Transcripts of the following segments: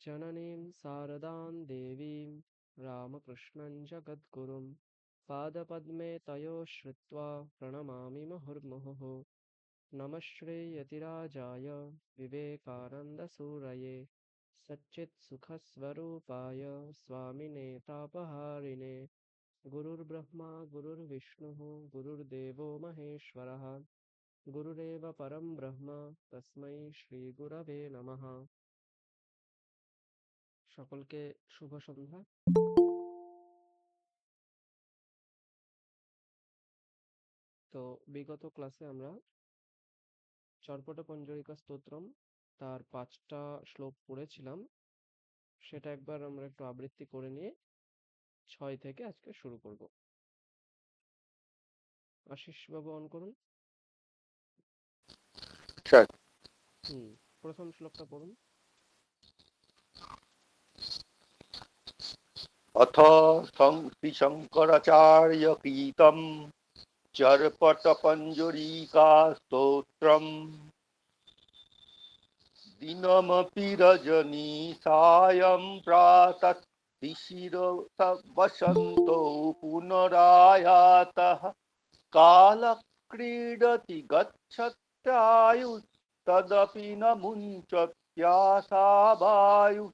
जननीं शारदां देवीं रामकृष्णं जगद्गुरुं पादपद्मे तयोः श्रुत्वा प्रणमामि मुहुर्मुहुः। नमः श्रीयतिराजाय विवेकानन्दसूरये सच्चित्सुखस्वरूपाय स्वामिने तापहारिणे गुरुर्ब्रह्मा गुरुर्विष्णुः गुरुर्देवो महेश्वरः गुरुरेव परं ब्रह्म तस्मै শ্রীগুরবে নমঃ। সকলকে শুভ সন্ধ্যা। তো বিগত ক্লাসে আমরা চর্পট পঞ্জরিকা স্তোত্রম তার 5টা শ্লোক পড়েছিলাম, সেটা একবার আমরা একটু আবৃত্তি করে নিয়ে 6 থেকে আজকে শুরু করব। আশিস বাবু অন করুন। স্যার, প্রথম শ্লোকটা পড়ুন। অথ শ্রী শঙ্করাচার্য কৃতম চর্পট পঞ্জরিকা স্তোত্রম দিনমপি রজনী সায়ং প্রাতঃ শিশির বসন্ত পুনরায়াতঃ কাল ক্রীডতি গচ্ছত্যায়ু তদপি ন মুঞ্চত্যাসা বায়ু।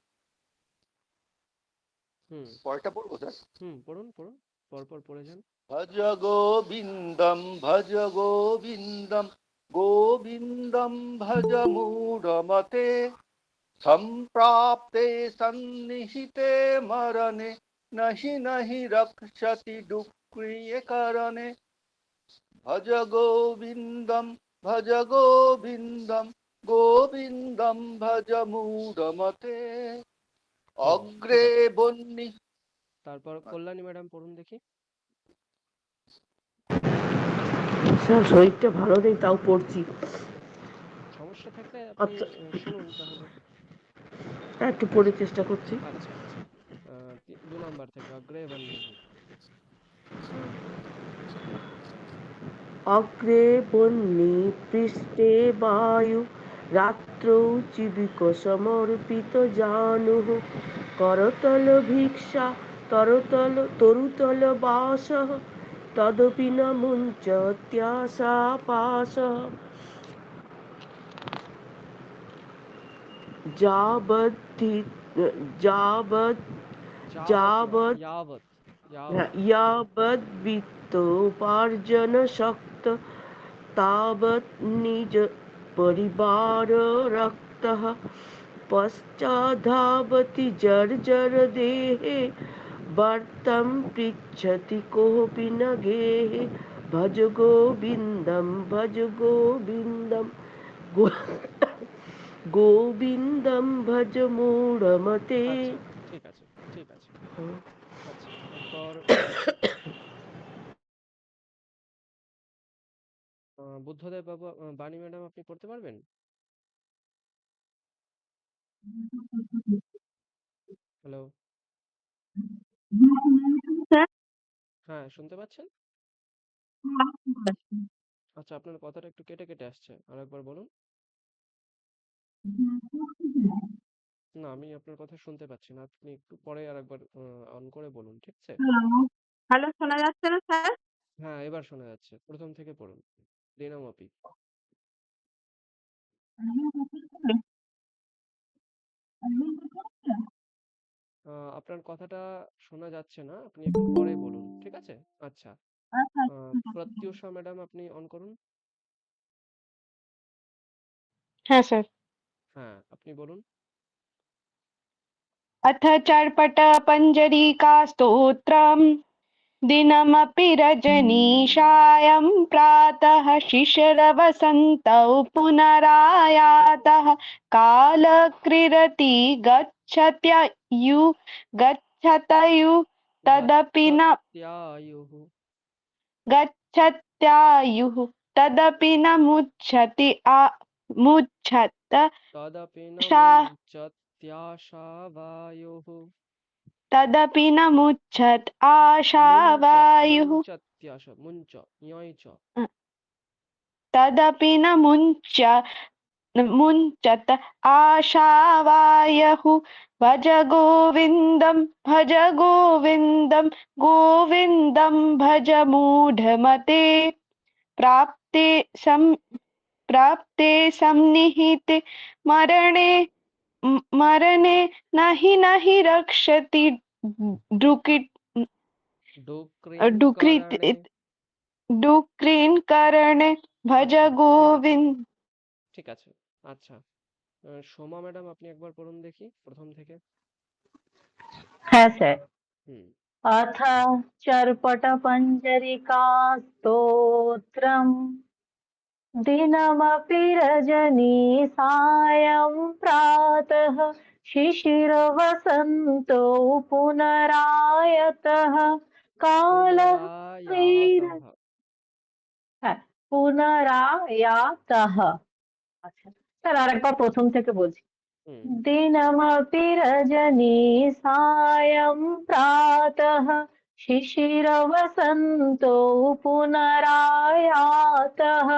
পরেরটা পড়বো স্যার? পড়ুন পড়ুন, পরপর পড়ে যান। ভজ গোবিন্দম ভজ গোবিন্দম গোবিন্দম ভজ মূঢ়মতে সম্প্রাপ্তে সন্নিহিতে মরণে নহি নহি রক্ষতি দুঃক্রিয়ে করণে। ভজ গোবিন্দম গোবিন্দম ভজ মূঢ়মতে অগ্রে বন্নি। তারপর কল্যাণী ম্যাডাম পড়ুন দেখি। স্যার শরীরটা ভালো নেই, তাও পড়ছি। সমস্যা থাকলে আপনি শুনুন তাহলে। একটু পড়ে চেষ্টা করছি। আচ্ছা আচ্ছা, 2 নাম্বার থেকে অগ্রে বহ্নিঃ। অগ্রে বন্যি পৃষ্ঠে বায়ু রাত্রৌ চিবিক সমর্পিত জানুঃ করতল ভিক্ষা তরুতল বাসঃ তদপি ন মুঞ্চত্যাশাপাশঃ यावद्वित्तोपार्जन शक्त तावत् निज परिवार रक्तः पश्चाद्धावति जर्जर देहे वर्तं पृच्छति कोऽपि न गेहे भज गोविन्दं গোবিন্দম ভজ মূঢ়মতে। ঠিক আছে ঠিক আছে। আচ্ছা, এরপর বুদ্ধদেব বাবু, বাণী ম্যাডাম আপনি পড়তে পারবেন? হ্যালো, হ্যাঁ শুনতে পাচ্ছেন? আচ্ছা, আপনার কথাটা একটু কেটে কেটে আসছে, আরেকবার বলুন। না, আমি আপনার কথা শুনতে পাচ্ছি না, আপনি একটু পরে আরেকবার অন করে বলুন, ঠিক আছে? হ্যালো, শোনা যাচ্ছে না স্যার? হ্যাঁ, এবার শোনা যাচ্ছে, প্রথম থেকে পড়ুন। দিনমপি। আপনার কথাটা শোনা যাচ্ছে না, আপনি একটু পরে বলুন, ঠিক আছে? আচ্ছা, প্রত্যুষা ম্যাডাম আপনি অন করুন। হ্যাঁ স্যার। হ্যাঁ, আপনি বলুন। अथ चर्पटपञ्जरिका स्तोत्रम् दिनमपि रजनीशायं प्रातः शिशिरवसन्तौ पुनरायातः कालक्रीडति गच्छत्ययु गच्छत्यायुः तदपि न मुच्छत तदपि न मुच्छत् आशावायुः तदपि न मुञ्चत आशावायुः भज गोविन्दं भज गोविन्दं गोविन्दं भज मूढमते प्राप्ते प्राप्ते सन्निहिते मरणे मरणे नहि रक्षति डुकृ डुकृत डुक्रिङ्करणे डुक्रीन् भज আচ্ছা, गोविन्द। ঠিক আছে। আচ্ছা, সোমা ম্যাডাম আপনি একবার পড়ুন দেখি প্রথম থেকে। হ্যাঁ স্যার। হুম। अथ चर्पटपञ्जरिका स्तोत्रम् दिनमपि रजनी सायं प्रातः शिशिरवसन्तो पुनरायतः कालः পুনরায়াতः। হ্যাঁ, পুনরায়াতः। আচ্ছা স্যার আরেকবার প্রথম থেকে বলছি। হুম। दिनमपि रजनी सायं प्रातः शिशिरवसन्तो पुनरायातः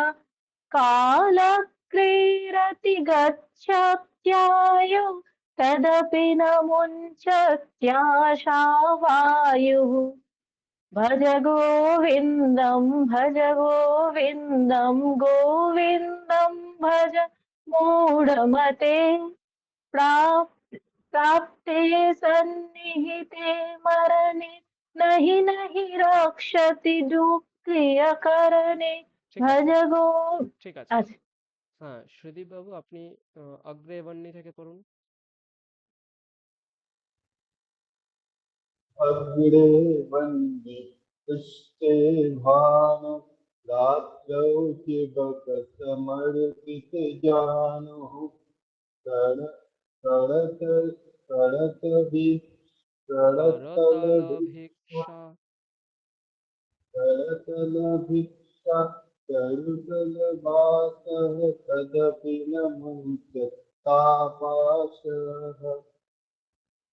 कालक्रीडति गच्छत्यायु तदपि न मुञ्चत्याशावायुः भज गोविन्दं गोविन्दं भज मूढमते प्राप्ते सन्निहिते मरणे नहि रक्षति दुःखियकरणे ঠিক আছে, भज गो। ঠিক আছে। আচ্ছা হ্যাঁ, সুদীপ বাবু আপনি অগ্রে বর্ণি থেকে পড়ুন। अग्रे वह्नि पुष्टे भानु रात्रौ चिबक समर्पितजानुः कण कणत कणतभि कणतलभिक्षा করতলভিক্ষা। करतलभिक्षा करुतलवासः तदपि न मुञ्चत्तापाशः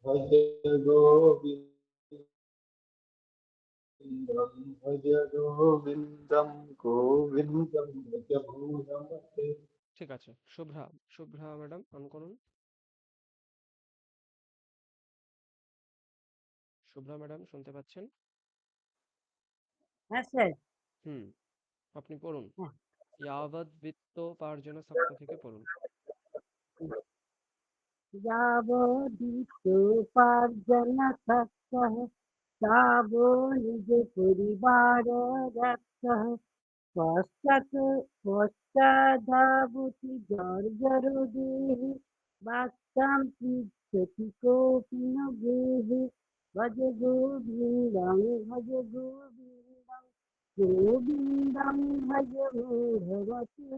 भज भज गोविन्दं गोविन्दं भज भूनमते। ঠিক আছে, শুভ্রা, শুভ্রা ম্যাডাম অন করুন। শুভ্রা ম্যাডাম শুনতে পাচ্ছেন? হ্যাঁ স্যার। হুম, আপনি পড়ুন। হ্যাঁ। यावद् वित्तोपार्जन सप्त থেকে পড়ুন। যাবদীপ্তোপার্জনসক্তः তাবো নিজ পরিবার রক্ষः পশ্চাদ্ধাবতি জর্জর দেহে বাক্যাং পৃচ্ছতি কোऽপি ন গেহে ভজ গোবিন্দং গোবিন্দং ভজ মূঢ়মতে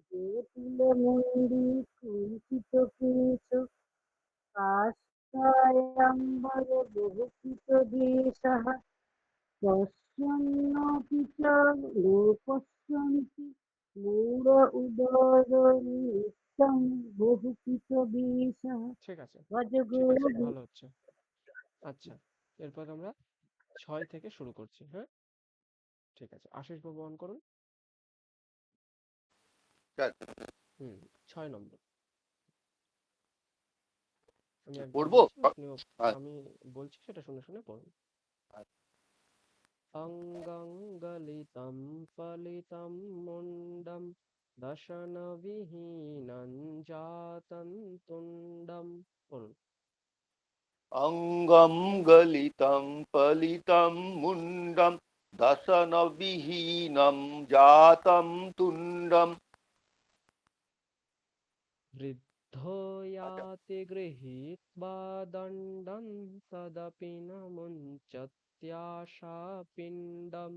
জটিলমন্ডি কুঞ্চিত কেশ काष्ठायाम्बर बहुकितदेशः पश्यन्नपि च न पश्यन्ति मूढ उदरनित्यं बहुकितदेशः ঠিক আছে, ভজ ঠিক আছে, গোবিন্দং। ভালো হচ্ছে। আচ্ছা, এরপর আমরা 6 থেকে শুরু করছি। হ্যাঁ, ঠিক আছে, আশিস বাবু অন করুন। হুম, 6 নম্বর। আমি একবার পড়বো বলছি, আপনিও আমি বলছি সেটা শুনে শুনে পড়ুন। অঙ্গং গলিতং ফলিতং মুণ্ডং দশনবিহীনং জাতং তুণ্ডম। পড়ুন। অঙ্গম গলিতং ফলিতং মুণ্ডম দশনবিহীনম জাতম তুণ্ডম বৃদ্ধো याति গৃহীত্বা দণ্ডং তদপি ন মুঞ্চত্যাশাপিণ্ডম।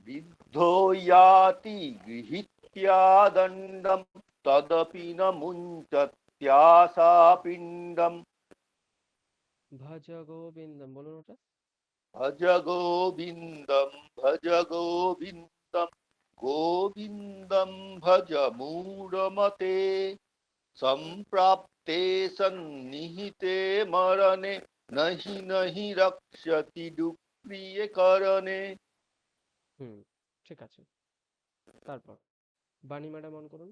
বৃদ্ধো याति গৃহীত্বা দণ্ডম তদপি ন মুঞ্চত্যাশাপিণ্ডম ভজ গোবিন্দম, বলুন ওটা। ভজ গোবিন্দম ভজ গোবিন্দম গোবিন্দম ভজ মূঢ়মতে সম্প্রাপ্তে সন্নিহিতে মরণে নহি রক্ষতি দুঃপ্রিয় করণে। হুম, ঠিক আছে। তারপর বাণী ম্যাডাম অন করুন।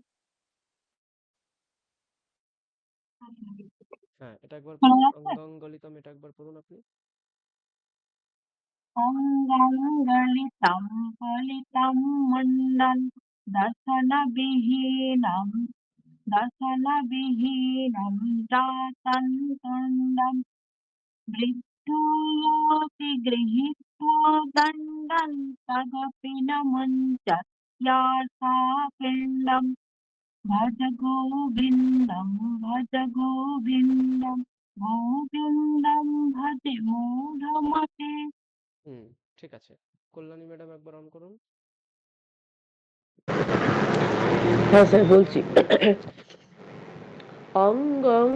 হ্যাঁ, এটা একবার পড়ুন। শোনা যাচ্ছে? অঙ্গং গলিতম, এটা একবার পড়ুন আপনি। অঙ্গং গলিতম ফলিতম মুন্ডন দশনবিহীনম দশনবিহীনম জাতং তুণ্ডম বৃদ্ধোয়াপি গৃহীत्वा দণ্ডं তদপি ন মুঞ্চত্याशा पिण्डम् भज गोविन्दं भज गोविन्दं गोविन्दं भज मूढमते। হুম, ঠিক আছে। কল্যাণী ম্যাডাম একবার অন করুন। হ্যাঁ স্যার বলছি। অঙ্গম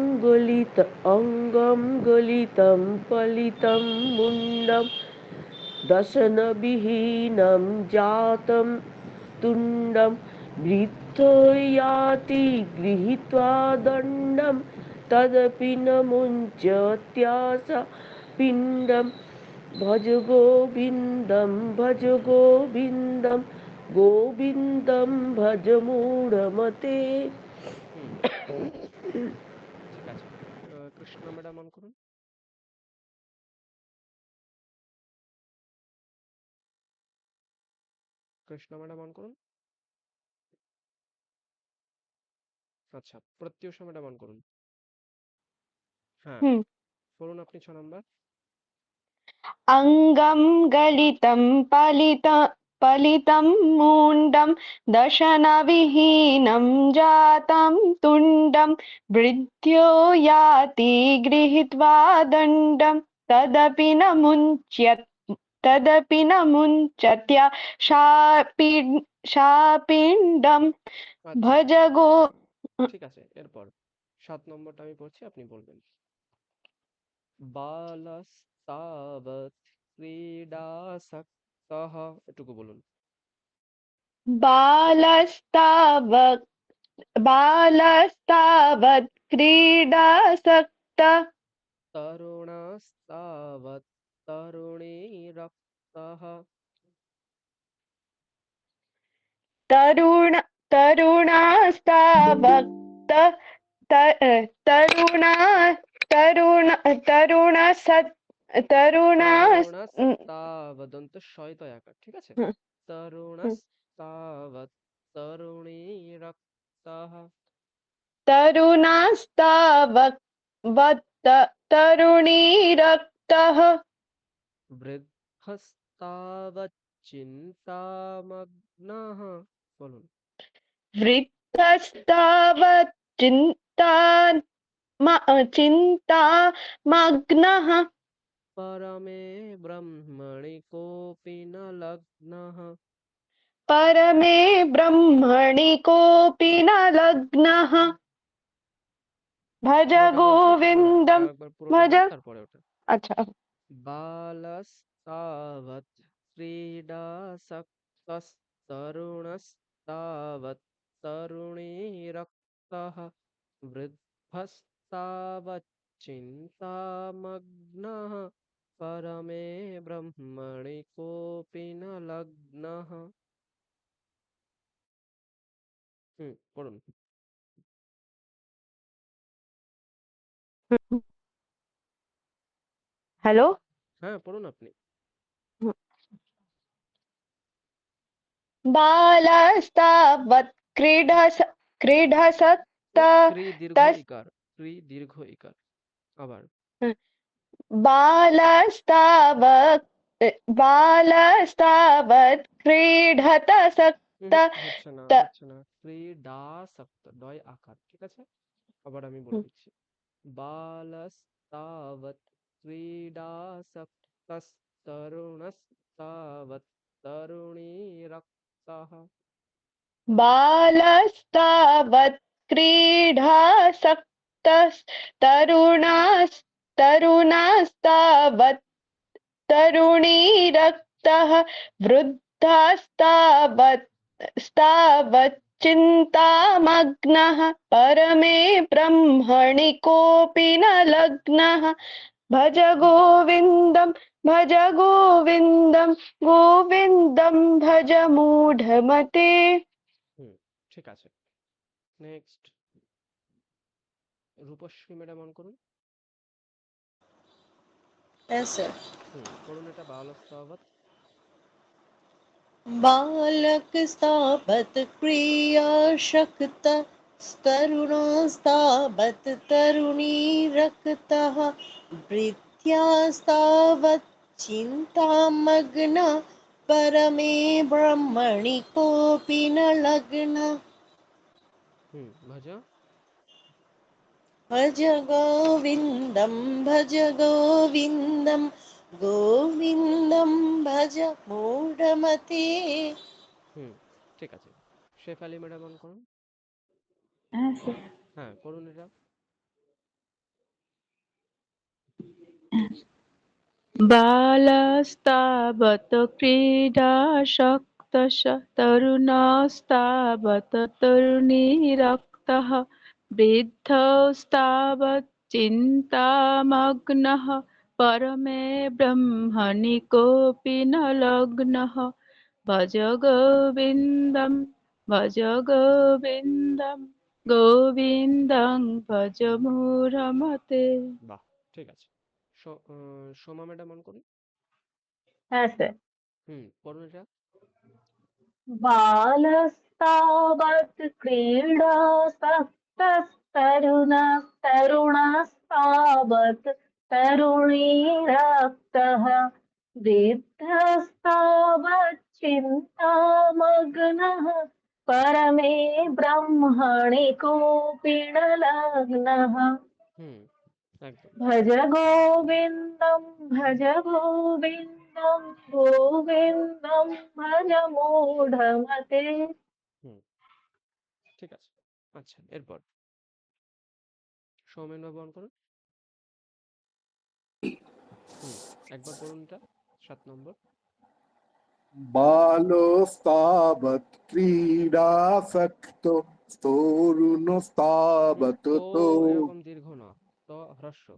গলিতম ফলিতম মুন্ডম দশনবিহীনম জাতম তুণ্ডম বৃদ্ধো याति गृहीत्वा दण्डं तदपि न मुञ्चत्याशा पिण्डं भज गोविन्दं भज गोविन्दं गोविन्दं भज मूढमते। হুম, ঠিক আছে। কৃষ্ণ ম্যাডাম অন করুন। কৃষ্ণ ম্যাডাম অন করুন। আচ্ছা, প্রত্যুষা ম্যাডাম অন করুন। হ্যাঁ, হুম। পড়ুন আপনি 6 নাম্বার। अङ्गं गलितं पलितं मुण्डं दशनविहीनं जातं तुण्डं वृद्ध्यो याति गृहीत्वा दण्डं तदपि न मुञ्चत्या शापिण्डं আচ্ছা, भज गो ঠিক আছে। এরপর 7 নম্বরটা আমি পড়ছি, আপনি বলবেন। বালস্তাবৎ ক্রীডাসক্তः, এটুকু বলুন। बालस्तावत् बालस्तावत् क्रीडासक्त तरुणस्तावत् तरुणीरक्तः। तरुण तरुणास्तावत् तरुणा तरुणसत् तरुणास् তরুণস্তাবদন্ত শয়ত আকার, ঠিক আছে। তরুণস্তাবৎ তরুণীরক্তः। तरुणास्तावत् तरुणीरक्तः বৃদ্ধস্তাবৎ চিন্তামগ্নः, বলুন। वृद्धस्तावत् चिन्तामग्नः परमे ब्रह्मणि कोऽपि न लग्नः। परमे ब्रह्मणि कोऽपि न लग्नः भज পুরোটা বলছি, হ্যাঁ, गोविन्दं একবার পুরোটা भज বলি তারপরে ওটা। अच्छा बालस्तावत् क्रीडासक्तस्तरुणस्तावत् तरुणीरक्तः वृद्धस्तावच्चिन्तामग्नः परमे ब्रह्मणि कोऽपि न लग्नः। পড়ুন। हेलो হ্যাঁ, পড়ুন আপনি। बालस्तावत् क्रीडसक्त ক্রি দীর্ঘ तस् ইকার, ক্রি দীর্ঘ ইকার। আবার बालस्तावत् बालस्तावत् क्रीडतसक्त হচ্ছে না, হচ্ছে না। ক্রীডাসক্ত, ডয় আকার, ঠিক আছে। আবার আমি বলে দিচ্ছি। বালস্তাবৎ ক্রীডাসক্তস্তরুণস্তাবৎ তরুণীরক্তः। बालस्तावत् क्रीडासक्तस्तरुणास्तावत् तरुणीरक्तः वृद्धास्तावत् परमे ब्रह्मणि कोऽपि न लग्नः भज गोविन्दं भज गोविन्दं गोविन्दं भज मूढमते। ঠিক আছে। নেক্সট রূপশ্রী ম্যাডাম অন করুন। Yes, sir. পড়ুন এটা বালস্তাবৎ। बालक स्थावत् क्रियाशक्तः तरुणस्तावत् तरुणी रक्तः वृद्ध्यास्तावत् चिन्तामग्नः परमे ब्रह्मणि कोऽपि न लग्नः ভজ भज गोविन्दं भज गोविन्दं गोविन्दं भज मूढमते ঠিক আছে। শেফালি ম্যাডাম অন করুন। হ্যাঁ স্যার। পড়ুন এটা। बालस्तावत् क्रीडाशक्तश तरुणस्तावत् तरुणीरक्तः वृद्धस्तावत् चिन्तामग्नः परमे ब्रह्मणि कोऽपि न लग्नः भज गोविन्दं भज गोविन्दं गोविन्दं भज मूढमते। বাহ, ঠিক আছে। সোমা ম্যাডাম অন করুন। হ্যাঁ স্যার। পড়ুন এটা। बालस्तावत् क्रीडासक्तस्तरुणस्तावत् तरुणीरक्तः वृद्धस्तावत् चिन्तामग्नः परमे ब्रह्मणि कोऽपि न लग्नः একদম। भज गोविन्दं भज गोविन्दं गोविन्दं भज मूढमते। ঠিক আছে। আচ্ছা, এরপর সৌমেন বাবু অন করুন। একবার পড়ুন এটা, 7 নম্বর। बालोस्तावत् क्रीडासक्तो स्तोरुणस्तावत् তো এরকম দীর্ঘ না, তো হ্রস্ব।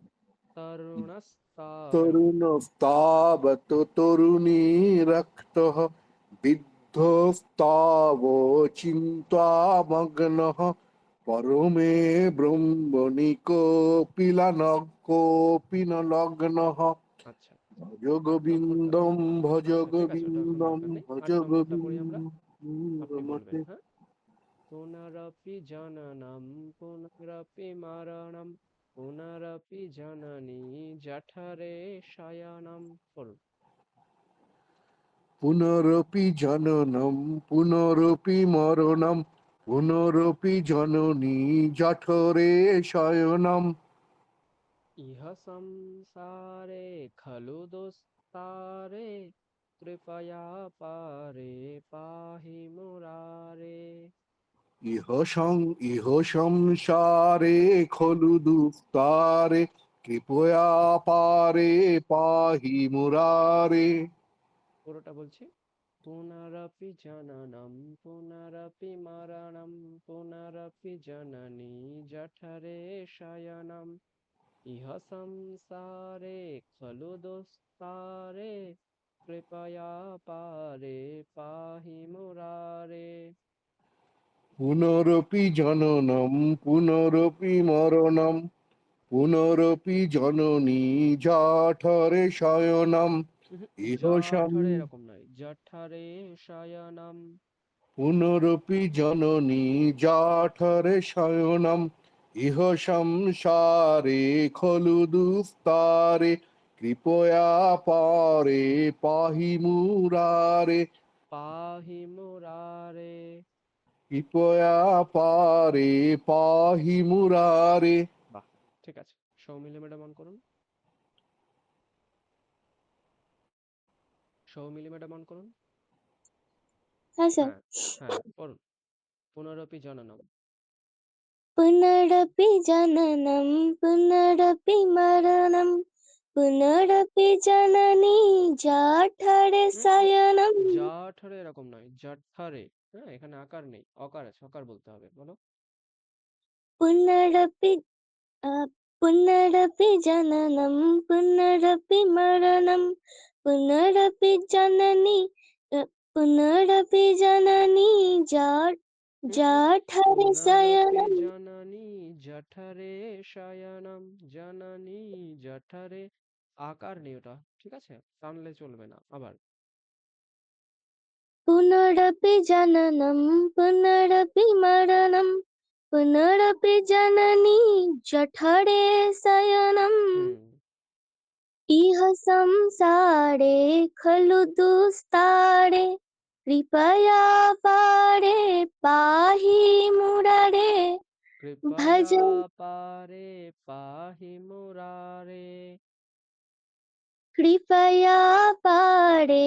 তরুণস্তাবৎ। तरुणस्तावत् तरुणीरक्तः विद्धस्तावचिन्तामग्नः परमे ब्रह्मणि कोऽपि न लग्नः আচ্ছা, ভজ 8 নম্বরটা। গোবিন্দম ভজ ঠিক আছে, ওটার কোনো গোবিন্দম দরকার নেই। ভজ 8 নম্বরটা পড়ি আমরা, আপনি বলবেন। গোবিন্দম পুনরপি জননম পুনরপি মরণম পুনরপি জননী জঠরে শয়নম। পড়ুন। পুনরপি জননম পুনরপি মরণম পুনরপি জননী জঠরে শয়নম ইহ সংসারে খলু দুস্তারে কৃপয়া পারে পাহি মুরারে। ইহ সংসারে খলু দুস্তারে কৃপয়া পারে পাহি মুরারে। পুরোটা বলছি। পুনরপি জননম পুনরপি মরণম পুনরপি জননী জঠরে শয়নম ইহ সংসারে খলু দুস্তারে কৃপয়া পারে পাহি মুরারে। পুনরপি জননম পুনরপি মরণম পুনরপি জননী জঠরে শয়নম ইহ জঠরে এরকম নয়, জঠরে শয়নম। পুনরপি জননী জঠরে শয়নম ইহ সংসারে খলু দুস্তারে কৃপয়া পারে পাহি মুরারে পাহি মুরারে। কৃপয়া পারে পাহি মুরারে। বাহ, ঠিক আছে। সৌমিলি ম্যাডাম অন করুন। সৌমিলি ম্যাডাম অন করুন। হ্যাঁ স্যার। পড়ুন। পুনরপি জননম पुनरपि जननं पुनरपि मरणं पुनरपि जननी जाठरे शयनं জঠরে এরকম নয়, জঠরে। এখানে আকার নেই, অকার আছে, অকার বলতে হবে। বলো। पुनरपि पुनरपि जननं पुनरपि मरणं पुनरपि जननी पुनरपि जननी जठरे पुनरपि शयनम् जननी जठরে শয়নম জননী জঠরে আকার নেই ওটা, ঠিক আছে, টানলে চলবে না। আবার पुनरपि जननं पुनरपि मरणं पुनरपि जननी जठरे शयनम् হুম इह संसारे खलु दुस्तारे कृपया पारे पाहि मुरारे भज কৃপয়া পারে পাহি মুরারে। कृपया पारे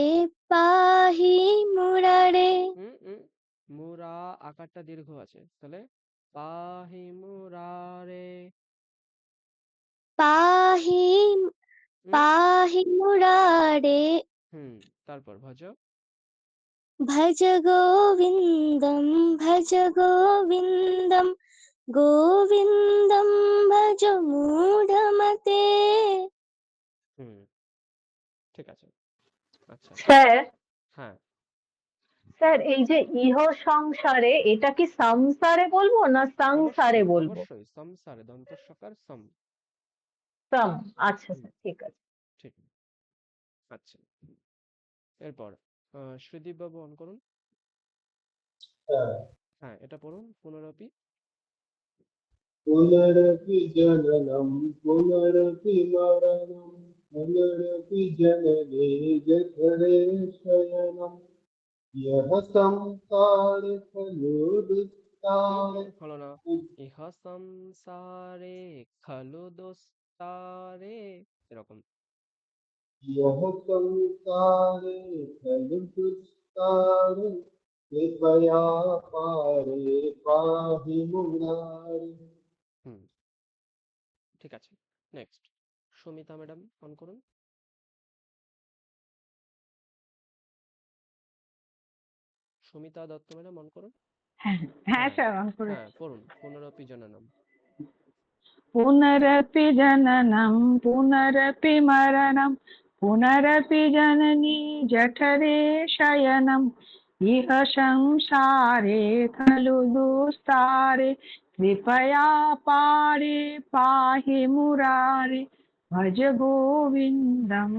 पाहि मुरारे মুরা আকারটা দীর্ঘ আছে, তাহলে পাহি মুরারে। पाहि হুম पाहि मुरारे হুম তারপর ভজ भज गोविन्दं भज गोविन्दं गोविन्दं भज मूढमते হুম ঠিক আছে। আচ্ছা স্যার হ্যাঁ স্যার এই যে ইহ সংসারে এটা কি সংসারে বলবো না সংসারে অবশ্যই বলবো? অবশ্যই সংসারে দন্ত সকার সম। সম, আচ্ছা হুম স্যার, ঠিক আছে। ঠিক। আচ্ছা এরপর শ্রীদীপ বাবু অন করুন। হ্যাঁ এটা পড়ুন পুনরপি। पुनरपि जननं पुनरपि मरणं पुनरपि जनने जठरे शयनम् यः संसारे खलु दुस्तारे হলো না। ইহ সংসারে খলু দোস্তারে, এরকম। यः संसारे खलु दुस्तारे कृपया पारे पाहि मुरारे। হুম ঠিক আছে। নেক্সট সুমিতা ম্যাডাম অন করুন। সুমিতা দত্ত ম্যাডাম অন করুন। হ্যাঁ হ্যাঁ হ্যাঁ স্যার অন হ্যাঁ করেছি। পড়ুন পুনরপি জননম। पुनरपि जननं पुनरपि मरणं पुनरपि जननी जठरे शयनम् इह संसारे खलु दुस्तारे कृपया पारे पाहि मुरारे भज गोविन्दं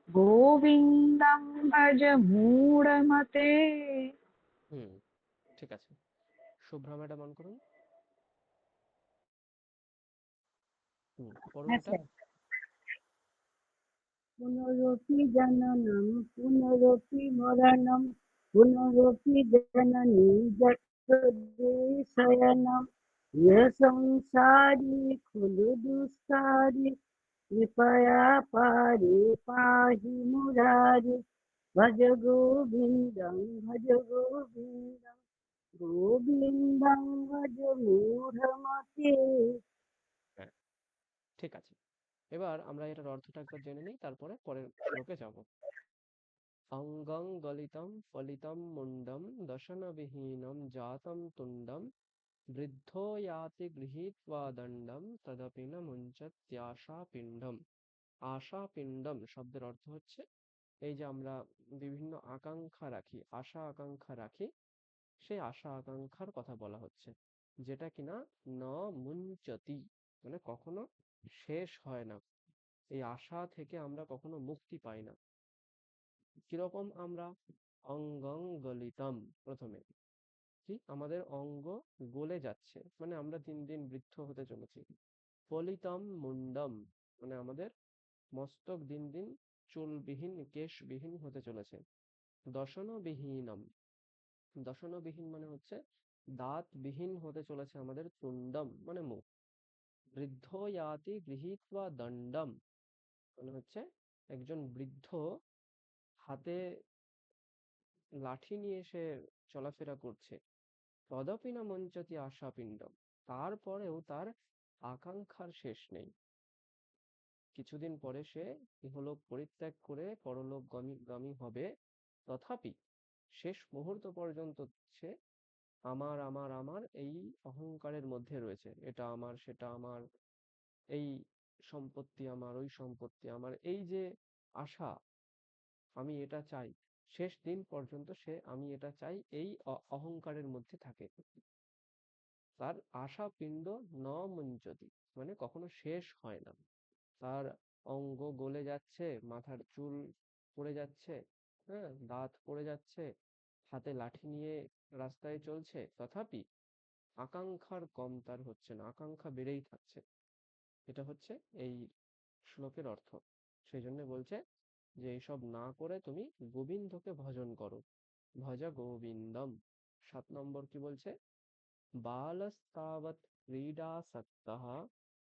गोविन्दं भज मूढमते। হুম ঠিক আছে। শুভ্রা ম্যাডাম অন করুন। পড়ুন হ্যাঁ এটা। স্যার। পুনরপি জননম পুনরপি মরণম পুনরপি জননী জঠরে শয়নম ইহ সংসারি খলু দুস্তারি কৃপয়া পারে পাহি মুরারে ভজ গোবিন্দং গোবিন্দং ভজ মূঢ়মতে। হ্যাঁ ঠিক আছে। এবার আমরা এটার অর্থটা একবার জেনে নিই, তারপরে পরের শ্লোকে যাব। অঙ্গং গলিতম ফলিতম মুন্ডম দশনবিহীনম জাতম তুণ্ডম বৃদ্ধো याति গৃহীত্বা দণ্ডম তদপি ন মুঞ্চত্যাশা পিণ্ডম। আশা পিণ্ডম শব্দের অর্থ হচ্ছে এই যে আমরা বিভিন্ন আকাঙ্ক্ষা রাখি, আশা আকাঙ্ক্ষা রাখি, সেই আশা আকাঙ্ক্ষার কথা বলা হচ্ছে, যেটা কিনা ন মুঞ্চতি মানে কখনো শেষ হয় না। এই আশা থেকে আমরা কখনো মুক্তি পাই না। কিরকম আমরা অঙ্গং গলিতম, প্রথমে কি আমাদের অঙ্গ গলে যাচ্ছে, মানে আমরা দিন দিন বৃদ্ধ হতে চলেছি। ফলিতম মুন্ডম মানে আমাদের মস্তক দিন দিন চুলবিহীন কেশবিহীন হতে চলেছে। দশনবিহীনম, দশনবিহীন মানে হচ্ছে দাঁতবিহীন হতে চলেছে আমাদের তুণ্ডম মানে মুখ। বৃদ্ধ ইয়াতি গৃহীত্বা দণ্ডম মানে হচ্ছে একজন বৃদ্ধ হাতে লাঠি নিয়ে সে চলাফেরা করছে। তদপি না মুঞ্চতি আশাপিণ্ডম, তারপরেও তার আকাঙ্ক্ষার শেষ নেই। কিছুদিন পরে সে ইহলোক পরিত্যাগ করে পরলোক গামী হবে, তথাপি শেষ মুহূর্ত পর্যন্ত সে আমার আমার আমার এই অহংকারের মধ্যে রয়েছে। এটা আমার, সেটা আমার, এই সম্পত্তি আমার, ওই সম্পত্তি আমার, এই যে আশা, আমি এটা চাই, শেষ দিন পর্যন্ত সে আমি এটা চাই এই অহংকারের মধ্যে থাকে। তার আশা পিণ্ড ন মুঞ্চতি, মানে কখনো শেষ হয় না। তার অঙ্গ গলে যাচ্ছে, মাথার চুল পড়ে যাচ্ছে, হ্যাঁ, দাঁত পড়ে যাচ্ছে, হাতে লাঠি নিয়ে রাস্তায় চলছে, তথাপি আকাঙ্ক্ষার কম তার হচ্ছে না, আকাঙ্ক্ষা বেড়েই থাকছে। এটা হচ্ছে এই শ্লোকের অর্থ। সেই জন্য বলছে যে এইসব না করে তুমি গোবিন্দকে ভজন করো, ভজ গোবিন্দম। 7 নম্বর কি বলছে? बालस्तावत् क्रीडासक्तः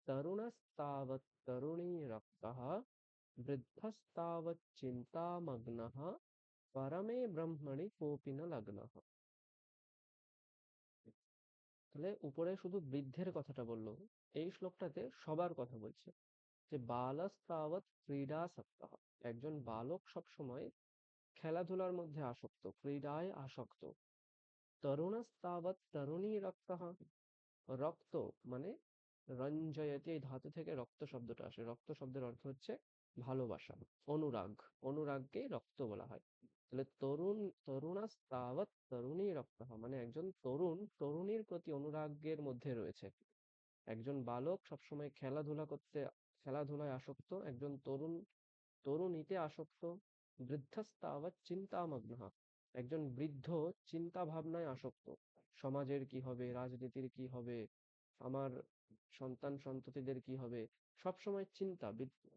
तरुणस्तावत् तरुणीरक्तः वृद्धस्तावत् चिन्तामग्नः परमे ब्रह्मणि कोऽपि न लग्नः। তাহলে উপরে শুধু বৃদ্ধের কথাটা বললো, এই শ্লোকটাতে সবার কথা বলছে। যে বালস্তাবৎ ক্রীডাসক্তः, একজন বালক সবসময় খেলাধুলার মধ্যে আসক্ত, ক্রীড়ায় আসক্ত। তরুণস্তাবৎ তরুণীরক্তः, রক্ত মানে রঞ্জয়তি, এই ধাতু থেকে রক্ত শব্দটা আসে। রক্ত শব্দের অর্থ হচ্ছে ভালোবাসা, অনুরাগ। অনুরাগকে রক্ত বলা হয়। তাহলে তরুণাস্তাবৎ তরুণী রক্ত, মানে একজন তরুণ তরুণীর প্রতি অনুরাগের মধ্যে রয়েছে। একজন বালক সবসময় খেলাধুলায় আসক্ত, একজন তরুণ তরুণীতে আসক্ত। বৃদ্ধস্তাবৎ চিন্তামগ্নঃ, একজন বৃদ্ধ চিন্তা ভাবনায় আসক্ত। সমাজের কি হবে, রাজনীতির কি হবে, আমার সন্তান সন্ততিদের কি হবে, সবসময় চিন্তা।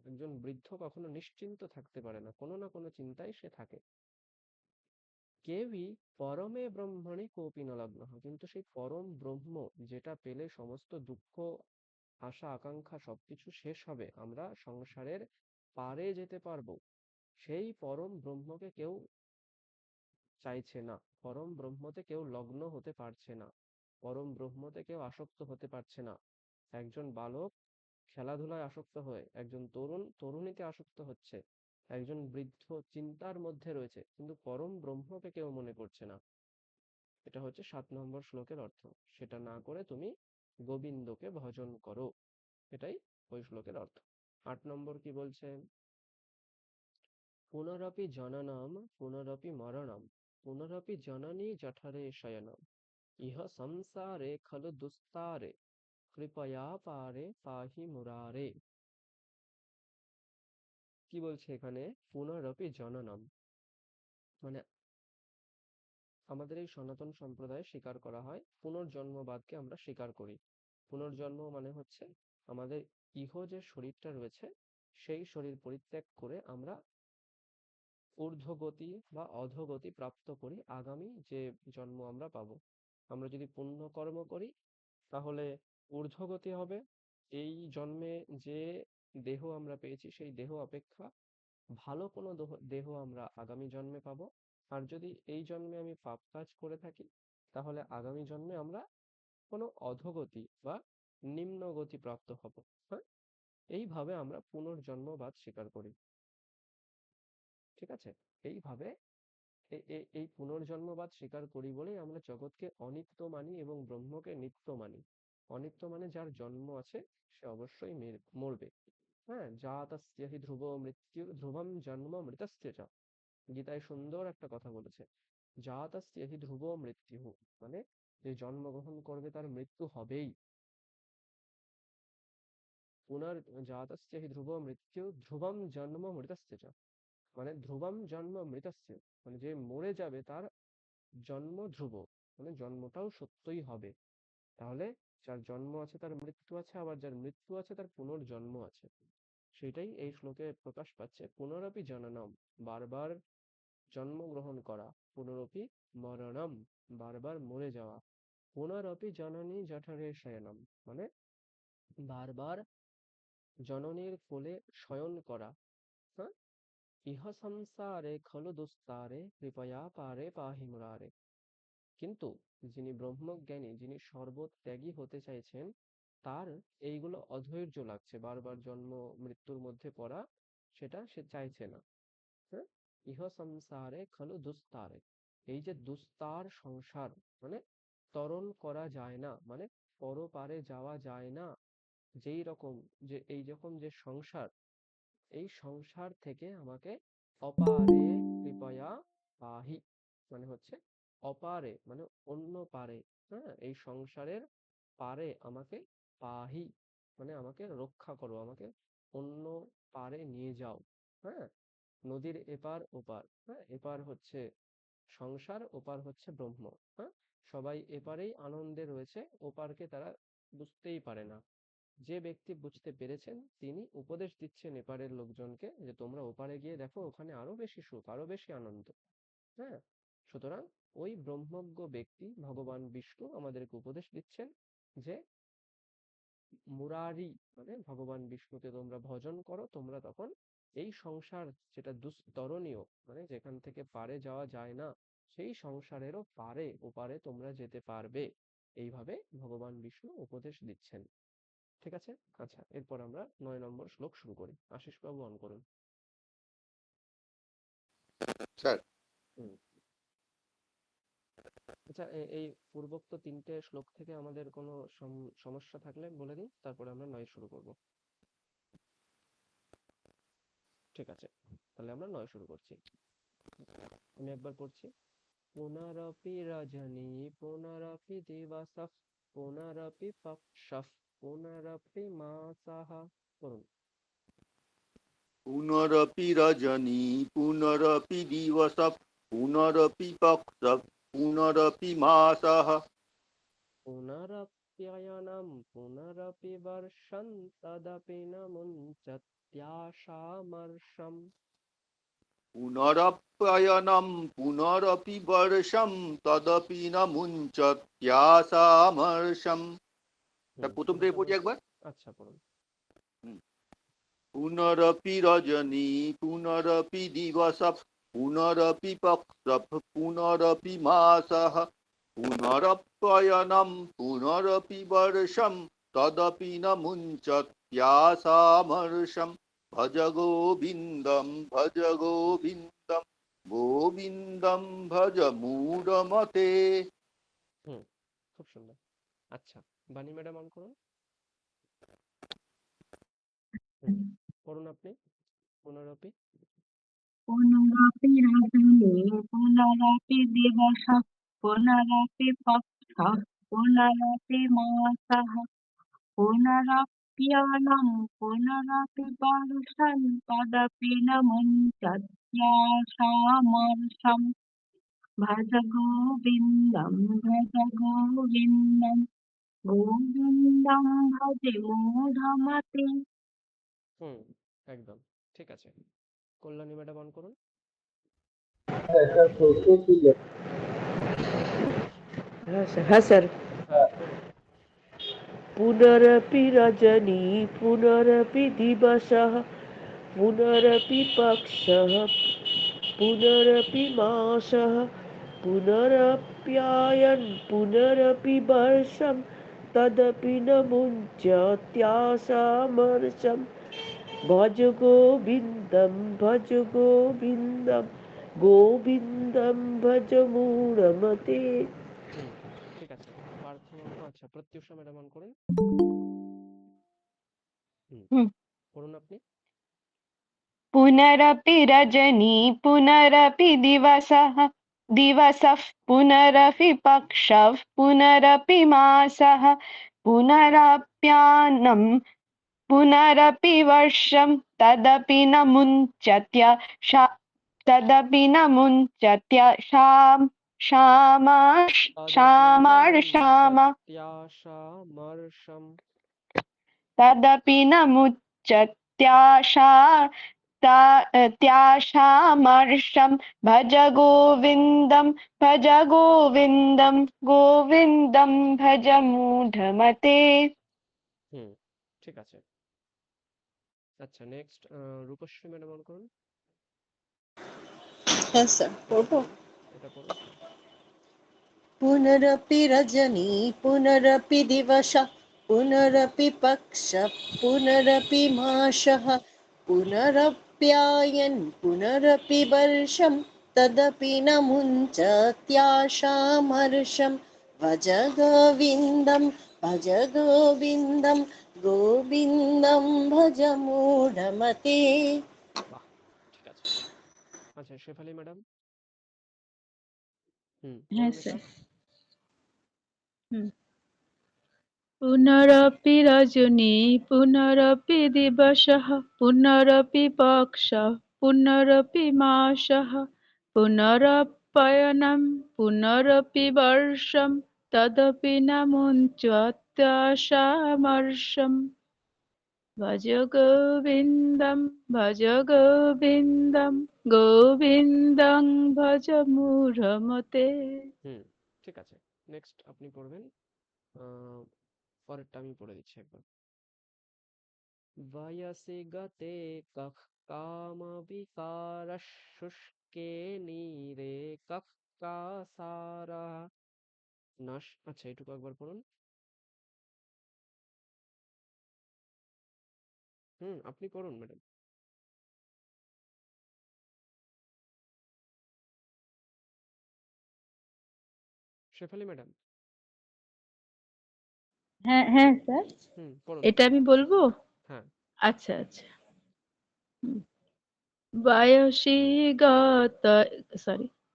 একজন বৃদ্ধ কখনো নিশ্চিন্ত থাকতে পারে না, কোনো না কোনো চিন্তায় সে থাকে। কেউই পরমে ব্রহ্মণি কোপি ন লগ্নঃ, কিন্তু সেই পরম ব্রহ্ম যেটা পেলে সমস্ত দুঃখ আশা আকাঙ্ক্ষা সবকিছু শেষ হবে, আমরা সংসারের পারে যেতে পারবো, সেই পরম ব্রহ্মকে কেউ চাইছে না। পরম ব্রহ্মতে কেউ লগ্ন হতে পারছে না, পরম ব্রহ্মতে কেউ আসক্ত হতে পারছে না। একজন বালক খেলাধুলায় আসক্ত হয়ে, একজন তরুণ তরুণীতে আসক্ত হচ্ছে, একজন বৃদ্ধ চিন্তার মধ্যে রয়েছে, কিন্তু পরম ব্রহ্মকে কেউ মনে করছে না। এটা হচ্ছে 7 নম্বর শ্লোকের অর্থ। সেটা না করে তুমি গোবিন্দকে ভজন করো, এটাই ওই শ্লোকের অর্থ। 8 নম্বর কি বলছে? পুনরপি জননম পুনরপি মরণম পুনরপি জননী জঠরে শয়নম ইহ সংসারে খলু দুস্তারে কৃপয়া পারে পাহি মুরারে। কি বলছে এখানে? পুনরপি জননম, মানে আমাদের এই সনাতন সম্প্রদায়ে স্বীকার করা হয়, পুনর্জন্মবাদকে আমরা স্বীকার করি। পুনর্জন্ম মানে হচ্ছে আমাদের ইহ যে শরীরটা রয়েছে, সেই শরীর পরিত্যাগ করে আমরা ঊর্ধ্বগতি বা অধোগতি প্রাপ্ত করি, আগামী যে জন্ম আমরা পাবো। আমরা যদি পুণ্য কর্ম করি তাহলে ঊর্ধ্বগতি হবে। এই জন্মে যে দেহ আমরা পেয়েছি সেই দেহ অপেক্ষা ভালো কোনো দেহ আমরা আগামী জন্মে পাবো। আর যদি এই জন্মে আমি পাপ কাজ করে থাকি তাহলে আগামী জন্মে আমরা কোনো অধোগতি বা নিম্ন গতি প্রাপ্ত হব। হ্যাঁ, এইভাবে আমরা পুনর্জন্মবাদ স্বীকার করি। ঠিক আছে? এইভাবে এই পুনর্জন্মবাদ স্বীকার করি বলেই আমরা জগৎকে অনিত্য মানি এবং ব্রহ্মকে নিত্য মানি। অনিত্য মানে যার জন্ম আছে সে অবশ্যই মরবে। হ্যাঁ, জাতস্য হি ধ্রুব মৃত্যু ধ্রুবম জন্ম মৃতস্য চ। গীতায় সুন্দর একটা কথা বলেছে, জাতস্য হি ধ্রুব মৃত্যু, মানে যে জন্মগ্রহণ করবে তার মৃত্যু হবেই। জাতস্য হি ধ্রুব মৃত্যু ধ্রুবম জন্ম মৃতস্য চ, মানে ধ্রুবম জন্ম মৃতস্য, মানে যে মরে যাবে তার জন্ম ধ্রুব, মানে জন্মটাও সত্যই হবে। তাহলে যার জন্ম আছে তার মৃত্যু আছে, আবার যার মৃত্যু আছে তার পুনর্জন্ম আছে। সেটাই এই শ্লোকে প্রকাশ পাচ্ছে। পুনরপি জননম, বারবার জন্মগ্রহণ করা। পুনরপি মরণম, বারবার মরে যাওয়া। পুনরপি জননী জঠরে শয়নম, মানে বারবার জননীর কোলে শয়ন করা। হ্যাঁ, ইহ সংসারে খলু দুস্তারে কৃপয়া পারে পাহি মুরারে। কিন্তু যিনি ব্রহ্মজ্ঞানী, যিনি সর্বত্যাগী হতে চাইছেন, তার এইগুলো অধৈর্য লাগছে, বারবার জন্ম মৃত্যুর মধ্যে পড়া, সেটা সে চাইছে না। হ্যাঁ, ইহ সংসারে খলু দুস্তারে, এই যে দুস্তার সংসার, মানে তরণ করা যায় না, মানে পরপারে যাওয়া যায় না। যেই রকম যে এই রকম যে সংসার, এই সংসার থেকে আমাকে অপারে কৃপয়া পাহি মানে হচ্ছে অপারে, মানে অন্য পারে। হ্যাঁ, এই সংসারের পারে আমাকে পাহি মানে আমাকে রক্ষা করো, আমাকে অন্য পারে নিয়ে যাও। হ্যাঁ, নদীর এপার ওপার, হ্যাঁ, এপার হচ্ছে সংসার, ওপার হচ্ছে ব্রহ্ম। হ্যাঁ, সবাই এপারেই আনন্দে রয়েছে, ওপারকে তারা বুঝতেই পারে না। যে ব্যক্তি বুঝতে পেরেছেন তিনি উপদেশ দিচ্ছেন এপারের লোকজনকে যে তোমরা ওপারে গিয়ে দেখো, ওখানে আরো বেশি সুখ, আরো বেশি আনন্দ। হ্যাঁ, সুতরাং ওই ব্রহ্মজ্ঞ ব্যক্তি ভগবান বিষ্ণু আমাদেরকে উপদেশ দিচ্ছেন যে মুরারি মানে ভগবান বিষ্ণুকে তোমরা ভজন করো, তোমরা তখন এই সংসার যেটা দুস্তরণীয় মানে যেখান থেকে পারে যাওয়া যায় না, সেই সংসারেরও পারে ওপারে তোমরা যেতে পারবে, এইভাবে ভগবান বিষ্ণু উপদেশ দিচ্ছেন। ঠিক আছে। আচ্ছা, এরপর আমরা 9 নম্বর শ্লোক শুরু করি। আশিস বাবু অন করুন। স্যার হুম। আচ্ছা, এই পূর্বোক্ত 3টে শ্লোক থেকে আমাদের কোনো সমস্যা থাকলে বলে দিন, তারপরে আমরা 9 শুরু করব। ঠিক আছে, তাহলে আমরা 9 শুরু করছি। আমি একবার পড়ছি। পুনরপি রজনী পুনরপি দিবসঃ পুনরপি পক্ষঃ পুনরপি মাসঃ। করুন। পুনরপি রজনী পুনরপি দিবস পুনরপি পক্ষ পুনরপি মাসः পুনরপ্যয়নম পুনরপি বর্ষং তদপি ন মুঞ্চত্যাশামর্ষম। পুনরপ্যয়নম পুনরপি বর্ষম তদপি ন মুঞ্চত্যাশামর্ষম। প্রথম থেকে পড়ছি একবার। আচ্ছা, পড়ুন। পুনরপি রজনী পুনরপি দিবস পুনরপি পক্ষ পুনরপি মাসः পুনরপ্যয়নম পুনরপি বর্ষম তদপি ন মুঞ্চত্যাশামর্ষম। ভজ গোবিন্দম গোবিন্দম ভজ মূঢ়মতে। হুম, খুব সুন্দর। আচ্ছা, বাণী ম্যাডাম অন করুন। পড়ুন আপনি পুনরপি। পুনরপি রজনী পুনরপি দিবস পুনরপি পক্ষ পুনরপি মাসः পুনরপ্যয়নম পুনরপি বর্ষং তদপি ন মুঞ্চত্যাশামর্ষম। ভজ গোবিন্দম গোবিন্দম ভজে মূঢ়মতে। হুম, একদম ঠিক আছে। কল্যাণী ম্যাডাম অন করুন। একটা প্রশ্ন ছিল। হ্যাঁ স্যার। হ্যাঁ, করুন। পুনরপি রজনী পুনরপি দিবসঃ পুনরপি পক্ষঃ পুনরপি মাসঃ পুনরপ্যায়ন পুনরপি বর্ষম তদপি ন মুঞ্চত্যাশামর্ষম। ভজ গোবিন্দম গোবিন্দম ভজ মূঢ়মতে। হুম, ঠিক আছে। আচ্ছা, প্রত্যুষা ম্যাডাম অন করুন। হুম। পড়ুন আপনি। पुनरपि रजनी पुनरपि दिवसः पुनरपि पक्षः पुनरपि मासः पुनरप्यान्नं पुनरपि वर्षं तदपि न मुञ्चत्य तदपि न मुञ्चत्य তদপি ন क्षाम মুঞ্চত্যাশামর্ষম। तदपि न मुच्यत्याशामर्षं। भज गोविन्दं गोविन्दं भज मूढमते। হুম, ঠিক আছে। আচ্ছা, নেক্সট রূপশ্রী ম্যাডাম অন করুন। হ্যাঁ স্যার, পড়বো। এটা পড়ুন। পুনরপি রজনী পুনরপি দিবস পুনরপি পক্ষ পুনরপি মাসः পুনরপ্যায়ন পুনরপি বর্ষম তদপি ন মুঞ্চত্যাশামর্ষম। ভজ গোবিন্দম গোবিন্দম ভজ মূঢ়মতে। বাহ, ঠিক আছে। আচ্ছা, শেফালি ম্যাডাম। বলুন এটা। স্যার। পুনরপি রজনী পুনরপি দিবসः পুনরপি পক্ষः পুনরপি মাসः পুনরপ্যয়নম পুনরপি বর্ষম তদপি ন মুঞ্চত্যাশামর্ষম। ভজ গোবিন্দম গোবিন্দং ভজ মূঢ়মতে। ঠিক আছে, নেক্সট আপনি পড়বেন। পরেরটা আমি পড়ে দিচ্ছি একবার। वयसि गते कः कामविकारः शुष्के नीरे कः कासारः আচ্ছা এটুকু একবার পড়ুন। আপনি পড়ুন ম্যাডাম। শেফালি ম্যাডাম। হ্যাঁ স্যার, পড়ুন। এটা আমি বলবো? হ্যাঁ। আচ্ছা। বয়সী গতে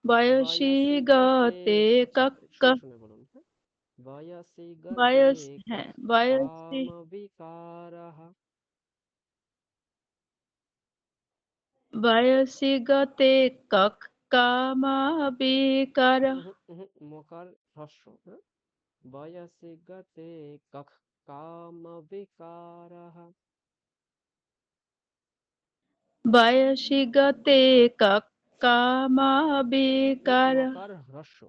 বয়সি গতে শুনে বলুন। বয়সি গতে বয়সী কামবিকারः বয়সী গতে কক্ কামাবিকার। মকার হ্রস্ব। বয়সি গতে কখ কামবিকারः বয়সী গতে কক্ কামাবিকার। মকার হ্রস্ব।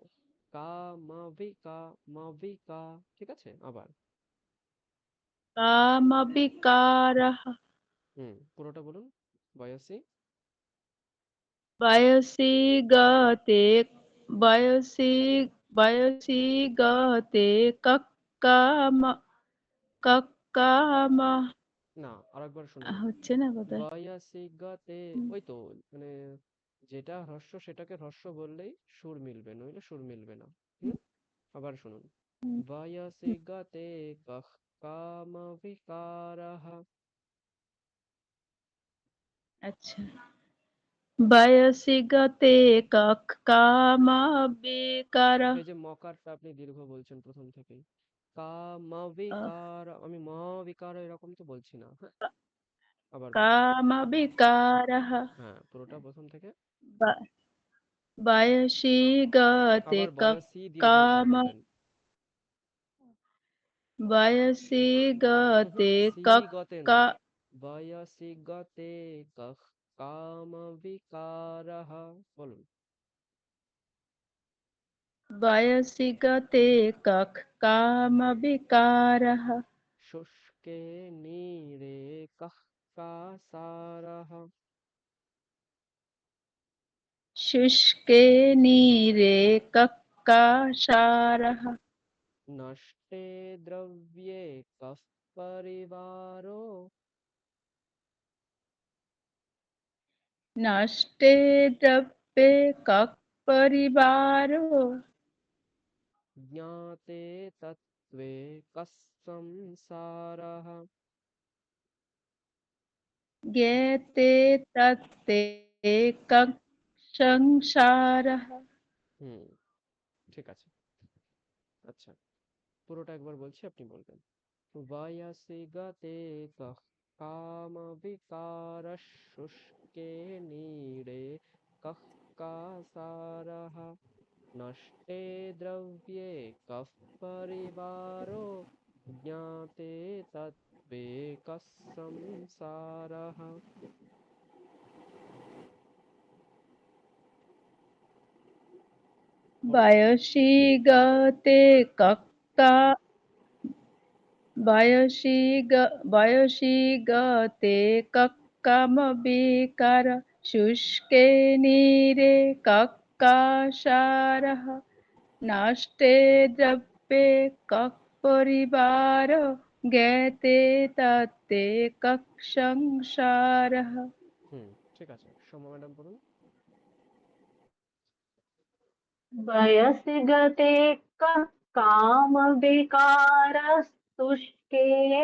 কামবিকা, ঠিক আছে। আবার কামাবিকারः। পুরোটা বলুন। বয়সি বয়সী গতে বয়সী গতে কক্ কামা। না, আরেকবার শুনুন। হচ্ছে না বোধহয়। বয়সি গতে, ওই তো মানে যেটা হ্রস্ব সেটাকে হ্রস্ব বললেই সুর মিলবে, নইলে সুর মিলবে না। আবার শুনুন। বয়সি গতে কখ কামবিকারः। আচ্ছা, বয়সী গতে কক্ কামাবিকার। এই যে মকারটা আপনি দীর্ঘ বলছেন প্রথম থেকেই। কামবিকার, আমি মবিকার এরকম তো বলছি না। আবার বলুন। কামাবিকারः। পুরোটা প্রথম থেকে। বয়সী গতে আবার কক্ বয়সী দীর্ঘইকার বলবেন। বয়সী গতে সি কক্ গতে না, বয়সী গতে কখ কামবিকারः বলুন। বয়সী গতে কক্ কামবিকারः। শুষ্কে নীরে কহ কাসারः শুষ্কে নীরে কক্ কাসারः। নষ্টে দ্রব্যে কহ পরিবারো নষ্টে দ্রব্যে কক্ পরিবারো। জ্ঞাতে তত্ত্বে কः সংসারः জ্ঞেতে তত্ত্বে কক্ সংসারः। ঠিক আছে। আচ্ছা, পুরোটা একবার বলছি, আপনি বলবেন। বয়সি গতে কহ কামবিকারः শুষ্কে নীরে কহ কাসারः নষ্টে দ্রব্যে কः পরিবারো জ্ঞাতে তত্ত্বে কः সংসারः। বয়সী গতে বয়সী গতে কক্ কামবিকার শুষ্কে নীরে কক্ কাসারः নষ্টে দ্রব্যে কক্ পরিবারো জ্ঞাতে তত্ত্বে কক্ সংসারः। ঠিক আছে, সোমা ম্যাডাম পড়ুন। वयसि गते कः कामविकारस्तुष्के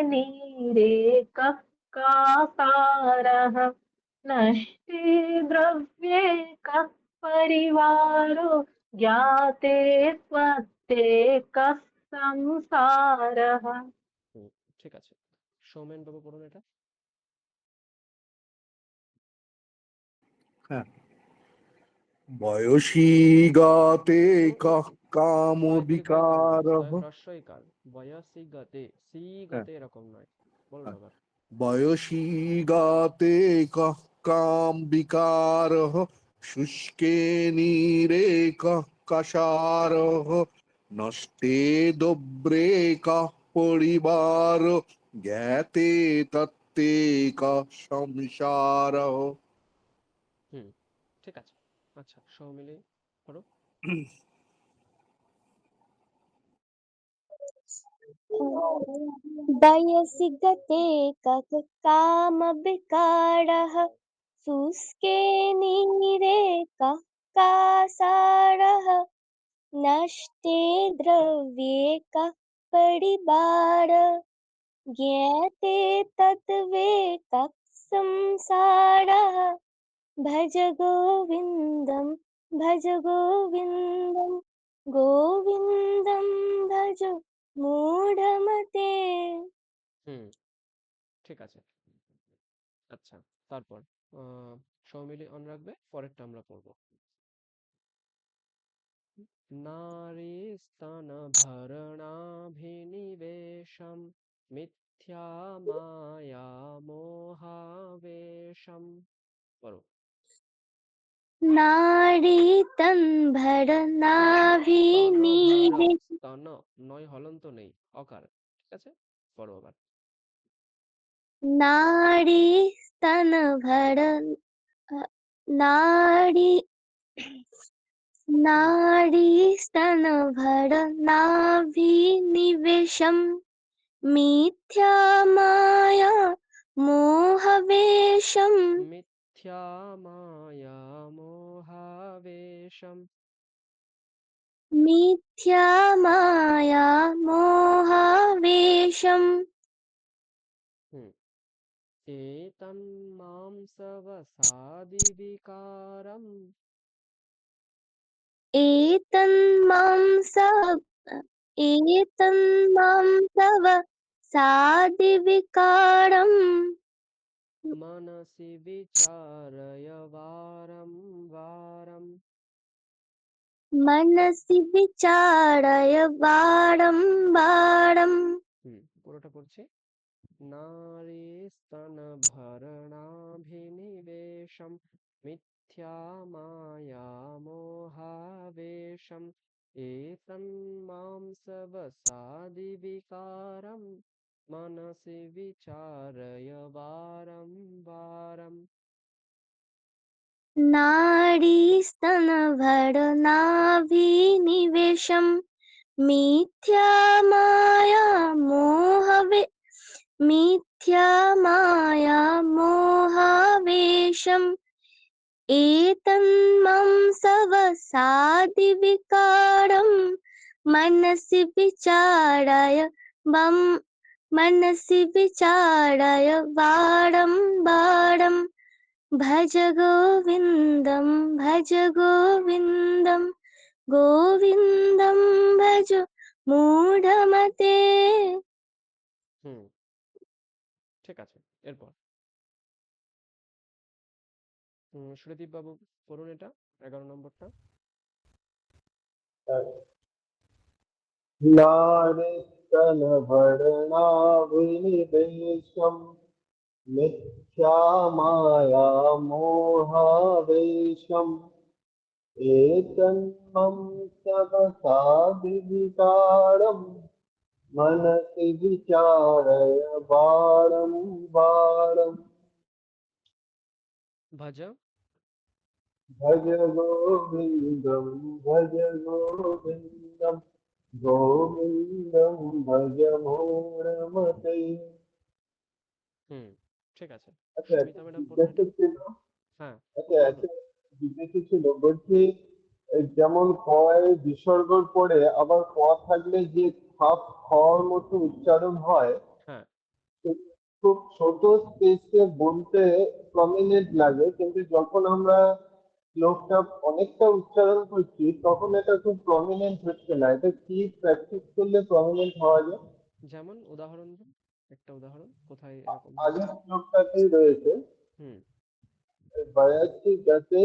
नीरे कः कासारः नष्टे द्रव्ये कः परिवारो জ্ঞাতে ত্বত্তে কः সংসারः। ঠিক আছে, সৌমেন বাবু পড়ুন এটা। বয়সী গাতে কঃ কাম দয় দীর্ঘই কার নয়, বিকারঃ। দয় হ্রস্বই কার, বয়সী গতে, সি গতে এরকম নয়। বলুন আবার। বয়সী গাতে কঃ কাম বিকারঃ, শুষ্কে নীরে কঃ কাসারঃ, নষ্টে দোব্রে কঃ পরিবার, জ্ঞাতে তত্ত্বে কঃ সংসারঃ। ঠিক আছে। আচ্ছা, সৌমিলি পড়ো। वयसि गते कः कामविकारः शुष्के नीरे कः कासारः नष्टे द्रव्ये कः परिवार ज्ञाते तत्त्वे कः संसारः भज गोविन्दं भज गोविन्दं गोविन्दं भज मूढमते। ঠিক আছে। আচ্ছা, তারপর সৌমিলি অন রাখবে, পরেরটা আমরা পড়বো। নারী স্তন ভরণাভিনিবেশম মিথ্যা মায়া মোহাবেশম। পড়ো। নারী তন ভর নাভি স্তন ভর, নিবেশ স্তন নয়, হলন্ত নেই, অকার। ঠিক আছে, পড়ো আবার। নারী স্তন ভর নারী नाड़ी स्तन भर नाभि निवेशम मिथ्या माया मोहवेशम মিথ্যা মায়া মোহাবেশম। मिथ्या माया मोहवेशम एतन्मांसवसादिविकारम् एतन्मांसव सादिविकारम् मनसि विचारय वारं वारम्। मनसि विचारय वारं वारम् পুরোটা পড়ছি। নারী স্তন ভরণাভিনিবেশম মিথ্যা মায়া মোহাবেশম এতন্মাংসবসাদিবিকারম मनसि विचारय वारं वारम्। नाड़ी स्तन भर नाभि निवेशम मिथ्या माया मोहावेशम एतन्मांसवसादिविकारम् मनसि विचारय वारं वारम् भज गोविन्दं भज गोविन्दं गोविन्दं भज मूढमते। ঠিক আছে, এরপর সুরদীপ বাবু পড়ুন এটা, 11 নম্বরটা। नारिस्तन भरणाभिनिवेशम मिथ्या माया मोहावेशम एतन्मंसवसादिविकारम् मनसि विचारय वारं वारम् ভজ भज गोविन्दं भज गोविन्दं गोविन्दं भज मूढमते। ঠিক আছে, আচ্ছা, সুমিতা ম্যাডাম পড়ুন জিজ্ঞাসা এটা। ছিল, হ্যাঁ, আচ্ছা বলুন। একটা জিজ্ঞাসা ছিল, বলছি যেমন কয় বিসর্গর পরে আবার ক থাকলে যে খাপ খাওয়ার মতো উচ্চারণ হয়, হ্যাঁ, খুব ছোট স্পেসে বলতে প্রমিনেন্ট লাগে, কিন্তু যখন আমরা শ্লোকটা অনেকটা উচ্চারণ করছি তখন এটা খুব প্রমিনেন্ট হচ্ছে না, এটা কি প্র্যাকটিস করলে প্রমিনেন্ট হওয়া যায়? যেমন উদাহরণ দিন, একটা উদাহরণ কোথায় এরকম হচ্ছে। আগের শ্লোকটাতেই রয়েছে হুম বয়াতি গতে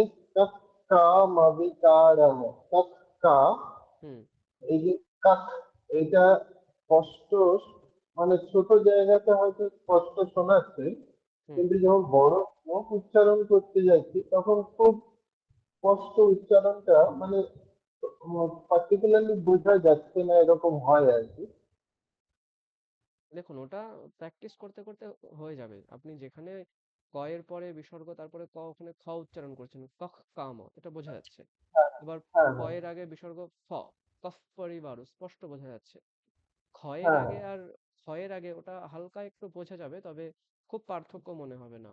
কামাবিকারম কা, হুম এই যে কাক, এটা স্পষ্ট, মানে ছোট জায়গাতে হয়তো স্পষ্ট শোনাচ্ছে, হুম কিন্তু যখন বড় মুখ উচ্চারণ করতে যাচ্ছি তখন খুব স্পষ্ট উচ্চারণটা মানে পার্টিকুলারলি বোঝা যাচ্ছে না, এরকম হয় আর কি। দেখুন, ওটা প্র্যাকটিস করতে করতে হয়ে যাবে। আপনি যেখানে ক এর পরে বিসর্গ তারপরে ক, ওখানে খ উচ্চারণ করছেন, কখ কাম, এটা বোঝা যাচ্ছে। এবার হ্যাঁ প হ্যাঁ এর আগে বিসর্গ ফ, কফ পরিবারু, স্পষ্ট বোঝা যাচ্ছে। খ এর হ্যাঁ আগে হ্যাঁ। আর খ এর আগে ওটা হালকা একটু বোঝা যাবে, তবে খুব পার্থক্য মনে হবে না।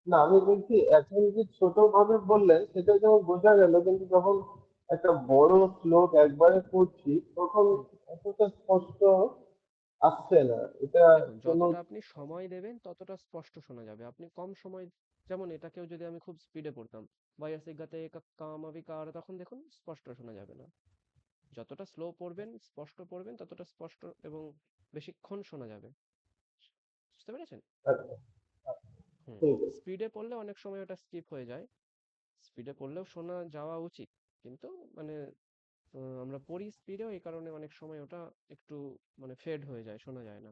না আমি বলছি এখন যে ছোট ভাবে বললেন সেটা যেমন বোঝা গেল, কিন্তু যখন একটা বড় শ্লোক একবারে পড়ছি তখন হুম এতটা স্পষ্ট আসছে না, এটা দেখুন, কোনো। যতটা আপনি সময় দেবেন ততটা স্পষ্ট শোনা যাবে। আপনি কম সময়, যেমন এটাকেও যদি আমি খুব স্পিডে পড়তাম, বয়সিগাতে কামাবিকার, তখন দেখুন স্পষ্ট শোনা যাবে না। যতটা স্লো পড়বেন, স্পষ্ট পড়বেন, ততটা স্পষ্ট এবং বেশিক্ষণ শোনা যাবে। বুঝতে পেরেছেন? আচ্ছা, হুম ঠিক আছে। স্পিডে পড়লে অনেক সময় ওটা স্কিপ হয়ে যায়। স্পিডে পড়লেও শোনা যাওয়া উচিত, কিন্তু মানে আমরা পড়ি স্পিডেও, এই কারণে অনেক সময় ওটা একটু মানে ফেড হয়ে যায়, শোনা যায় না।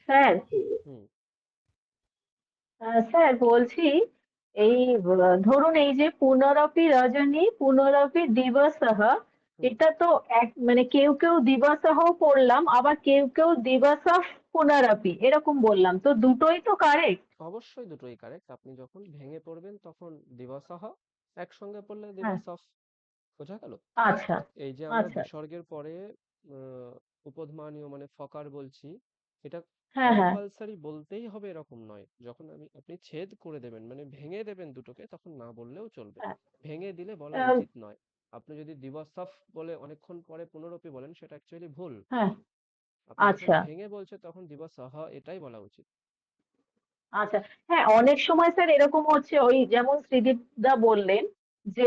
স্যার, হুম স্যার বলছি, এই ধরুন এই যে পুনরপি রজনী পুনরপি দিবসঃ, হুম এটা তো এক মানে কেউ কেউ দিবসঃ পড়লাম, আবার কেউ কেউ দিবসঃ পুনরপি এরকম বললাম, তো দুটোই তো কারেক্ট? অবশ্যই দুটোই কারেক্ট। আপনি যখন ভেঙে পড়বেন তখন দিবসহ, একসঙ্গে পড়লে হ্যাঁ, দিবসফ। বোঝা গেল? আচ্ছা এই যে আমরা আচ্ছা। বিসর্গের পরে উপধমানীয় মানে ফকার বলছি, এটা হ্যাঁ হ্যাঁ কম্পালসারি বলতেই হবে এরকম নয়। যখন আপনি ছেদ করে দেবেন মানে ভেঙে দেবেন দুটোকে, তখন না বললেও চলবে। হ্যাঁ ভেঙে দিলে বলা আম, উচিত নয়। আপনি যদি দিবসফ বলে অনেকক্ষণ পরে পুনরপি বলেন, সেটা অ্যাকচুয়ালি ভুল। হ্যাঁ আপনি যখন আচ্ছা ভেঙে বলছেন তখন দিবসহ এটাই বলা উচিত। আচ্ছা। হ্যাঁ, অনেক সময় স্যার এরকম হচ্ছে, ওই যেমন শ্রীদীপ দা বললেন যে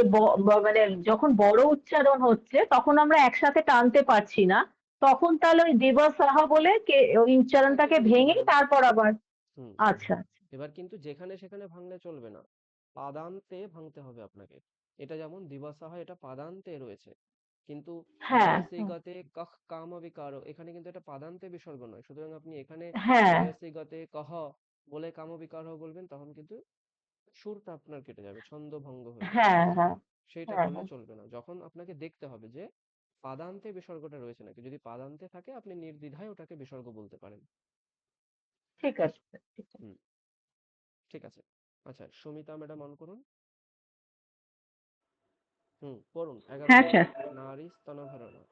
মানে যখন বড় উচ্চারণ হচ্ছে তখন আমরা একসাথে টানতে পারছি না, তখন তাহলে ওই দিবস সাহা বলে ওই এটাকে উচ্চারণটাকে বলতে ভেঙে পারেন। তারপর আবার। হুম আচ্ছা এবার কিন্তু যেখানে সেখানে ভাঙলে চলবে না, পাদান্তে ভাঙতে হবে আপনাকে। এটা যেমন দিবসাহা, এটা পাদান্তে রয়েছে, কিন্তু হ্যাঁ বয়সিগতে কখ কাম বিকার, এখানে কিন্তু এটা পাদান্তে বিসর্গ নয়। সুতরাং আপনি এখানে হ্যাঁ বয়সিগতে কহ বলে কাম বিকার বলবেন, তখন কিন্তু সুরটা আপনার কেটে যাবে, ছন্দ ভঙ্গ হয়ে যাবে। হ্যাঁ হ্যাঁ সেইটা হ্যাঁ করলে হ্যাঁ চলবে না। যখন আপনাকে দেখতে হবে যে পাদান্তে বিসর্গটা রয়েছে নাকি, যদি পাদান্তে থাকে আপনি নির্দ্বিধায় ওটাকে বিসর্গ বলতে পারেন। ঠিক আছে স্যার, ঠিক আছে। হুম ঠিক আছে। আচ্ছা, সুমিতা ম্যাডাম অন করুন। পড়ুন 11 হ্যাঁ নম্বর, স্যার। নারী স্তনভরণা।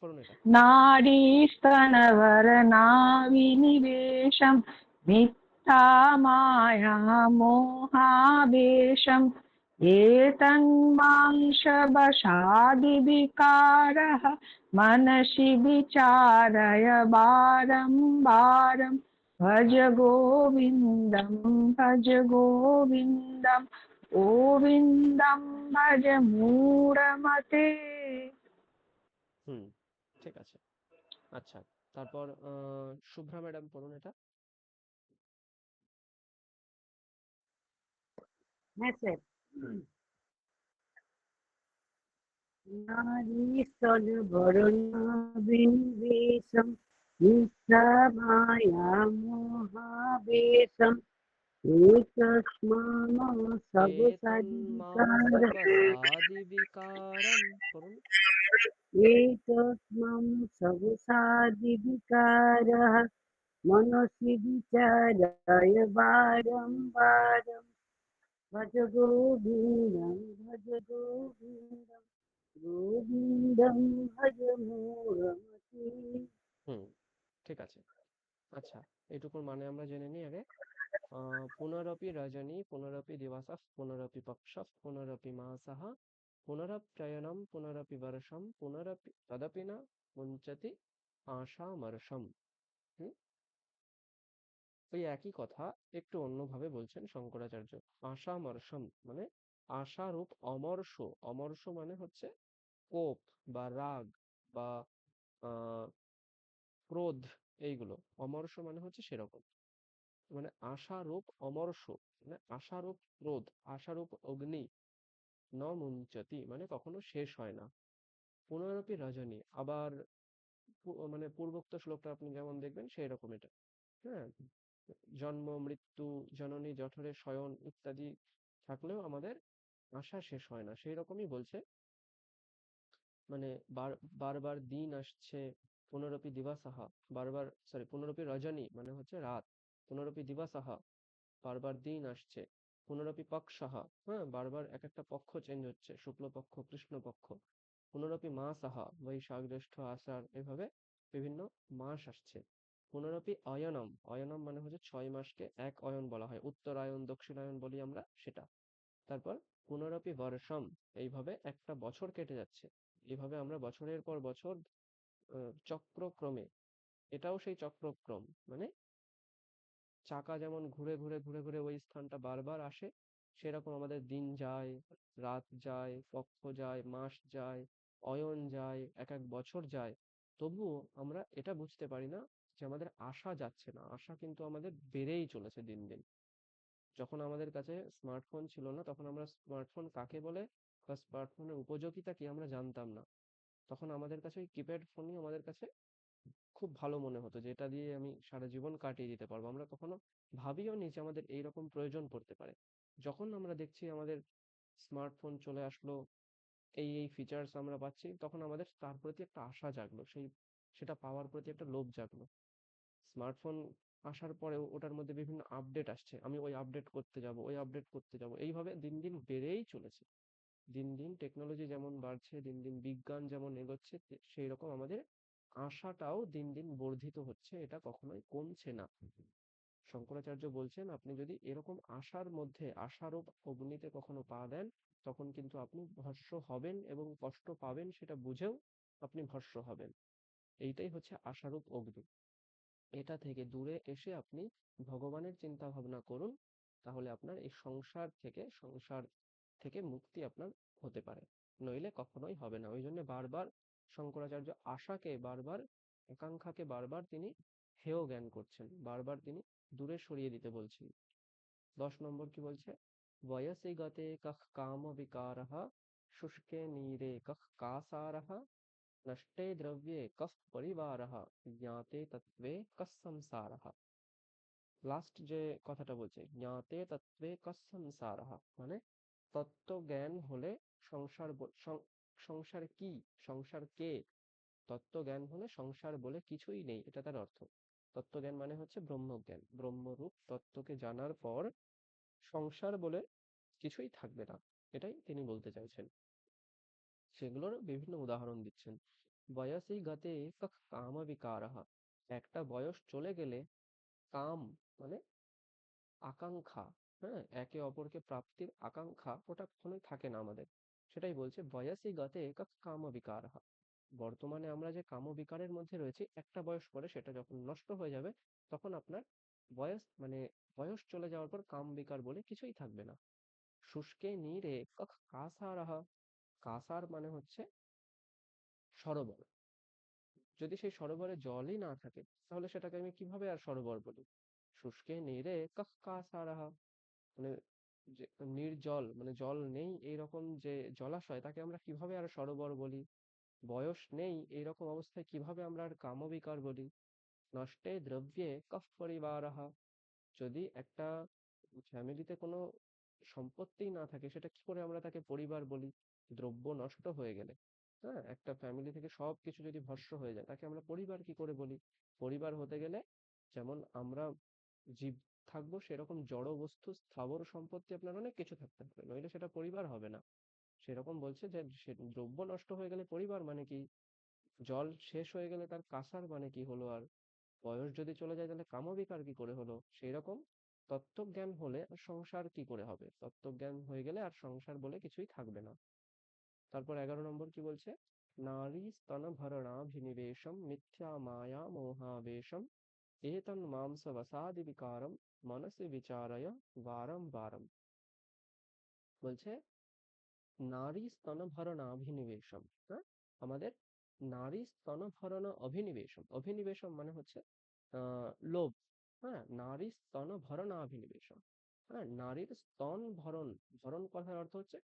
পড়ুন এটা। নারী স্তনवरनाविनिवेशं मिथ्या माया मोहावेशम् एतन्मांसवशादिविकारः मनसि विचारय बारं बारं भज गोविन्दं भज गोविन्दं गोविन्दं भज मूढमते। হুম ঠিক আছে। আচ্ছা, তারপর শুভ্রা ম্যাডাম পড়ুন এটা। হ্যাঁ স্যার। হুম नारीस्तनवरणाविन्वेषं मिथ्यामाया मोहावेशम् एकस्मान् सबसदिकार एतन्मांसवसादि विकारम, पढ़ুন। एकस्मान् सबसादिविकारः मनसि विचाराय बारम्बारं भज गोविन्दं भज गोविन्दं गोविन्दं भज मूढमते। হুম ঠিক আছে। আচ্ছা, এটুকুর মানে আমরা জেনে নিই আগে। পুনরপি রজনী পুনরপি দিবসঃ পুনরপি পক্ষঃ পুনরপি মাসঃ পুনরপ্যয়নম পুনরপি বর্ষম পুনরপি তদপি ন মুঞ্চতি আশামর্ষম। হুম ওই একই কথা একটু অন্যভাবে বলছেন শঙ্করাচার্য। আশামর্ষম মানে আশারূপ অমর্ষ। অমর্ষ মানে হচ্ছে কোপ বা রাগ বা আহ ক্রোধ, এইগুলো। অমর্ষ মানে হচ্ছে সেরকম, মানে আশারূপ অমর্ষ মানে আশারূপ ক্রোধ, আশারূপ অগ্নি, ন মুঞ্চতি মানে কখনো শেষ হয় না। পুনরপি রজনী, আবার মানে পূর্বোক্ত শ্লোকটা আপনি যেমন দেখবেন সেই রকম এটা। হ্যাঁ, জন্ম মৃত্যু জননী জঠরে শয়ন ইত্যাদি থাকলেও আমাদের আশা শেষ হয় না, সেই রকমই বলছে। মানে বারবার দিন আসছে, পুনরপি দিবাসাহা, বারবার সরি পুনরপি রজনী মানে হচ্ছে রাত, পুনরপি দিবাসাহা বারবার দিন আসছে, পুনরপি পক্ষাহা, হ্যাঁ বারবার এক একটা পক্ষ চেঞ্জ হচ্ছে, শুক্লপক্ষ কৃষ্ণপক্ষ, পুনরপি মাসাহা বৈশাখ জ্যৈষ্ঠ আষাঢ়, এভাবে বিভিন্ন মাস আসছে। পুনরপি অয়নম, অয়নম মানে হচ্ছে 6 মাসকে এক অয়ন বলা হয়, উত্তরায়ণ দক্ষিণায়ন বলি আমরা সেটা। তারপর পুনরপি বর্ষম, এইভাবে একটা বছর কেটে যাচ্ছে। এইভাবে আমরা বছরের পর বছর চক্রক্রমে, এটাও সেই চক্রক্রম, মানে চাকা যেমন ঘুরে ঘুরে ঘুরে ঘুরে ওই স্থানটা বারবার আসে, সেরকম আমাদের দিন যায়, রাত যায়, পক্ষ যায়, মাস যায়, অয়ন যায়, এক এক বছর যায়। তবুও আমরা এটা বুঝতে পারি না যে আমাদের আশা যাচ্ছে না, আশা কিন্তু আমাদের বেড়েই চলেছে দিন দিন। যখন আমাদের কাছে স্মার্টফোন ছিল না, তখন আমরা স্মার্টফোন কাকে বলে বা স্মার্টফোনের উপযোগিতা কি আমরা জানতাম না। তখন আমাদের কাছে ওই কিপ্যাড ফোনই আমাদের কাছে খুব ভালো মনে হতো, যে এটা দিয়ে আমি সারা জীবন কাটিয়ে দিতে পারবো। আমরা কখনো ভাবিও নি যে আমাদের এইরকম প্রয়োজন পড়তে পারে। যখন আমরা দেখছি আমাদের স্মার্টফোন চলে আসলো, এই ফিচার্স আমরা পাচ্ছি, তখন আমাদের তার প্রতি একটা আশা জাগলো, সেটা পাওয়ার প্রতি একটা লোভ জাগলো। স্মার্টফোন আসার পরেও ওটার মধ্যে বিভিন্ন আপডেট আসছে, আমি ওই আপডেট করতে যাব, ওই আপডেট করতে যাব, এইভাবে দিন দিন বেড়েই চলেছে। দিন দিন টেকনোলজি যেমন বাড়ছে, দিন দিন বিজ্ঞান যেমন এগোচ্ছে, সেই রকম আমাদের আশাটাও দিন দিন বর্ধিত হচ্ছে, এটা কখনোই কমছে না। শঙ্করাচার্য বলছেন, আপনি যদি এরকম আশার মধ্যে আশারূপ অগ্নিতে কখনো পা দেন, তখন কিন্তু আপনি ভস্ম হবেন, এবং কষ্ট পাবেন সেটা বুঝেও আপনি ভস্ম হবেন। এইটাই হচ্ছে আশারূপ অগ্নি। এটা থেকে দূরে এসে আপনি ভগবানের চিন্তা ভাবনা করুন, তাহলে আপনার এই সংসার থেকে মুক্তি আপনার হতে পারে। নইলে কখনোই হবে না। ওই জন্য বারবার শঙ্করাচার্য আশাকে বারবার, আকাঙ্ক্ষাকে বারবার তিনি হেয় জ্ঞান করছেন, বারবার তিনি দূরে সরিয়ে দিতে বলছেন। 10 নম্বর কি বলছে? বয়সে গতে কহ কাম বিকারঃ, শুষ্কে নীরে কহ কাসারঃ, নষ্টে দ্রব্যে কঃ পরিবারঃ, জ্ঞাতে তত্ত্বে কঃ সংসারঃ। লাস্ট যে কথাটা বলছে, জ্ঞাতে তত্ত্বে কঃ সংসারঃ, মানে তত্ত্ব জ্ঞান হলে সংসার কি, সংসার কে, তত্ত্ব জ্ঞান হলে সংসার বলে কিছুই নেই, এটা তার অর্থ। তত্ত্বজ্ঞান মানে হচ্ছে ব্রহ্মজ্ঞান, ব্রহ্মরূপ তত্ত্বকে জানার পর সংসার বলে কিছুই থাকবে না, এটাই তিনি বলতে চাইছেন। সেগুলোর বিভিন্ন উদাহরণ দিচ্ছেন। বয়সী গতে কখ কাম বিকারঃ, একটা বয়স চলে গেলে কাম মানে আকাঙ্ক্ষা, হ্যাঁ একে অপরকে প্রাপ্তির আকাঙ্ক্ষা, ওটা কখনোই থাকে না আমাদের। সেটাই বলছে বয়সী গতে কখ কাম বিকারঃ। বর্তমানে আমরা যে কাম বিকারের মধ্যে রয়েছি, একটা বয়স পরে সেটা যখন নষ্ট হয়ে যাবে, তখন আপনার বয়স চলে যাওয়ার পর কাম বিকার বলে কিছুই থাকবে না। শুষ্কে নীরে কখ কাসারঃ, কাসার মানে হচ্ছে সরোবর। যদি সেই সরোবরে জলই না থাকে, তাহলে সেটাকে আমি কিভাবে আর সরোবর বলি? শুষ্কে নীরে কখ কাসারঃ, মানে যে নির্জল মানে জল নেই এইরকম যে জলাশয়, তাকে আমরা কিভাবে আর সরোবর বলি? বয়স নেই এইরকম অবস্থায় কিভাবে আমরা আর কামবিকার বলি? নষ্টে দ্রব্যে কফ পরিবারঃ, যদি একটা ফ্যামিলিতে কোনো সম্পত্তিই না থাকে, সেটা কি করে আমরা তাকে পরিবার বলি? দ্রব্য নষ্ট হয়ে গেলে, হ্যাঁ একটা ফ্যামিলি থেকে সবকিছু যদি ভস্ম হয়ে যায়, তাকে আমরা পরিবার কি করে বলি? পরিবার হতে গেলে যেমন আমরা জীব থাকবো, সেরকম জড় বস্তু স্থাবর সম্পত্তি আপনার অনেক কিছু থাকতে হবে, নইলে সেটা পরিবার হবে না। সেরকম বলছে যে সে দ্রব্য নষ্ট হয়ে গেলে পরিবার মানে কি, জল শেষ হয়ে গেলে তার কাঁসার মানে কি হলো, আর বয়স যদি চলে যায় তাহলে কামবিকার কি করে হলো? সেই রকম তত্ত্বজ্ঞান হলে আর সংসার কি করে হবে? তত্ত্বজ্ঞান হয়ে গেলে আর সংসার বলে কিছুই থাকবে না। তারপর 11 নম্বর কি বলছে? নারী স্তনভরণাভিনিবেশম মিথ্যা মায়া মোহাবেশম एतं मांसवसादिविकारं मनसि विचारय वारं वारं। বলছে নারী স্তনভরণ অভিনিবেশম, হ্যাঁ, আমাদের নারী স্তনভরণ অভিনিবেশম, অভিনিবেশম মানে হচ্ছে লোভ, হ্যাঁ, নারী স্তনভরণ অভিনিবেশম, হ্যাঁ, নারীর স্তন ভরণ, ভরণ কথার অর্থ হচ্ছে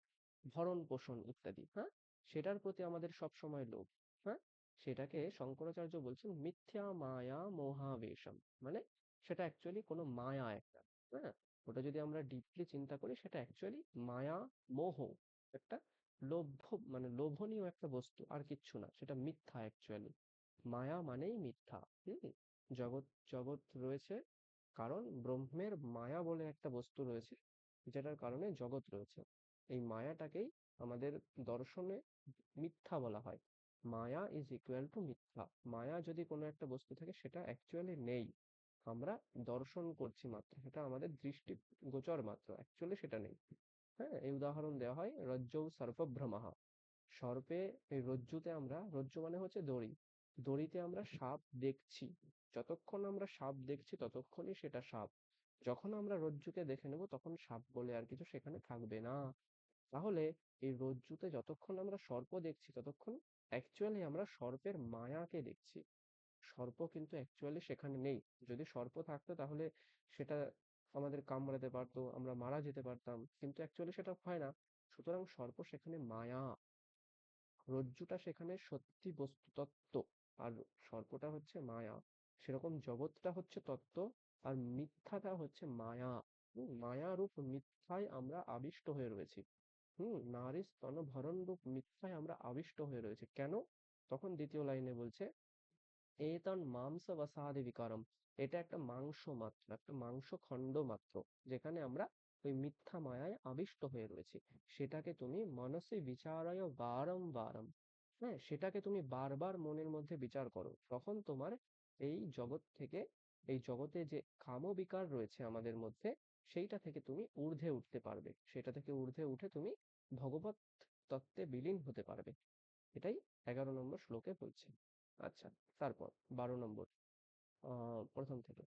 ভরণ পোষণ ইত্যাদি, হ্যাঁ, সেটার প্রতি আমাদের সব সময় লোভ, হ্যাঁ, সেটাকে শঙ্করাচার্য বলছেন মিথ্যা মায়া মোহাবেশম, মানে সেটা অ্যাকচুয়ালি কোনো মায়া একটা, হ্যাঁ, ওটা যদি আমরা ডিপলি চিন্তা করি সেটা অ্যাকচুয়ালি মায়া, মোহ, একটা লোভ্য মানে লোভনীয় একটা বস্তু, আর কিচ্ছু না, সেটা মিথ্যা অ্যাকচুয়ালি। মায়া মানেই মিথ্যা। জগৎ জগৎ রয়েছে কারণ ব্রহ্মের মায়া বলে একটা বস্তু রয়েছে, যেটার কারণে জগৎ রয়েছে। এই মায়াটাকেই আমাদের দর্শনে মিথ্যা বলা হয়। মায়া ইজ ইকুয়াল টু মিথ্যা। মায়া যদি কোনো একটা বস্তু থাকে সেটা অ্যাকচুয়ালি নেই, আমরা দর্শন করছি মাত্র, সেটা আমাদের দৃষ্টি গোচর মাত্র, অ্যাকচুয়ালি সেটা নেই। হ্যাঁ, এই উদাহরণ দেওয়া হয় রজ্জৌ সর্পভ্রমঃ। সর্পে, এই রজ্জুতে আমরা, রজ্জু মানে হচ্ছে দড়ি, দড়িতে আমরা সাপ দেখছি, যতক্ষণ আমরা সাপ দেখছি ততক্ষণই সেটা সাপ। যখন আমরা রজ্জুকে দেখে নেব তখন সাপ বলে আর কিছু সেখানে থাকবে না। তাহলে এই রজ্জুতে যতক্ষণ আমরা সর্প দেখছি ততক্ষণ অ্যাকচুয়ালি আমরা সর্পের মায়াকে দেখছি। সর্প কিন্তু অ্যাকচুয়ালি সেখানে নেই। যদি সর্প থাকতো তাহলে সেটা আমাদের কামড়াতে পারতো, আমরা মারা যেতে পারতাম, কিন্তু অ্যাকচুয়ালি সেটা হয় না। সুতরাং সর্প সেখানে মায়া, রজ্জুটা সেখানে সত্যি বস্তু তত্ত্ব, আর সর্পটা হচ্ছে মায়া। সেরকম জগৎটা হচ্ছে তত্ত্ব, আর মিথ্যাটা হচ্ছে মায়া। মায়া রূপ মিথ্যায় আমরা আবিষ্ট হয়ে রয়েছি। নারী স্তনভরণ রূপ মিথ্যায় আমরা আবিষ্ট হয়ে রয়েছে। কেন? তখন দ্বিতীয় লাইনে বলছে এতন মাংস বসাদি বিকারম, এটা একটা মাংস মাত্র, একটা মাংস খণ্ড মাত্র, যেখানে আমরা ওই মিথ্যা মায়ায় আবিষ্ট হয়ে রয়েছি। সেটাকে তুমি মনসে বিচারায় বারম বারম, হ্যাঁ, সেটাকে তুমি বারবার মনের মধ্যে বিচার করো, তখন তোমার এই জগৎ থেকে, এই জগতে যে কামবিকার রয়েছে আমাদের মধ্যে, সেইটা থেকে তুমি ঊর্ধ্বে উঠতে পারবে, সেটা থেকে ঊর্ধ্বে উঠে তুমি ভগবত তত্ত্বে বিলীন হতে পারবে। এটাই 11 নম্বর শ্লোকে বলছে। আচ্ছা, তারপর 12 নম্বর, প্রথম থেকে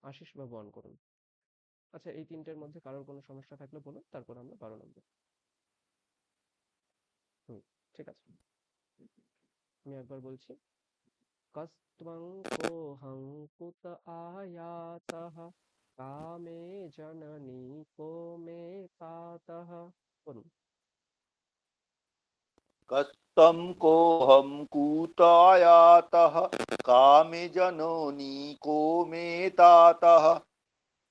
আশিস বাবু অন করুন। আচ্ছা, এই তিনটের মধ্যে কারোর কোনো সমস্যা থাকলে বলুন, তারপর আমরা 12 নম্বর। ঠিক আছে, আমি একবার বলছি। কস্ত্বং কোহং কুত আয়াতঃ কামে জননী কো মে তাতঃ। বলুন। कस्तं कोऽहं कूतायातः कामे जननी को मे तातः।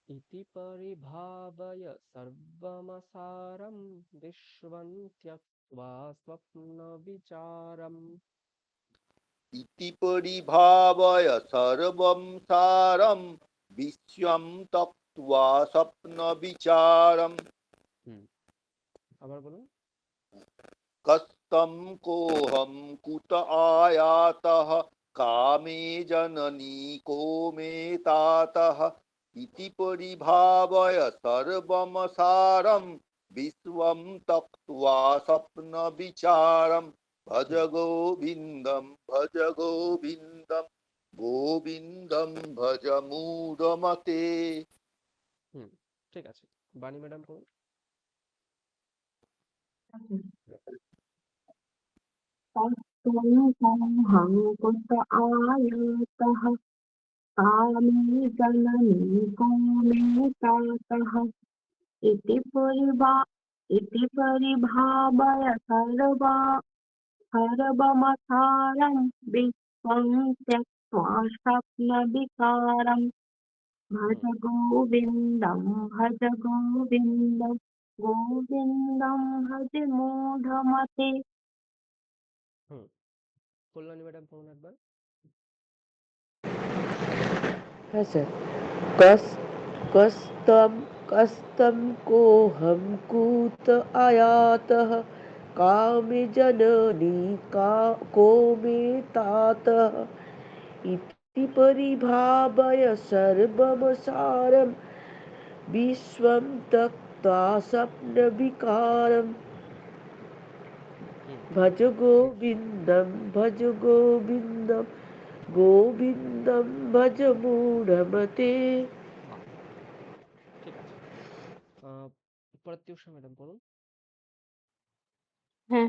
इति परिभावय सर्वमसारं विश्वं त्यक्त्वा स्वप्नविचारम्। इति परिभावय सर्वं सारं विश्वं त्यक्त्वा स्वप्नविचारम्। আবার বলুন। कस्तं कोऽहं कुत आयातः कामे जननी को मे तातः। इति परिभावय सर्वमसारं विश्वं त्यक्त्वा स्वप्नविचारम्। भज गोविन्दं भज गोविन्दं गोविन्दं भज मूढमते। ঠিক আছে, বাণী ম্যাডাম করুন। तत्त्वं कुत आयातः कामे जननी को मे तातः इति परिभावय सर्वमसारं विश्वं त्यक्त्वा स्वप्नविकारम्। भज गोविन्दं भज गोविन्दं गोविन्दं भज मूढमते। কল্যাণী ম্যাডাম করুন একবার। হ্যাঁ স্যার। कस्तं कोऽहं कूत आयातः कामे जननी को मे तातः इति परिभावय सर्वमसारं विश्वं त्यक्त्वा स्वप्नविकारम्। भज गोविन्दं গোবিন্দম ভজ মূঢ়মতে। বাহ, ঠিক আছে। প্রত্যুষা ম্যাডাম বলুন। হ্যাঁ,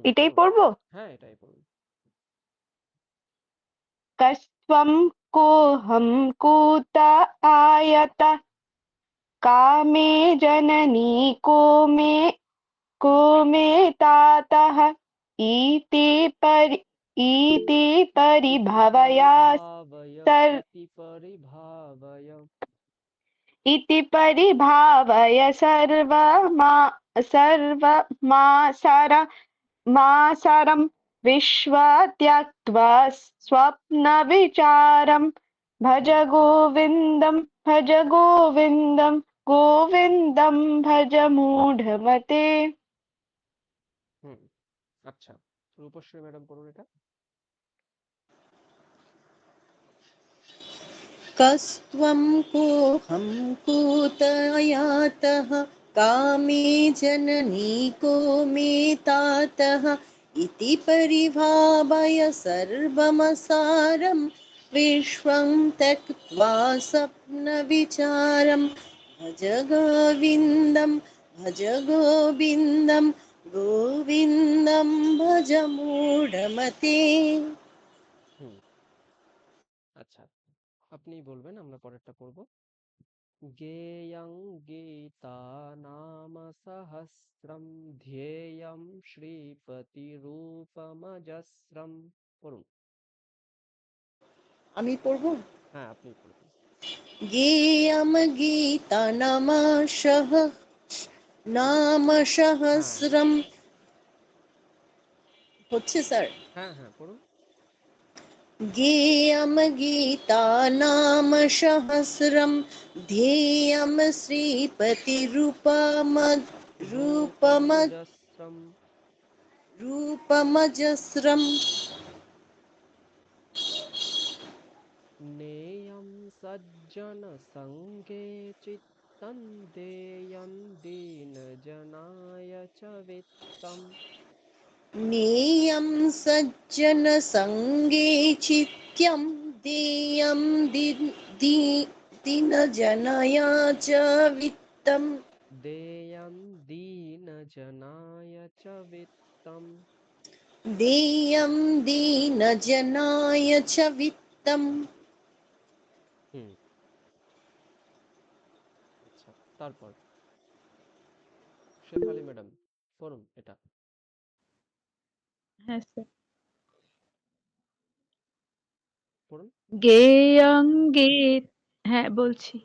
এটাই বলুন। পড়বো। হ্যাঁ, এটাই বলুন। कस्त्वं कोऽहं कूत आयत कामे जननी को मे तातः इति परिभवया सर् इति परिभावय सर्वमासरं विश्व त्यक्त्वा स्वप्नविचारं भज गोविन्दं भज गोविन्दं गोविन्दं भज मूढमते। হুম, আচ্ছা। রূপশ্রী ম্যাডাম বলুন এটা। कस्त्वं कोऽहं कूतयातः कामे जननी को मे तातः इति परिभावय सर्वमसारं विश्वं त्यक्त्वा स्वप्नविचारं भज गोविन्दं भज गोविन्दं गोविन्दं भज मूढमते। হুম, আচ্ছা। আপনিই বলবেন, আমরা পরেরটা পড়ব। গেয়ং গীতা নাম সহস্রম ধ্যেয়ং শ্রীপতি রূপমজস্রম। পড়ুন। আমি পড়বো। হ্যাঁ, আপনিই পড়বেন। गेयं गीतानामाशः नाम হ্যাঁ, सहस्रम হচ্ছে স্যার। হ্যাঁ, হ্যাঁ, পড়ুন। गेयं गीतानाम सहस्रम ध्येयं রূপমজস্রম। रूपमजस्रम नेयं सज्जन संगे चित्तं देयं दीनजनाय च वित्तम्। नेयं सज्जन संगे चित्यं देयं दीनजनाय च वित्तम् देयं दीनजनाय च वित्तम्। देयं दीनजनाय च वित्तम्। হুম, আচ্ছা। তারপর শেফালি ম্যাডাম পড়ুন এটা। হ্যাঁ স্যার। পড়ুন। গেয়ং গে হ্যাঁ বলছি।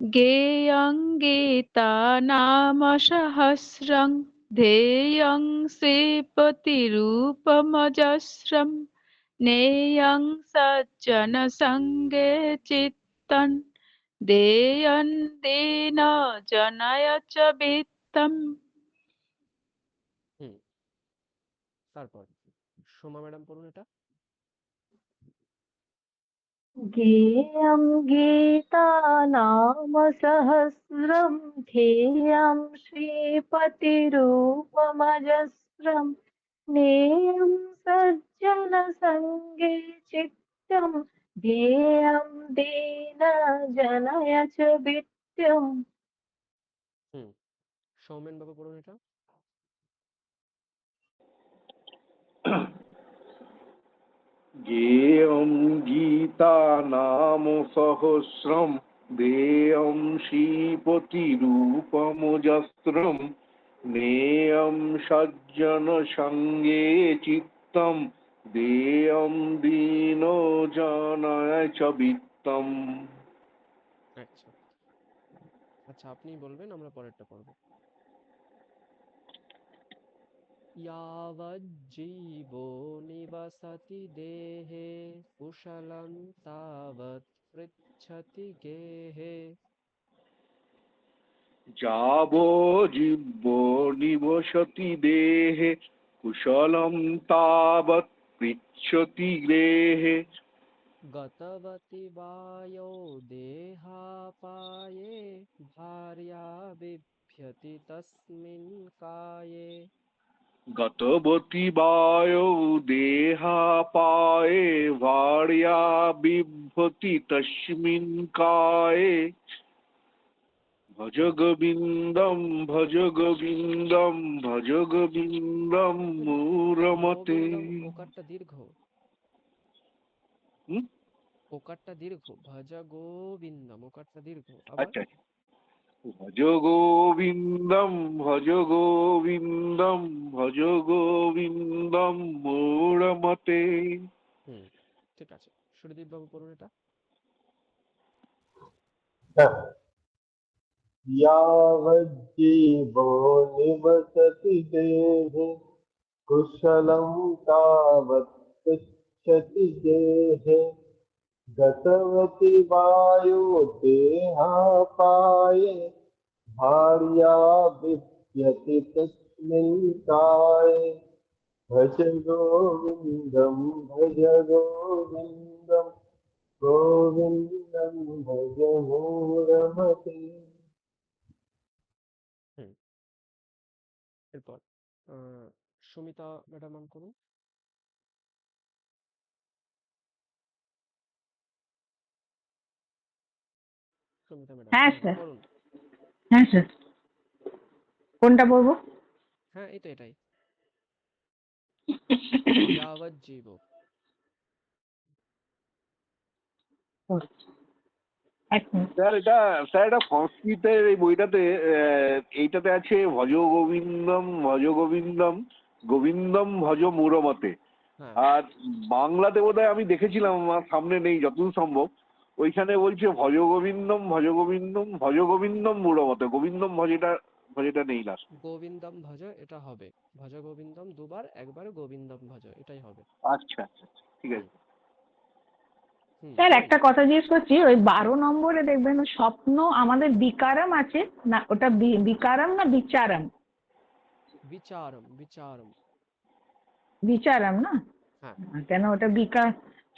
গেয়ং গীতা নাম সহস্রং ধ্যেয়ং শ্রীপতিরূপমজস্রম নেয়ং সজ্জন সঙ্গে চিত্তং দেয়ং দীন জনায় চ বিত্তম। হুম, তারপর সোমা ম্যাডাম পড়ুন এটা। गेयं गीतानाम सहस्रं ध्येयं श्रीपतिरूपमजस्रं नेयं सज्जनसङ्गे चित्तं ध्येयं दीनजनय च वित्तम्। হুম, সৌমেন বাবু পড়ুন এটা। गेयं गीतानाम सहस्रं देयं श्रीपतिरूपमजस्रं नेयं सज्जनसङ्गे चित्तं देयं दीनजनाय च वित्तम्। আচ্ছা, আচ্ছা, আপনিই বলবেন, আমরা পরেরটা পড়ব। यावज्जीवो निवसति देहे कुशलं तावत् पृच्छति गेहे। যাবজ্জীবো নিবসতি দেহে কুশলম তাবৎ পৃচ্ছতি গৃহে। गतवति वायो देहापाये भार्या बिभ्यति तस्मिन् काये। গতবতী বায়ৌ দেহাপায়ে ভার্য়া বিভ্রতি তস্মিন কায়ে ভজ গোবিন্দম ভজ গোবিন্দম ভজ গোবিন্দম মূরমতে। গোবিন্দম ওকারটা দীর্ঘ, হুম? ওকারটা দীর্ঘ, ভজ গোবিন্দম ওকারটা দীর্ঘ। আবার আচ্ছা, ভজ গোবিন্দম ভজ গোবিন্দম ভজ গোবিন্দম মূঢ়মতে। ঠিক আছে, সুরদীপ বাবু পড়ুন এটা। यावज्जीवो निवसति देहे कुशलं तावत् तिष्ठति गेहे गतवति वायो देहापाये भार्या विद्यति तस्मिन् काये भज गोविन्दं भज गोविन्दं गोविन्दं भज मूढमते। এরপর সুমিতা ম্যাডাম অন করুন। সুমিতা ম্যাডাম হ্যাঁ স্যার, পড়ুন। হ্যাঁ স্যার, কোনটা বলবো? হ্যাঁ এই তো এটাই, যাবজ্জীব। এক মিনিট। স্যার এটা সংস্কৃতের এই বইটাতে এইটাতে আছে ভজ গোবিন্দম ভজ গোবিন্দম গোবিন্দম ভজ মূঢ়মতে। হ্যাঁ আর বাংলাতে বোধহয় আমি দেখেছিলাম, আমার সামনে নেই যতদূর সম্ভব, ওইখানে বলছে ভজ গোবিন্দম ভজ গোবিন্দম ভজ গোবিন্দম মূঢ়মতে। গোবিন্দম ভজটা নেই লাস্ট। গোবিন্দম ভজ এটা হবে, ভজ গোবিন্দম দুবার, একবার গোবিন্দম ভজ এটাই হবে। আচ্ছা আচ্ছা আচ্ছা, ঠিক আছে। স্যার পড়ুন। একটা কথা জিজ্ঞেস করছি, ওই 12 নম্বরে দেখবেন স্বপ্ন আমাদের বিকারম আছে না, ওটা বিকারম না বিচারম? বিচারম বিচারম। বিচারম না? হ্যাঁ কেন ওটা বিকার,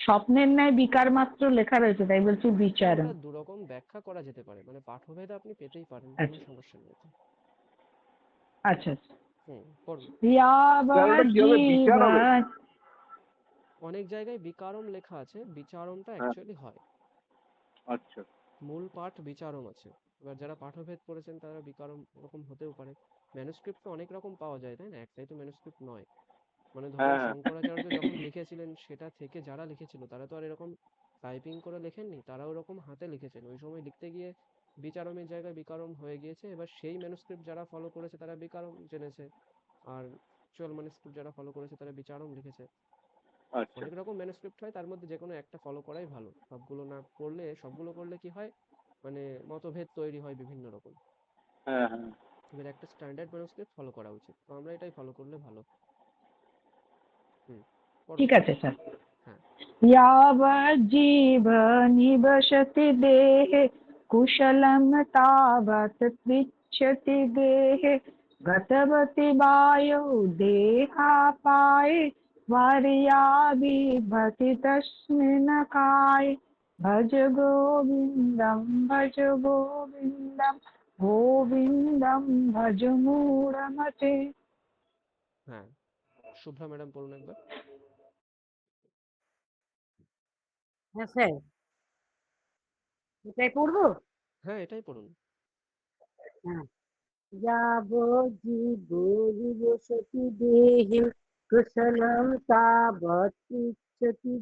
স্বপ্নের ন্যায় বিকার মাত্র লেখা রয়েছে, তাই বলছি বিচারম। ওটা দুরকম ব্যাখ্যা করা যেতে পারে, মানে পাঠভেদ আপনি পেতেই পারেন, কোনো আচ্ছা সমস্যা নেই। আচ্ছা। পড়ুন। স্যার ওটা কি হবে, বিচার হবে? অনেক জায়গায় বিকারম লেখা আছে, বিচারমটা হ্যাঁ, অ্যাকচুয়ালি হয়। আচ্ছা। মূল পাঠ বিচারম আছে, এবার যারা পাঠভেদ পড়েছেন তারা বিকারম ওরকম হতেও পারে। ম্যানুস্ক্রিপ্ট তো অনেক রকম পাওয়া যায় তাই না, একটাই তো ম্যানুস্ক্রিপ্ট নয়। মানে ধরুন হ্যাঁ শঙ্করাচার্য যখন লিখেছিলেন, সেটা থেকে যারা লিখেছিল তারা তো আর এরকম টাইপিং করে লেখেননি, তারা ওরকম হাতে লিখেছেন, ওই সময় লিখতে গিয়ে বিচারমের জায়গায় বিকারম হয়ে গিয়েছে। এবার সেই ম্যানুস্ক্রিপ্ট যারা ফলো করেছে তারা বিকারম জেনেছে, আর অ্যাকচুয়াল ম্যানুস্ক্রিপ্ট যারা ফলো করেছে তারা বিচারম লিখেছে। আচ্ছা। অনেক রকম ম্যানুস্ক্রিপ্ট হয়, তার মধ্যে যে কোনো একটা ফলো করাই ভালো। সবগুলো না করলে, সবগুলো করলে কি হয়, মানে মতভেদ তৈরি হয় বিভিন্ন রকম। হ্যাঁ হ্যাঁ। এবার একটা স্ট্যান্ডার্ড ম্যানুস্ক্রিপ্ট ফলো করা উচিত, তো আমরা এটাই ফলো করলে ভালো। পড়ুন। ঠিক আছে স্যার। হ্যাঁ यावज्जीव निवसति देहे कुशलं तावत् पृच्छति देहे गतवति वायो देहापाये वर्या बिभति तस्मिन् काये भज गोविन्दं भज गोविन्दं गोविन्दं भज मूढमते। হ্যাঁ, শুভ্রা ম্যাডাম পড়ুন একবার। হ্যাঁ স্যার, এটাই পড়বো। হ্যাঁ এটাই পড়ুন। হ্যাঁ, যাবজ্জীবসতি দেহে কুশলং তাবৎ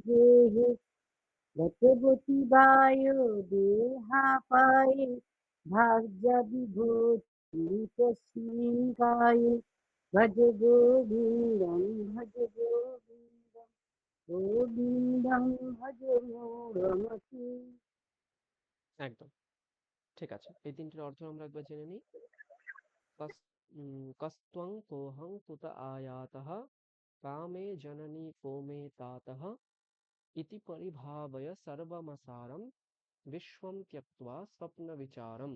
দেহে গতবতি বায়ো দেহাপায়ে ভার্যা বিভূতি তস্মিন কায়ে ভজ গোবিন্দং ভজ গোবিন্দং গোবিন্দং ভজ মূঢ়মতে। একদম ঠিক আছে, এই তিনটির অর্থ আমরা একবার জেনে নিই। কস্ত্বং কোহং কুত আয়াতঃ কামে জননী কো মে তাতঃ ইতি পরিভাবয় সর্বমসারম বিশ্বম ত্যক্ত্বা স্বপ্ন বিচারম।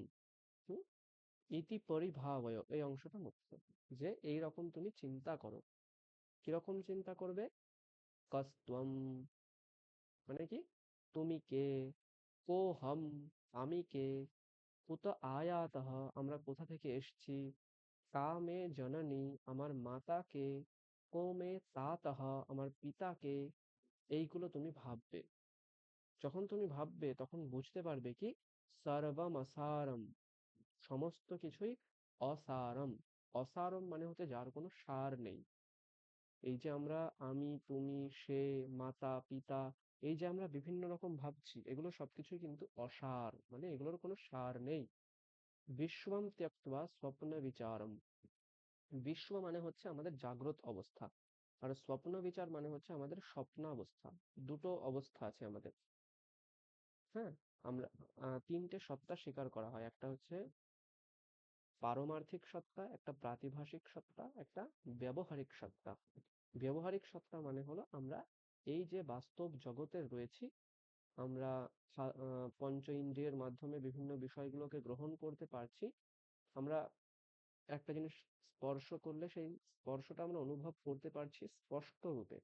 ইতি পরিভাবয়, এই অংশটা মুখ্য, যে এই রকম তুমি চিন্তা করো। কিরকম চিন্তা করবে? কস্ত্বম মানে কি, তুমি কে, কোহম আমি কে, কুত আয়াতঃ আমরা কোথা থেকে এসেছি, কা মে জননী, আমার মাতাকে, কো মে তাতঃ, আমার পিতাকে, এইগুলো তুমি ভাববে। যখন তুমি ভাববে তখন বুঝতে পারবে কি সর্বম অসারম, সমস্ত কিছুই অসারম। অসারম মানে হচ্ছে যার কোনো সার নেই। এই যে আমরা আমি, তুমি, সে, মাতা, পিতা, এই যে আমরা বিভিন্ন রকম ভাবছি, এগুলো সবকিছুই কিন্তু অসার, মানে এগুলোর কোনো সার নেই। বিশ্বম ত্যক্ত্বা স্বপ্ন বিচারম। বিশ্ব মানে হচ্ছে আমাদের জাগ্রত অবস্থা, আর স্বপ্ন বিচার মানে হচ্ছে আমাদের স্বপ্নাবস্থা। দুটো অবস্থা আছে আমাদের। হ্যাঁ, আমরা তিনটে সত্তা স্বীকার করা হয়। একটা হচ্ছে পারমার্থিক সত্তা, একটা প্রাতিভাসিক সত্তা, একটা ব্যবহারিক সত্তা। ব্যবহারিক সত্তা মানে হলো আমরা এই যে বাস্তব জগতে রয়েছি, আমরা পঞ্চ ইন্দ্রিয়ের মাধ্যমে বিভিন্ন বিষয়গুলোকে গ্রহণ করতে পারছি। আমরা একটা জিনিস স্পর্শ করলে সেই স্পর্শটা আমরা অনুভব করতে পারছি স্পষ্ট রূপে।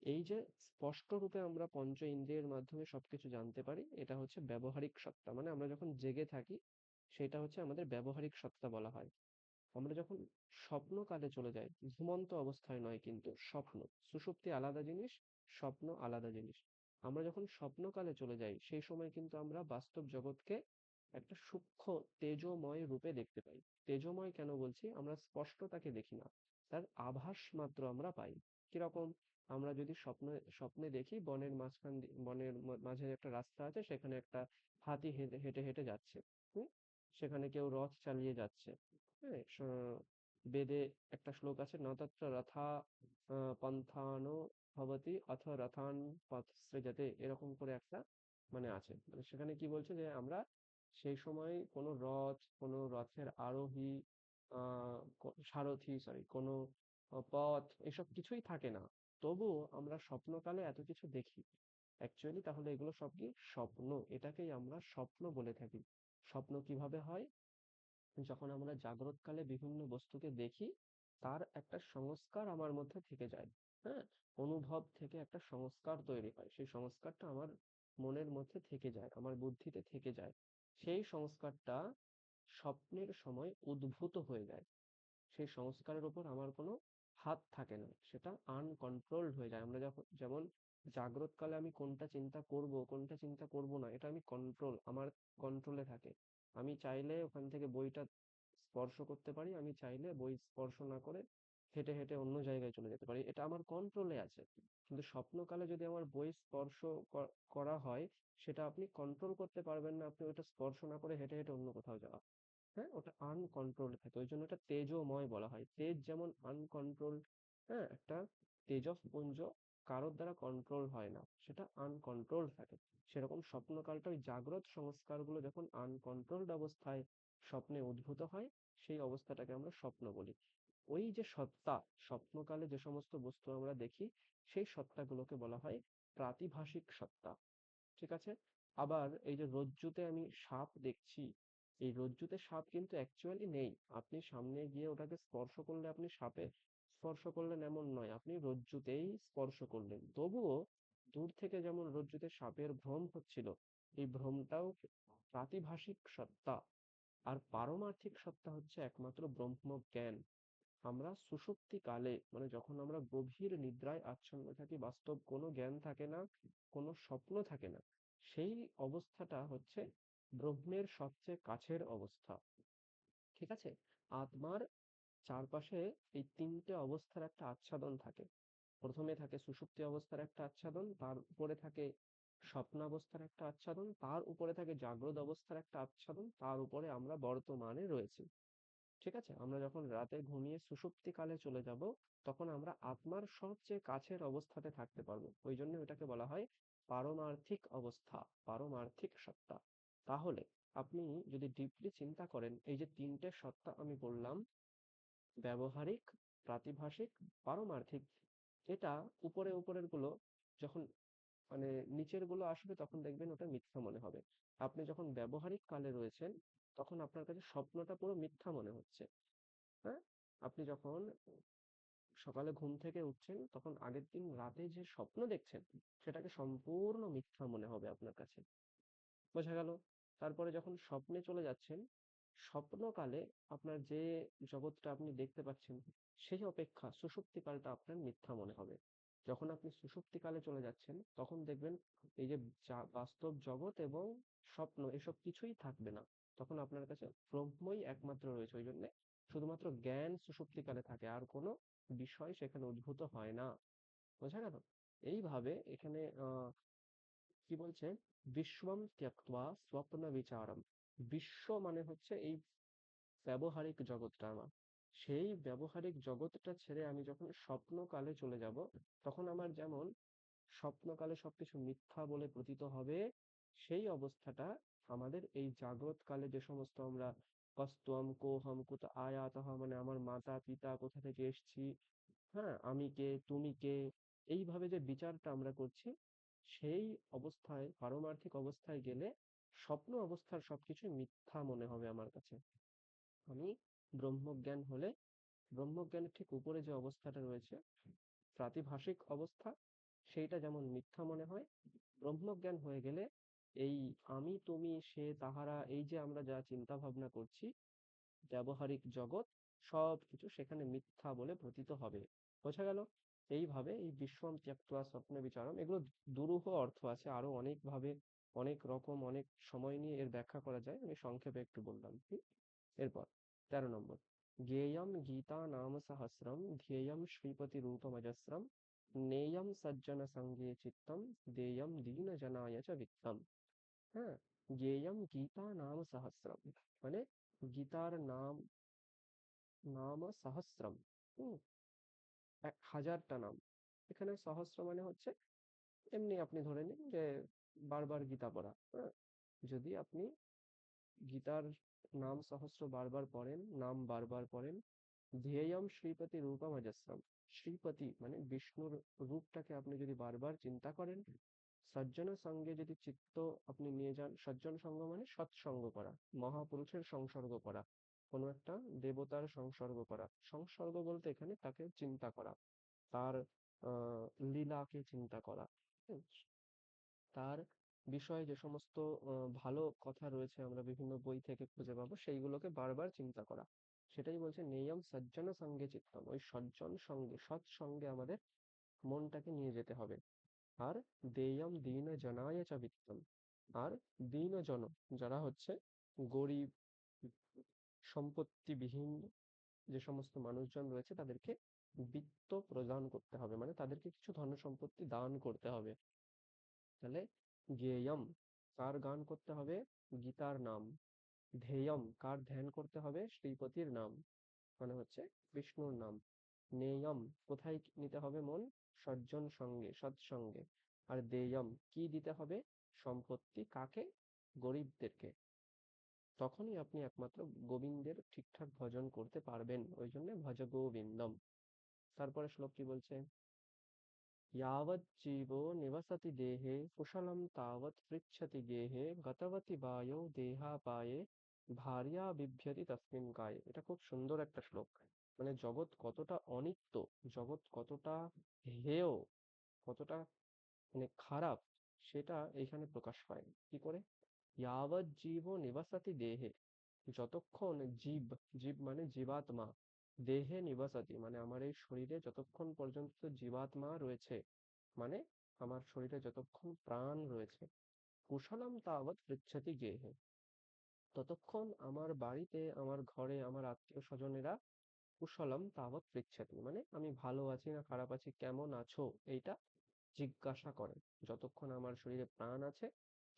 এই যে স্পষ্ট রূপে আমরা পঞ্চ ইন্দ্রিয়ের মাধ্যমে সবকিছু জানতে পারি, এটা হচ্ছে ব্যবহারিক সত্তা। মানে আমরা যখন জেগে থাকি, সেটা হচ্ছে আমাদের ব্যবহারিক সত্তা বলা হয়। আমরা যখন স্বপ্নকালে চলে যাই, ঘুমন্ত অবস্থায় নয় কিন্তু, স্বপ্ন, সুষুপ্তি আলাদা জিনিস, স্বপ্ন আলাদা জিনিস। আমরা যখন স্বপ্নকালে চলে যাই, সেই সময় কিন্তু আমরা বাস্তব জগৎকে একটা সূক্ষ্ম তেজোময় রূপে দেখতে পাই। তেজোময় কেন বলছি, আমরা স্পষ্ট তাকে দেখি না, তার আভাস মাত্র আমরা পাই। কিরকম, আমরা যদি স্বপ্নে স্বপ্নে দেখি বনের মাঝখান বনের মাঝে একটা রাস্তা আছে, সেখানে একটা হাতি হেঁটে হেঁটে হেঁটে যাচ্ছে। হুম, সেখানে কেউ রথ চালিয়ে যাচ্ছে। হ্যাঁ, বেদে একটা শ্লোক আছে, ন তত্র রথা পন্থানো ভবতি অথ রথান পথ সৃজতে, এরকম করে একটা মানে আছে। মানে সেখানে কি বলছে যে আমরা সেই সময় কোনো রথ, কোনো রথের আরোহী, সারথি, সরি, কোনো পথ, এসব কিছুই থাকে না। তবুও আমরা স্বপ্নকালে এত কিছু দেখি। অ্যাকচুয়ালি তাহলে এগুলো সব কি স্বপ্ন, এটাকেই আমরা স্বপ্ন বলে থাকি। স্বপ্ন কিভাবে হয়, যখন আমরা জাগ্রত কালে বিভিন্ন বস্তুকে দেখি, তার একটা সংস্কার আমার মধ্যে থেকে যায়। হ্যাঁ, অনুভব থেকে একটা সংস্কার তৈরি হয়, সেই সংস্কারটা আমার মনের মধ্যে থেকে যায়, আমার বুদ্ধিতে থেকে যায়। সেই সংস্কারটা স্বপ্নের সময় উদ্ভূত হয়ে যায়। সেই সংস্কারের উপর আমার কোনো হাত থাকে না, সেটা আনকন্ট্রোলড হয়ে যায়। আমরা যখন যেমন জাগ্রত কালে আমি কোনটা চিন্তা করব কোনটা চিন্তা করব না, এটা আমি আমার কন্ট্রোলে থাকে। আমি চাইলে ওখান থেকে বইটা স্পর্শ করতে পারি, আমি চাইলে বই স্পর্শ না করে হেঁটে হেঁটে অন্য জায়গায় চলে যেতে পারি, এটা আমার কন্ট্রোলে আছে। কিন্তু স্বপ্নকালে যদি আমার বই স্পর্শ করা হয়, সেটা আপনি কন্ট্রোল করতে পারবেন না, আপনি ওটা স্পর্শ না করে হেঁটে হেঁটে অন্য কোথাও যাওয়া। হ্যাঁ, ওটা আনকন্ট্রোলড থাকে, ওই জন্য এটা তেজোময় বলা হয়। তেজ যেমন আনকন্ট্রোলড, হ্যাঁ, একটা তেজস্পুঞ্জ কারোর দ্বারা কন্ট্রোল হয় না, সেটা আনকন্ট্রোলড থাকে। সেরকম স্বপ্নকালটা ওই জাগ্রত সংস্কারগুলো যখন আনকন্ট্রোলড অবস্থায় স্বপ্নে উদ্ভূত হয়, সেই অবস্থাটাকে আমরা স্বপ্ন বলি। ওই যে সত্তা, স্বপ্নকালে যে সমস্ত বস্তু আমরা দেখি, সেই সত্তাগুলোকে বলা হয় প্রাতিভাসিক সত্তা। ঠিক আছে। আবার এই যে রজ্জুতে আমি সাপ দেখছি, এই রজ্জুতে সাপ কিন্তু অ্যাকচুয়ালি নেই। আপনি সামনে গিয়ে ওটাকে স্পর্শ করলে আপনি সাপে স্পর্শ করলেন এমন নয়, আপনি রজ্জুতেই স্পর্শ করলেন। তবুও দূর থেকে যেমন রজ্জুতে সাপের ভ্রম হচ্ছিল, এই ভ্রমটাও প্রাতিভাসিক সত্তা। আর পারমার্থিক সত্তা হচ্ছে একমাত্র ব্রহ্ম জ্ঞান। আমরা সুষুপ্তি কালে, মানে যখন আমরা গভীর নিদ্রায় আচ্ছন্ন থাকি, বাস্তব কোনো জ্ঞান থাকে না, কোনো স্বপ্ন থাকে না, সেই অবস্থাটা হচ্ছে ব্রহ্মের সবচেয়ে কাছের অবস্থা। ঠিক আছে। আত্মার চারপাশে এই তিনটে অবস্থার একটা আচ্ছাদন থাকে। প্রথমে থাকে সুষুপ্তি অবস্থার একটা আচ্ছাদন, তার উপরে থাকে স্বপ্নাবস্থার একটা আচ্ছাদন, তার উপরে থাকে জাগ্রত অবস্থার একটা আচ্ছাদন, তার উপরে আমরা বর্তমানে রয়েছি। ঠিক আছে। আমরা যখন রাতে ঘুমিয়ে সুষুপ্তি কালে চলে যাব, তখন আমরা আত্মার সবচেয়ে কাছের অবস্থাতে থাকতে পারবো। ওই জন্য এটাকে বলা হয় পারমার্থিক অবস্থা, পারমার্থিক সত্তা। তাহলে আপনি যদি ডিপলি চিন্তা করেন, এই যে তিনটে সত্তা আমি বললাম, ব্যবহারিক, প্রাতিভাসিক, পারমার্থিক, এটা উপরের গুলো যখন মানে নিচের গুলো আসবে, তখন দেখবেন ওটা মিথ্যা মনে হবে। আপনি যখন ব্যবহারিক কালে রয়েছেন, তখন আপনার কাছে স্বপ্নটা পুরো মিথ্যা মনে হচ্ছে। হ্যাঁ, আপনি যখন সকালে ঘুম থেকে উঠছেন, তখন আগের দিন রাতে যে স্বপ্ন দেখছেন, সেটাকে সম্পূর্ণ মিথ্যা মনে হবে আপনার কাছে। বোঝা গেল? তারপরে যখন স্বপ্নে চলে যাচ্ছেন, স্বপ্নকালে আপনার যে জগৎটা আপনি দেখতে পাচ্ছেন সেই অপেক্ষা সুষুপ্তিকালটা আপনার মিথ্যা মনে হবে। যখন আপনি সুষুপ্তিকালে চলে যাচ্ছেন তখন দেখবেন এই যে বাস্তব জগৎ এবং স্বপ্ন এসব কিছুই থাকবে না। তখন আপনার কাছে ব্রহ্মই একমাত্র রয়েছে। ওই জন্য শুধুমাত্র জ্ঞান সুষুপ্তিকালে থাকে, আর কোনো বিষয় সেখানে উদ্ভূত হয় না। বোঝা গেল? এইভাবে এখানে কি বলছে, বিশ্বম ত্যক্ত্বা স্বপ্ন বিচারম। বিশ্ব মানে হচ্ছে এই ব্যবহারিক জগৎটা আমার। সেই ব্যবহারিক জগৎটা ছেড়ে আমি যখন স্বপ্নকালে চলে যাব, তখন আমার যেমন স্বপ্নকালে সবকিছু মিথ্যা বলে প্রতীত হবে, সেই অবস্থাটা আমাদের এই জাগ্রত কালে যে সমস্ত আমরা কস্ত্বম কোহম কুত আয়াতহ, মানে আমার মাতা পিতা কোথা থেকে এসছি, হ্যাঁ আমি কে তুমি কে, এইভাবে যে বিচারটা আমরা করছি, সেই অবস্থায় পারমার্থিক অবস্থায় গেলে স্বপ্ন অবস্থার সবকিছু মিথ্যা মনে হবে আমার কাছে। আমি ব্রহ্মজ্ঞান হলে ব্রহ্মজ্ঞানের ঠিক উপরে যে অবস্থাটা রয়েছে প্রাতিভাসিক অবস্থা, সেইটা যেমন মিথ্যা মনে হয়, ব্রহ্মজ্ঞান হয়ে গেলে এই আমি তুমি সে তাহারা এই যে আমরা যা চিন্তা ভাবনা করছি ব্যবহারিক জগৎ সবকিছু সেখানে মিথ্যা বলে প্রতীত হবে। বোঝা গেল? এইভাবে এই বিশ্বম ত্যক্ত্বা স্বপ্ন বিচারম, এগুলো দুরূহ অর্থ আছে, আরো অনেক ভাবে অনেক রকম অনেক সময় নিয়ে এর ব্যাখ্যা করা যায়, আমি সংক্ষেপে একটু বললাম। এরপর 13 নম্বর, জ্ঞেয়ম গীতা নাম সহস্রম ধ্যেয়ম শ্রীপতি রূপমজস্রম নেয়ম সজ্জন সঙ্গে চিত্তম দেয়ম দীন জনায় চ বিত্তম। হ্যাঁ, জ্ঞেয়ম গীতা নাম সহস্রম মানে গীতার নাম, নাম সহস্রম, হম 1000টা নাম। এখানে সহস্র মানে হচ্ছে এমনি আপনি ধরে নিন যে বারবার গীতা পড়া। হ্যাঁ, যদি আপনি গীতার নাম সহস্র বারবার পড়েন, নাম বারবার পড়েন, ধ্যেয়ম শ্রীপতি রূপম অজস্রম, শ্রীপতি মানে বিষ্ণুর রূপটাকে আপনি যদি বারবার চিন্তা করেন, সজ্জন সঙ্গে যদি চিত্ত আপনি নিয়ে যান, সজ্জন সঙ্গ মানে সৎসঙ্গ করা, মহাপুরুষের সংসর্গ করা, কোনো একটা দেবতার সংসর্গ করা। সংসর্গ বলতে এখানে তাকে চিন্তা করা, তার লীলাকে চিন্তা করা, হুম, তার বিষয়ে যে সমস্ত ভালো কথা রয়েছে আমরা বিভিন্ন বই থেকে খুঁজে পাবো, সেইগুলোকে বারবার চিন্তা করা। সেটাই বলছে নেয়ম সজ্জন সঙ্গে চিত্তম, ওই সজ্জন সঙ্গে সৎসঙ্গে আমাদের মনটাকে নিয়ে যেতে হবে। আর দেয়ম দীন জনায় চ বিত্তম, আর দীন জন যারা হচ্ছে গরিব সম্পত্তিবিহীন যে সমস্ত মানুষজন রয়েছে তাদেরকে বিত্ত প্রদান করতে হবে, মানে তাদেরকে কিছু ধন সম্পত্তি দান করতে হবে। তাহলে জ্ঞেয়ম কার গান করতে হবে, গীতার নাম, ধ্যেয়ম কার ধ্যান করতে হবে, শ্রীপতির নাম মানে হচ্ছে বিষ্ণুর নাম, নেয়ম কোথায় নিতে হবে মন, সজ্জন সঙ্গে সৎসঙ্গে, আর দেয়ম কি দিতে হবে, সম্পত্তি কাকে, গরিবদেরকে। তখনই আপনি একমাত্র গোবিন্দের ঠিকঠাক ভজন করতে পারবেন, ওই জন্য ভজ গোবিন্দম। তারপরে শ্লোক কি বলছে, यावज्जीवो निवसति देहे कुशलं तावत् पृच्छति गेहे गतवति বায়ৌ দেহাপায়ে ভার্যা বিভ্যতি তস্মিন কায়ে। এটা খুব সুন্দর একটা শ্লোক। মানে জগৎ কতটা অনিত্য, জগৎ কতটা হেয়, কতটা মানে খারাপ, সেটা এইখানে প্রকাশ পায়। কি করে, यावज्जीव নিবাসাতি দেহে, যতক্ষণ জীব, জীব মানে জীবাত্মা, দেহে নিবাসাতি মানে আমার এই শরীরে যতক্ষণ পর্যন্ত জীবাত্মা রয়েছে, মানে আমার শরীরে যতক্ষণ প্রাণ রয়েছে, কুশলম তাবৎ পৃচ্ছতি গেহে, ততক্ষণ আমার বাড়িতে আমার ঘরে আমার আত্মীয় স্বজনেরা কুশলম তাবৎ পৃচ্ছতি মানে আমি ভালো আছি না খারাপ আছি কেমন আছো এইটা জিজ্ঞাসা করে। যতক্ষণ আমার শরীরে প্রাণ আছে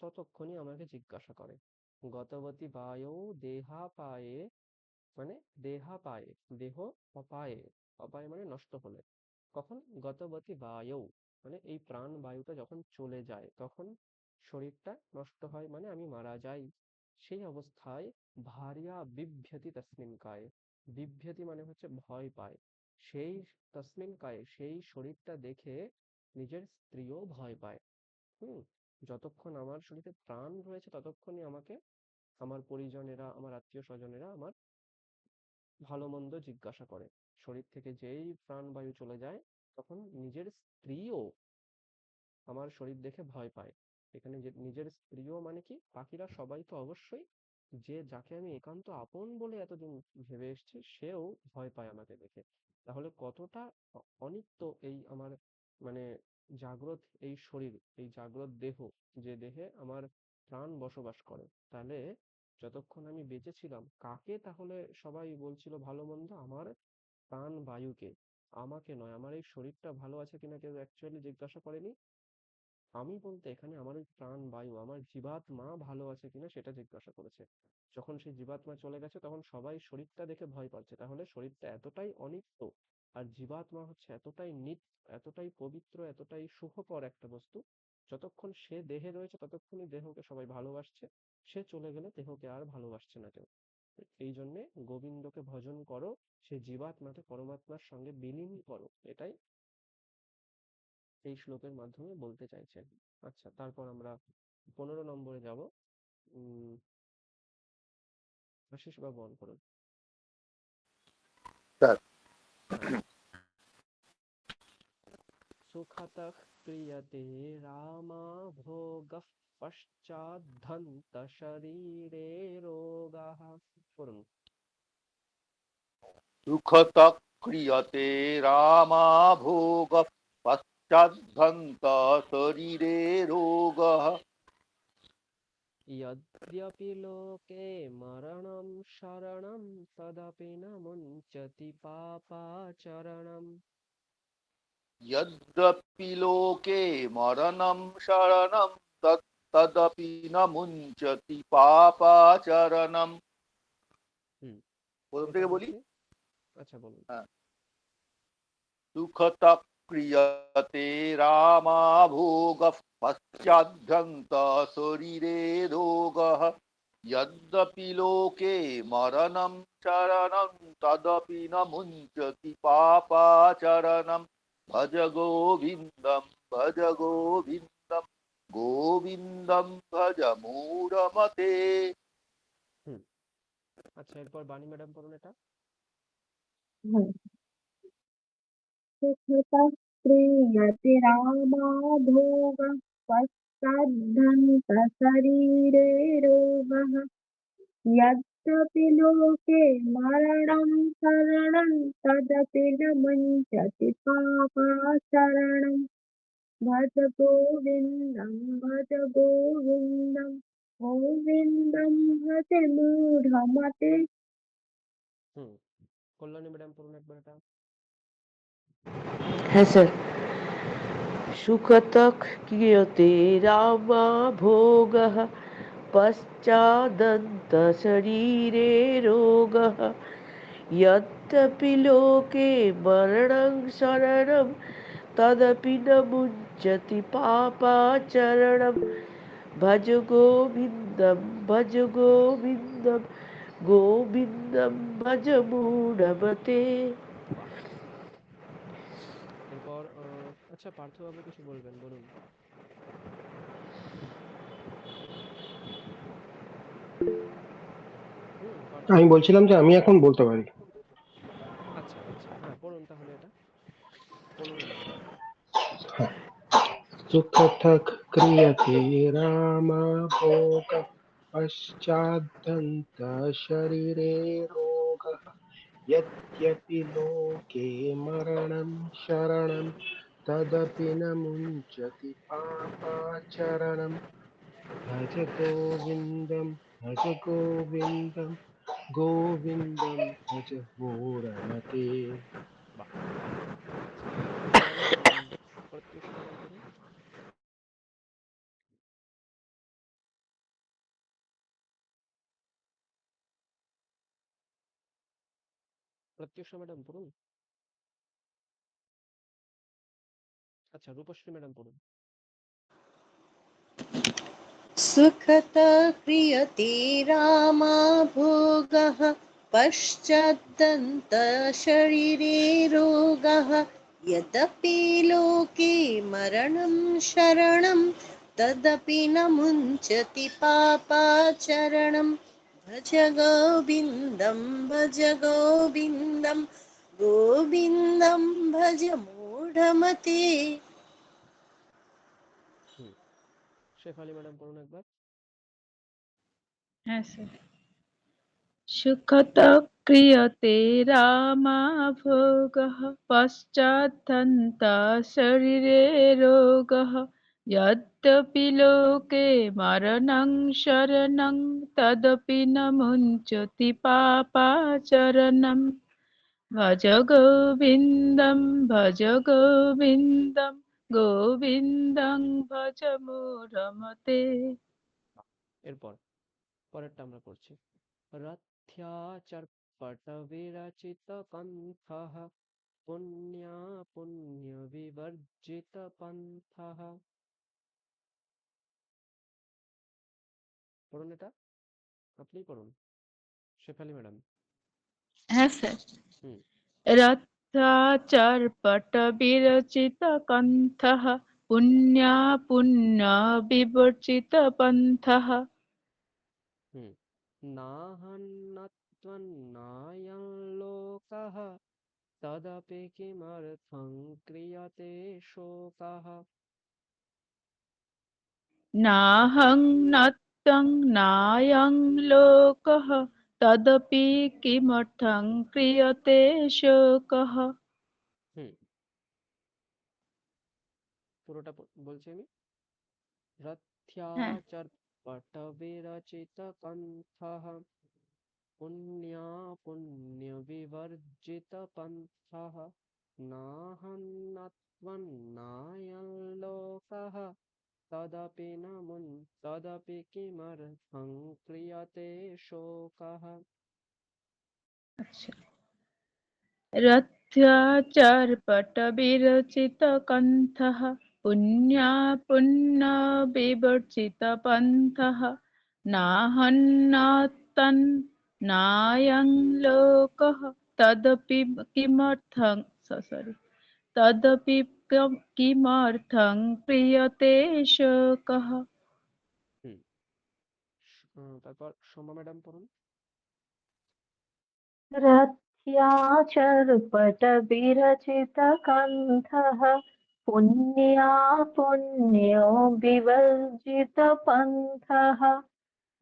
ততক্ষণই আমাকে জিজ্ঞাসা করে। গতবতী বায়ৌ দেহাপায়ে মানে দেহাপায়ে, দেহ অপায়ে, অপায়ে মানে নষ্ট হলে, কখন, গতবতী বায়ৌ মানে এই প্রাণ বায়ুটা যখন চলে যায় তখন শরীরটা নষ্ট হয়, মানে আমি মারা যাই। সেই অবস্থায় ভার্যা বিভ্যতি তস্মিন কায়ে, বিভ্যতি মানে হচ্ছে ভয় পায়, সেই তস্মিন কায়ে সেই শরীরটা দেখে নিজের স্ত্রীও ভয় পায়। হুম, যতক্ষণ আমার শরীরে প্রাণ রয়েছে ততক্ষণই আমাকে আমার পরিজনেরা, আমার আত্মীয় স্বজনেরা আমার ভালো মন্দ জিজ্ঞাসা করে। শরীর থেকে যেই প্রাণবায়ু চলে যায় তখন নিজের স্ত্রীও আমার শরীর দেখে ভয় পায়। এখানে যে নিজের স্ত্রীও মানে কি, বাকিরা সবাই তো অবশ্যই যে যাকে আমি একান্ত আপন বলে এতদিন ভেবে এসেছি সেও ভয় পায় আমাকে দেখে। তাহলে কতটা অনিত্য এই আমার মানে জাগ্রত এই শরীর, এই জাগ্রত দেহ, যে দেহে আমার প্রাণ বসবাস করে। তাহলে যতক্ষণ আমি বেঁচে ছিলাম কাকে তাহলে সবাই বলছিল ভালো মন্দ? আমার প্রাণ বায়ুকে, আমাকে নয়। আমার এই শরীরটা ভালো আছে কিনা কেউ অ্যাকচুয়ালি জিজ্ঞাসা করেনি। আমি বলতে এখানে আমার ওই প্রাণ বায়ু, আমার জীবাত্মা ভালো আছে কিনা সেটা জিজ্ঞাসা করেছে। যখন সেই জীবাত্মা চলে গেছে তখন সবাই শরীরটা দেখে ভয় পাচ্ছে। তাহলে শরীরটা এতটাই অনিত্য আর জীবাত্মা হচ্ছে এতটাই এতটাই পবিত্র, এতটাই সুখকর একটা বস্তু, যতক্ষণ সে দেহে রয়েছে ততক্ষণই দেহকে সবাই ভালোবাসছে, সে চলে গেলে দেহকে আর ভালোবাসছে না কেউ। এই জন্যে গোবিন্দকে ভজন করো, সে জীবাত্মাকে পরমাত্মার সঙ্গে বিলীন করো, এটাই এই শ্লোকের মাধ্যমে বলতে চাইছেন। আচ্ছা, তারপর আমরা 15 নম্বরে যাব। আশিস বাবু অন করুন। স্যার, হ্যাঁ। সুখতঃ ক্রিয়তে রামা ভোগঃ পশ্চাদ্ধন্ত শরীরে রোগাঃ। করুন। সুখতঃ ক্রিয়তে রামা ভোগ পশ্চাদ্ধন্ত শরীরে রোগः यद्यपि लोके मरणं शरणं तदपि न मुञ्चति पापाचरणम्। यद्यपि लोके मरणं शरणं तदपि न मुञ्चति पापाचरणम्। প্রথম এটা থেকে বলি। হচ্ছে, আচ্ছা বলুন। সুখতঃ ক্রিয়তে রামা ভোগঃ পশ্চাদ্ধন্ত শরীরে রোগः यद्यपि लोके मरणं शरणं तदपि न मुञ्चति पापाचरणम्। भज गोविन्दं भज गोविन्दं गोविन्दं भज मूढमते। আচ্ছা, এরপর বাণী ম্যাডাম পড়ুন এটা। सुखतः क्रियते रामाभोगः पश्चाद्धन्तशरीरे रोगः यद्यपि लोके मरणं शरणं तदपि न मुञ्चति पापाचरणम् भज गोविन्दं भज गोविन्दं गोविन्दं भज मूढमते। কল্যাণী ম্যাডাম পড়ুন একবার এটা। হ্যাঁ স্যার। সুখতঃ ক্রিয়তে রামা ভোগः पश्चादन्तशरीरे रोगः यद्यपि लोके मरणं शरणं तदपि न मुञ्चति पापाचरणम् भज गोविन्दं भज गोविन्दं गोविन्दं भज मूढमते। এরপর আচ্ছা, পার্থবাবু কিছু বলবেন, বলুন। আমি বলছিলাম যে আমি এখন বলতে পারি। আচ্ছা আচ্ছা, হ্যাঁ পড়ুন তাহলে এটা 15 নম্বর। सुखतः क्रियते रामभोगः पश्चाद्धन्तशरीरे रोगः यद्यपि लोके मरणं शरणं तदपि न मुञ्चति पापाचरणम् भज गोविन्दं भज गोविन्दं गोविन्दं भज मूढमते। বাহ। আচ্ছা, এরপর প্রত্যুষ ম্যাডাম পড়ুন। প্রত্যুষ ম্যাডাম পড়ুন। আচ্ছা, রূপশ্রী ম্যাডাম পড়ুন। सुखतः क्रियते रामाभोगः पश्चादन्तशरीरे रोगः यद्यपि लोके मरणं शरणं तदपि न मुञ्चति पापाचरणम् भज गोविन्दं भज गोविन्दं गोविन्दं भज मूढमते। শেফালি ম্যাডাম পড়ুন একবার। হ্যাঁ স্যার। सुखतः क्रियते रामाभोगः पश्चाद्धन्ता शरीरे रोगः यद्यपि लोके मरणं शरणं तदपि न मुञ्चति पापाचरणम् भज गोविन्दं गोविन्दं भज मूढमते। এরপর পরেরটা আমরা করছি। রথ্যাচর্পট বিরচিত কণ্ঠঃ পুণ্যা পুণ্য বিবর্জিত পন্থঃ। পড়ুন এটা, আপনিই পড়ুন, শেফালি ম্যাডাম। হ্যাঁ স্যার। হুম। रथाचर्पट विरचित कण्ठः पुण्या पुण्य विवर्जित पन्थः। হুম। নাহান্নত্বন্নায়ং লোকः তদপি কিমর্থং ক্রিয়তে শোকः। नाहं नत्तं नायं लोकः तदपि किमर्थं क्रियते शोकः। হুম, পুরোটা বলছি আমি। হ্যাঁ। রথ্যাচর্পট বিরচিত কণ্ঠঃ পুণ্যা পুণ্য বিবর্জিত পন্থঃ নাহান্নত্বন্নায়ং লোকः তদপি কিমর্থং ক্রিয়তে শোকः। আচ্ছা। रथ्याचर्पट विरचित कण्ठः पुण्या पुण्य विवर्जित पन्थः नाहन्नत्तन्नायं लोकः तदपि किमर्थं किमर्थं क्रियते शोकः। হুম। তারপর সোমা ম্যাডাম পড়ুন। रथ्याचर्पटविरचितकण्ठः पुण्या पुण्यो विवर्जितपन्थः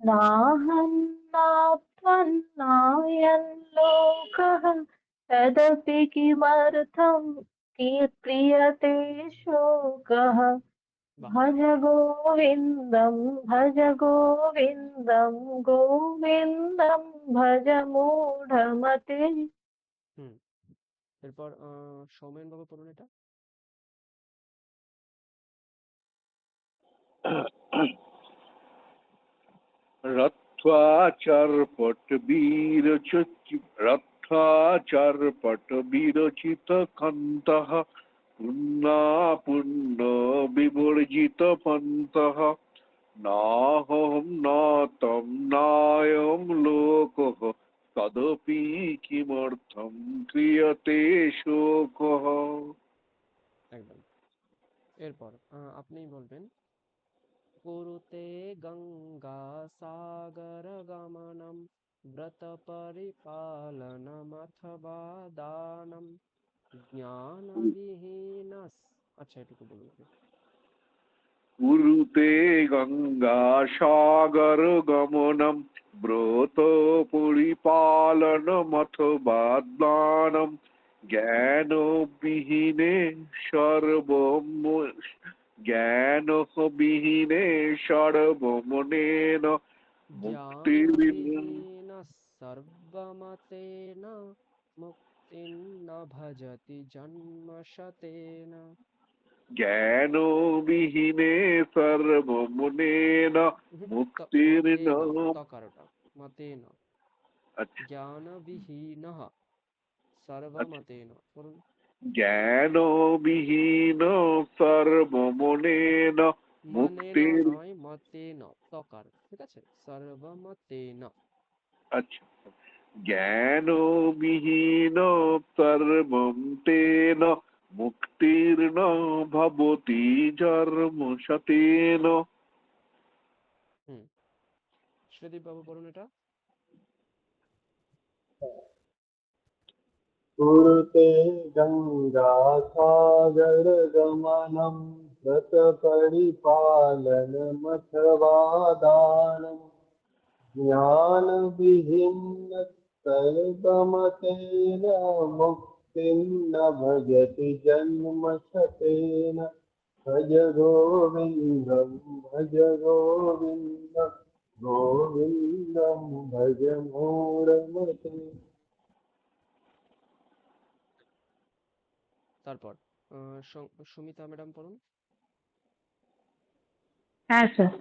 नाहन्नात्मन्नायं लोकः तदपि किमर्थं क्रियते शोकः বাহ, भज गोविन्दं गोविन्दं भज मूढमते। হুম। এরপর সৌমেন বাবু পড়ুন এটা। রথ্যাচর্পট বিরচিত কণ্ঠঃ পুণ্যা পুণ্য বিবর্জিত পন্থঃ নাহং নাতম নায়ং লোকঃ তদপি কিমর্থং ক্রিয়তে শোকঃ। একদম। এরপর আপনিই বলবেন। কুরুতে গঙ্গা সাগর গমনম ব্রত পরিপালনমথবা দানম জ্ঞানবিহীন। আচ্ছা, এটুকু বলুন আপনি। কুরুতে গঙ্গা সাগর গমনম ব্রত পরিপালনমথবা দানম জ্ঞানবিহীনে সর্বমনেন মুক্তির। জ্ঞানবিহীন সর্বমতেন মুক্তিং ন ভজতি জন্ম শতেন। জ্ঞানবিহীনে সর্বমনেন মুক্তির মতেন, তকারটা মতেন। আচ্ছা, জ্ঞানবিহীন সর্বমতেন বলুন। জ্ঞানবিহীন সর্বমনেন মনেন মুক্তির। নয়, মতেন, তকার, ঠিক আছে, সর্বমতেন। আচ্ছা, জ্ঞানবিহীন সর্বম তেন মুক্তির্ন ভবতি জন্ম শতেন। হুম। সুদীপ বাবু বলুন এটা। कुरुते गङ्गासागरगमनं व्रतपरिपालनमथवा दानम् ज्ञानविहीन सर्वमतेन मुक्तिं न भजति जन्मशतेन भज गोविन्दं भज गोविन्दं गोविन्दं भज मूढमते। তারপর সুমিতা ম্যাডাম পড়ুন। হ্যাঁ স্যার।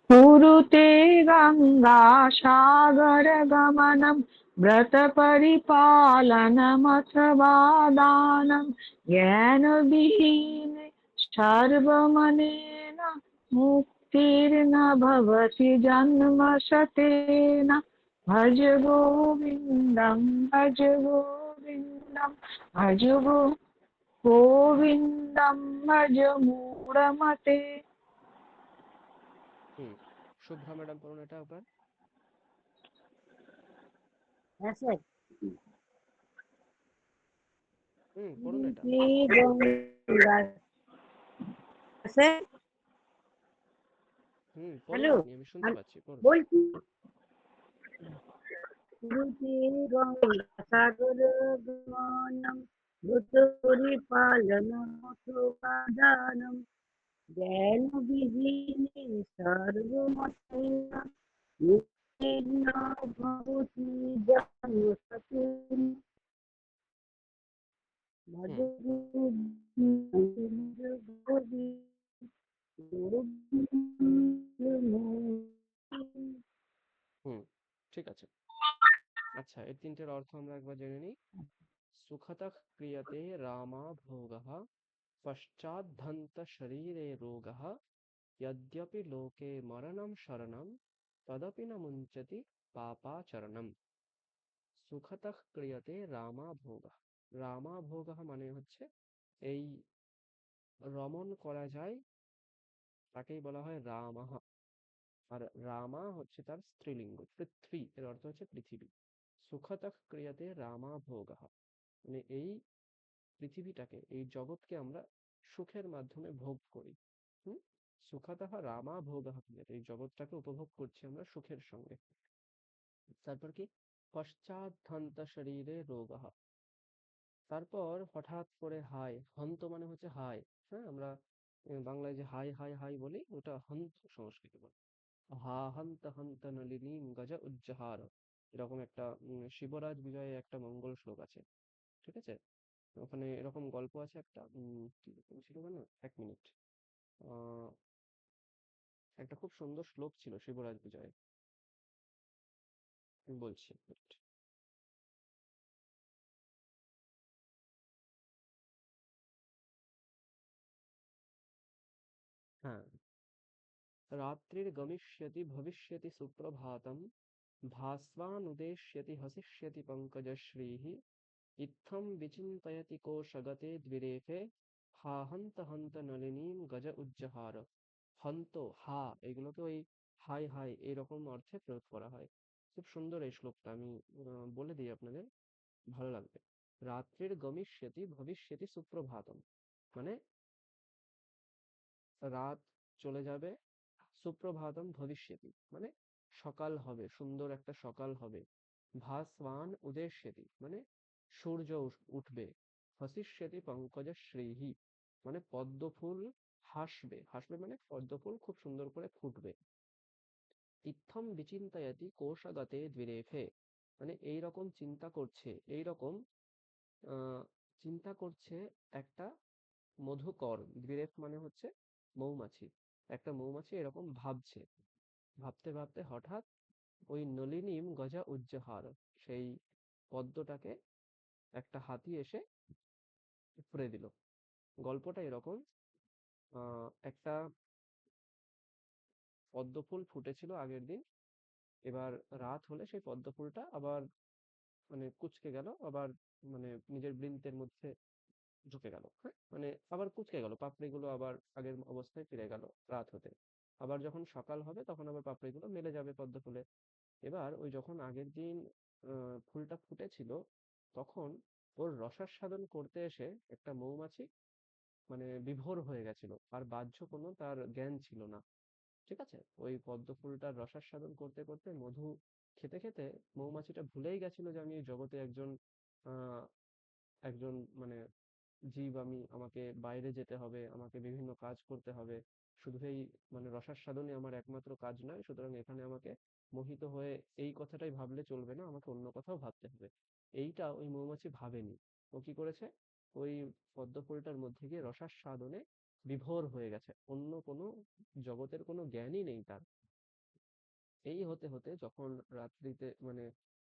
कुरुते गङ्गा सागरगमनं व्रतपरिपालनमथवा दानं ज्ञानविहीने सर्वमनेन मुक्तिर्न भवति जन्मशतेन भज गोविन्दं भज गोविन्दं भज गोविन्दं भज मूढमते। শুভ্রা ম্যাডাম পড়ুন এটা একবার। হ্যাঁ স্যার। পড়ুন এটা। স্যার পড়ুন হ্যালো, আপনি, আমি শুনতে পাচ্ছি, পড়ুন। বলছি গুরুতে গঙ্গা সাগর গমনম ভূত পরিপালনম জ্ঞান বিহীনে সর্বমতেন মুক্তির্ন ভবতি জন্মশতেন ভজ ঠিক আছে। আচ্ছা, এর তিনটের অর্থ আমরা একবার জেনে নিই। সুখতঃ ক্রিয়তে রামা ভোগঃ পশ্চাদ্ধন্ত শরীরে রোগঃ यद्यपि लोके मरणं शरणं तदपि न मुञ्चति पापाचरणं। সুখতঃ ক্রিয়তে রামা ভোগঃ। রামা ভোগঃ মানে হচ্ছে এই রমণ করা যায়, তাকেই বলা হয় রামঃ। আর রামা হচ্ছে তার স্ত্রীলিঙ্গ। পৃথ্বী এর অর্থ হচ্ছে পৃথিবী। সুখতঃ ক্রিয়তে রামা ভোগঃ মানে এই পৃথিবীটাকে, এই জগৎকে আমরা সুখের মাধ্যমে ভোগ করি। সুখতঃ রামা ভোগঃ ক্রিয়তে, এই জগৎটাকে উপভোগ করছি আমরা সুখের সঙ্গে। তারপর কি পশ্চাৎহন্ত শরীরে রোগঃ, তারপর হঠাৎ করে হায়। হন্ত মানে হচ্ছে হায়। হ্যাঁ, আমরা বাংলায় যে হাই হাই হাই বলি, ওটা হন্ত সংস্কৃত বলে। হা হন্ত হন্ত নলিনীম গজ উজ্জহার, এরকম একটা শিবরাজ বিজয়ে একটা মঙ্গল শ্লোক আছে, ঠিক আছে? ওখানে এরকম গল্প আছে একটা, কি ছিল জানো, 1 মিনিট। একটা খুব সুন্দর শ্লোক ছিল শিবরাজ বিজয়ে, আমি বলছি এক মিনিট। হ্যাঁ, রাত্রির্গমিষ্যতি ভবিষ্যতি সুপ্রভাতম ভাস্বানুদেশ্যতি হসিষ্যতি পঙ্কজশ্রীः ইত্থম বিচিন্তয়তি কোশগতে দ্বিরেফে হা হন্ত হন্ত নলিনীম গজ উজ্জহার। হন্ত, হা, এগুলোকে ওই হাই হাই এরকম অর্থে প্রয়োগ করা হয়। খুব সুন্দর এই শ্লোকটা, আমি বলে দিই আপনাদের, ভালো লাগবে। রাত্রির গমিষ্যতি ভবিষ্যতি সুপ্রভাতম মানে রাত চলে যাবে, সুপ্রভাতম ভবিষ্যতি মানে সকাল হবে, সুন্দর একটা সকাল হবে। ভাসবান উদেশ্যতি মানে সূর্য উঠবে। হসিষ্যতি পঙ্কজ শ্রীহি মানে পদ্ম ফুল হাসবে। হাসবে মানে পদ্ম ফুল খুব সুন্দর করে ফুটবে। ইত্থম বিচিন্তয়তি কোষাগতে দ্বিরেফে মানে এইরকম চিন্তা করছে, এইরকম চিন্তা করছে একটা মধুকর। দ্বিরেফ মানে হচ্ছে মৌমাছি। একটা মৌমাছি এরকম ভাবছে, ভাবতে ভাবতে হঠাৎ ওই নলিনীম গজা উজ্জহার, সেই পদ্মটাকে একটা হাতি এসে উপড়ে দিল। গল্পটা এরকম, একটা পদ্ম ফুল ফুটেছিল আগের দিন, এবার রাত হলে সেই পদ্ম ফুলটা আবার মানে কুঁচকে গেল, আবার মানে নিজের বৃন্তের মধ্যে ঢুকে গেল। হ্যাঁ, মানে আবার কুঁচকে গেল, পাপড়িগুলো আবার আগের অবস্থায় ফিরে গেল রাত হতে। আবার যখন সকাল হবে তখন আবার পাপড়িগুলো মেলে যাবে পদ্ম ফুলে। এবার ওই যখন আগের দিন ফুলটা ফুটেছিল, তখন ওর রসাস্বাদন করতে এসে একটা মৌমাছি মানে বিভোর হয়ে গেছিল, আর বাহ্য কোনো তার জ্ঞান ছিল না। ঠিক আছে? ওই পদ্ম ফুলটার রসাস্বাদন করতে করতে মধু খেতে খেতে মৌমাছিটা ভুলেই গেছিল যে আমি এই জগতে একজন আহ একজন মানে জীব, আমাকে বাইরে যেতে হবে, আমাকে বিভিন্ন কাজ করতে হবে। শুধু এই রসাস্বাদনই আমার একমাত্র কাজ নয়, সুতরাং এখানে আমাকে মোহিত হয়ে এই কথাটাই ভাবলে চলবে না, আমাকে অন্য কথাও ভাবতে হবে। এইটা ওই মৌমাছি ভাবেনি। ও কি করেছে, ওই পদ্ম ফুলটার মধ্যে গিয়ে রসাস্বাদনে বিভোর হয়ে গেছে, অন্য কোনো জগতের কোনো জ্ঞানই নেই তার। এই হতে হতে যখন রাত্রিতে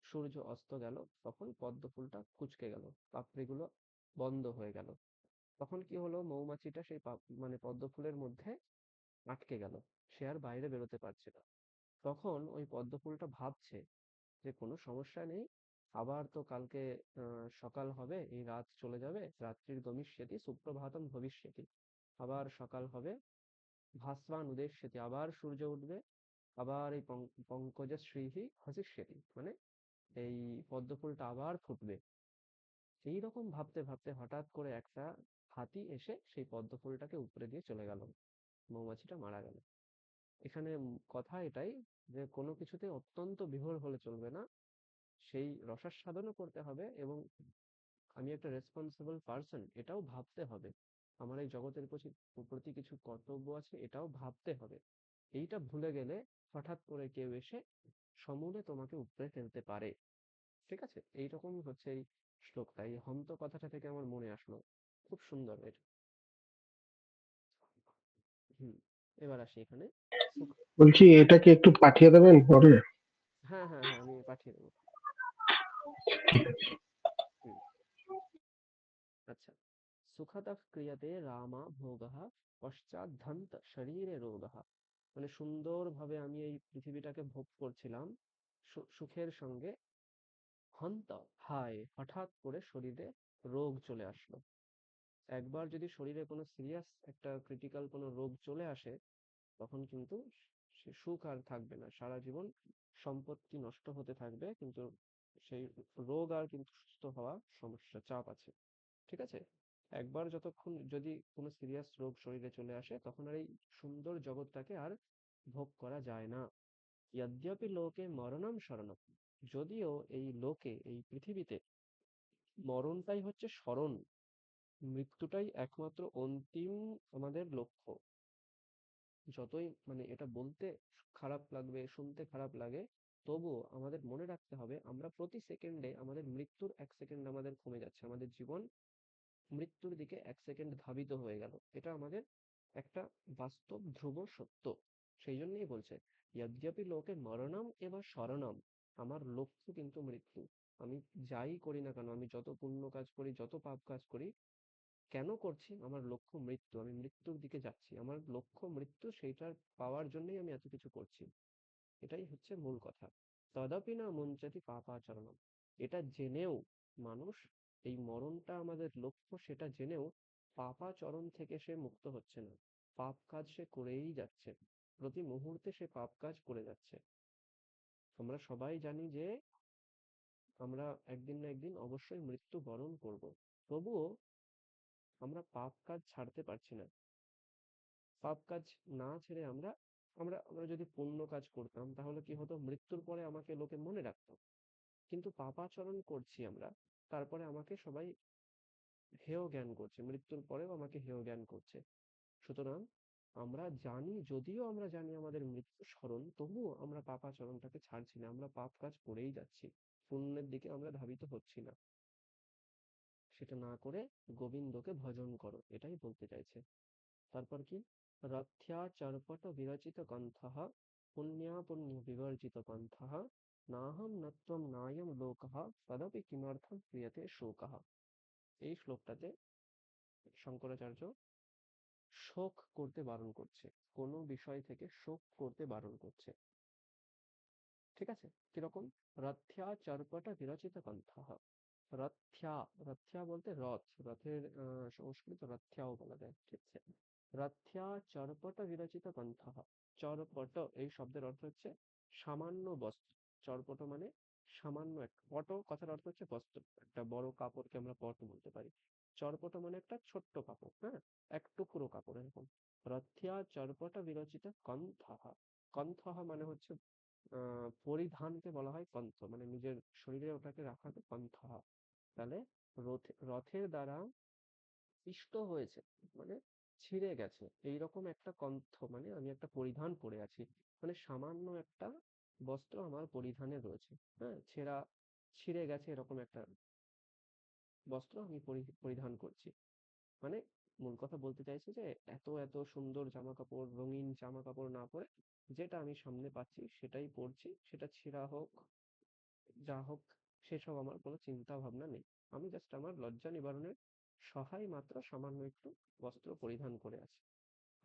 সূর্য অস্ত গেল, তখন পদ্ম ফুলটা কুঁচকে গেল, পাপড়িগুলো বন্ধ হয়ে গেল। তখন কি হলো, মৌমাছিটা সেই পদ্ম ফুলের মধ্যে আটকে গেল, সে আর বাইরে বেরোতে পারছে না। তখন ওই পদ্ম ফুলটা ভাবছে যে কোনো সমস্যা নেই, আবার তো কালকে সকাল হবে, এই রাত চলে যাবে, রাত্রির গমিষ্যতি সুপ্রভাতম ভবিষ্যতি, আবার সকাল হবে, ভাস্বান উদেষ্যতি, আবার সূর্য উঠবে, আবার এই পঙ্কজ শ্রীহি হসিষ্যতি, এই পদ্ম ফুলটা আবার ফুটবে। এইরকম ভাবতে ভাবতে হঠাৎ করে একটা হাতি এসে সেই পদ্ম ফুলটাকে উপড়ে দিয়ে চলে গেল, মৌমাছিটা মারা গেল। এখানে কথা এটাই যে কোনো কিছুতে অত্যন্ত বিভোর হলে চলবে না, সেই রসাস্বাদনও করতে হবে, এবং আমি একটা রেসপন্সিবল পার্সন এটাও ভাবতে হবে, আমার এই জগতের প্রতি কিছু কর্তব্য আছে এটাও ভাবতে হবে। এইটা ভুলে গেলে হঠাৎ করে কেউ এসে সমূলে তোমাকে উপড়ে ফেলতে পারে। ঠিক আছে, এইরকমই হচ্ছে এই শ্লোকটা, এই হন্ত কথাটা থেকে আমার মনে আসলো, খুব সুন্দর এটা। হুম, এবার আসি এখানে। বলছি এটাকে একটু পাঠিয়ে দেবেন পরে। হ্যাঁ হ্যাঁ হ্যাঁ, আমি পাঠিয়ে দেবো। হুম, আচ্ছা। সুখতঃ ক্রিয়তে রামা ভোগঃ পশ্চাদ্ধন্ত শরীরে রোগঃ। সুন্দরভাবে আমি এই পৃথিবীটাকে ভোগ করছিলাম সুখের সঙ্গে, হন্ত হায়, হঠাৎ করে শরীরে রোগ চলে আসলো। একবার যদি শরীরে কোনো সিরিয়াস একটা ক্রিটিক্যাল কোনো রোগ চলে আসে, তখন কিন্তু সে সুখ আর থাকবে না, সারা জীবন সম্পত্তি নষ্ট হতে থাকবে, কিন্তু সেই রোগ আর কিন্তু সুস্থ হওয়া সমস্যা, চাপ আছে। ঠিক আছে, একবার যতক্ষণ যদি কোনো সিরিয়াস রোগ শরীরে চলে আসে, তখন আর এই সুন্দর জগৎটাকে আর ভোগ করা যায় না। যদ্যপি লোকে মরণম শরণম, যদিও এই লোকে, এই পৃথিবীতে মরণটাই হচ্ছে শরণ, মৃত্যুটাই একমাত্র অন্তিম আমাদের লক্ষ্য। যতই এটা বলতে খারাপ লাগবে, শুনতে খারাপ লাগে, তবুও আমাদের মনে রাখতে হবে আমরা প্রতি সেকেন্ডে আমাদের মৃত্যুর 1 সেকেন্ড আমাদের কমে যাচ্ছে, আমাদের জীবন মৃত্যুর দিকে 1 সেকেন্ড ধাবিত হয়ে গেল। এটা আমাদের একটা বাস্তব ধ্রুব সত্য। সেই জন্যই বলছে যদ্যপি লোকে মরণম এবার শরণম, আমার লক্ষ্য কিন্তু মৃত্যু। আমি যাই করি না কেন, আমি যত পুণ্য কাজ করি, যত পাপ কাজ করি, কেন করছি, আমার লক্ষ্য মৃত্যু, আমি মৃত্যুর দিকে যাচ্ছি, আমার লক্ষ্য মৃত্যু, সেইটার পাওয়ার জন্যই আমি এত কিছু করছি। এটাই হচ্ছে মূল কথা। তদাপি না মুঞ্চতি পাপাচরণম, এটা জেনেও মানুষ, এই মরণটা আমাদের লক্ষ্য সেটা জেনেও পাপাচরণ থেকে সে মুক্ত হচ্ছে না, পাপ কাজ সে করেই যাচ্ছে, প্রতি মুহূর্তে সে পাপ কাজ করে যাচ্ছে। আমরা সবাই জানি যে আমরা একদিন না একদিন অবশ্যই মৃত্যু বরণ করব, তবুও আমরা পাপ কাজ ছাড়তে পারছি না। পাপ কাজ না ছেড়ে আমরা আমরা আমরা যদি পুণ্য কাজ করতাম, তাহলে কি হতো, মৃত্যুর পরে আমাকে লোকে মনে রাখতো। কিন্তু পাপাচরণ করছি আমরা, তারপরে আমাকে সবাই হেয় জ্ঞান করছে, মৃত্যুর পরেও আমাকে হেয় জ্ঞান করছে। সুতরাং যদিও আমরা জানি আমাদের মৃত্যু স্মরণ, তবুও আমরা পাপাচরণটাকে ছাড়ছি না, আমরা পাপ কাজ করেই যাচ্ছি, পুণ্যের দিকে আমরা ধাবিত হচ্ছি না। সেটা না করে গোবিন্দকে ভজন করো, এটাই বলতে চাইছে। তারপর কি, রথ্যা চর্পট বিরচিত কণ্ঠঃ পুণ্যা পুণ্য বিবর্জিত পন্থঃ নাহম নত্বম নায়ম লোকঃ তদপি কিমর্থম ক্রিয়তে শোকঃ। এই শ্লোকটাতে শঙ্করাচার্য শোক করতে বারণ করছে, কোনো বিষয় থেকে শোক করতে বারণ করছে। ঠিক আছে, কিরকম, রথ্যা চর্পট বিরচিত কণ্ঠঃ। রথ্যা, রথ্যা বলতে রথ, রথের সংস্কৃত রথ্যাও বলা যায়। ঠিক আছে, রথ্যা চর্পট বিরচিত কণ্ঠঃ। চরপট এই শব্দের অর্থ হচ্ছে সামান্য বস্ত্র। চরপট মানে সামান্য একটা, পট কথার অর্থ হচ্ছে বস্ত্র, একটা বড় কাপড়কে আমরা পট বলতে পারি। চরপট মানে একটা ছোট্ট কাপড়, হ্যাঁ, এক টুকরো কাপড় এরকম। রথ্যা চর্পট বিরচিত কণ্ঠঃ। কণ্ঠঃ মানে হচ্ছে পরিধানকে বলা হয় কণ্ঠ, মানে নিজের শরীরে ওটাকে রাখাকে কণ্ঠঃ। তাহলে রথের দ্বারা পিষ্ট হয়েছে মানে ছিঁড়ে গেছে এইরকম একটা কণ্ঠ, মানে আমি একটা পরিধান পরে আছি, মানে সামান্য একটা বস্ত্র আমার পরিধানে রয়েছে। হ্যাঁ, ছিঁড়ে গেছে এরকম একটা বস্ত্র আমি পরিধান করছি। মানে মূল কথা বলতে চাইছে যে এত এত সুন্দর জামা কাপড়, রঙিন জামা কাপড় না পরে যেটা আমি সামনে পাচ্ছি সেটাই পরছি, সেটা ছেঁড়া হোক যা হোক সেসব আমার কোনো চিন্তা ভাবনা নেই। আমি জাস্ট আমার লজ্জা নিবারণের সহায় মাত্র সামান্য একটু বস্ত্র পরিধান করে আছি।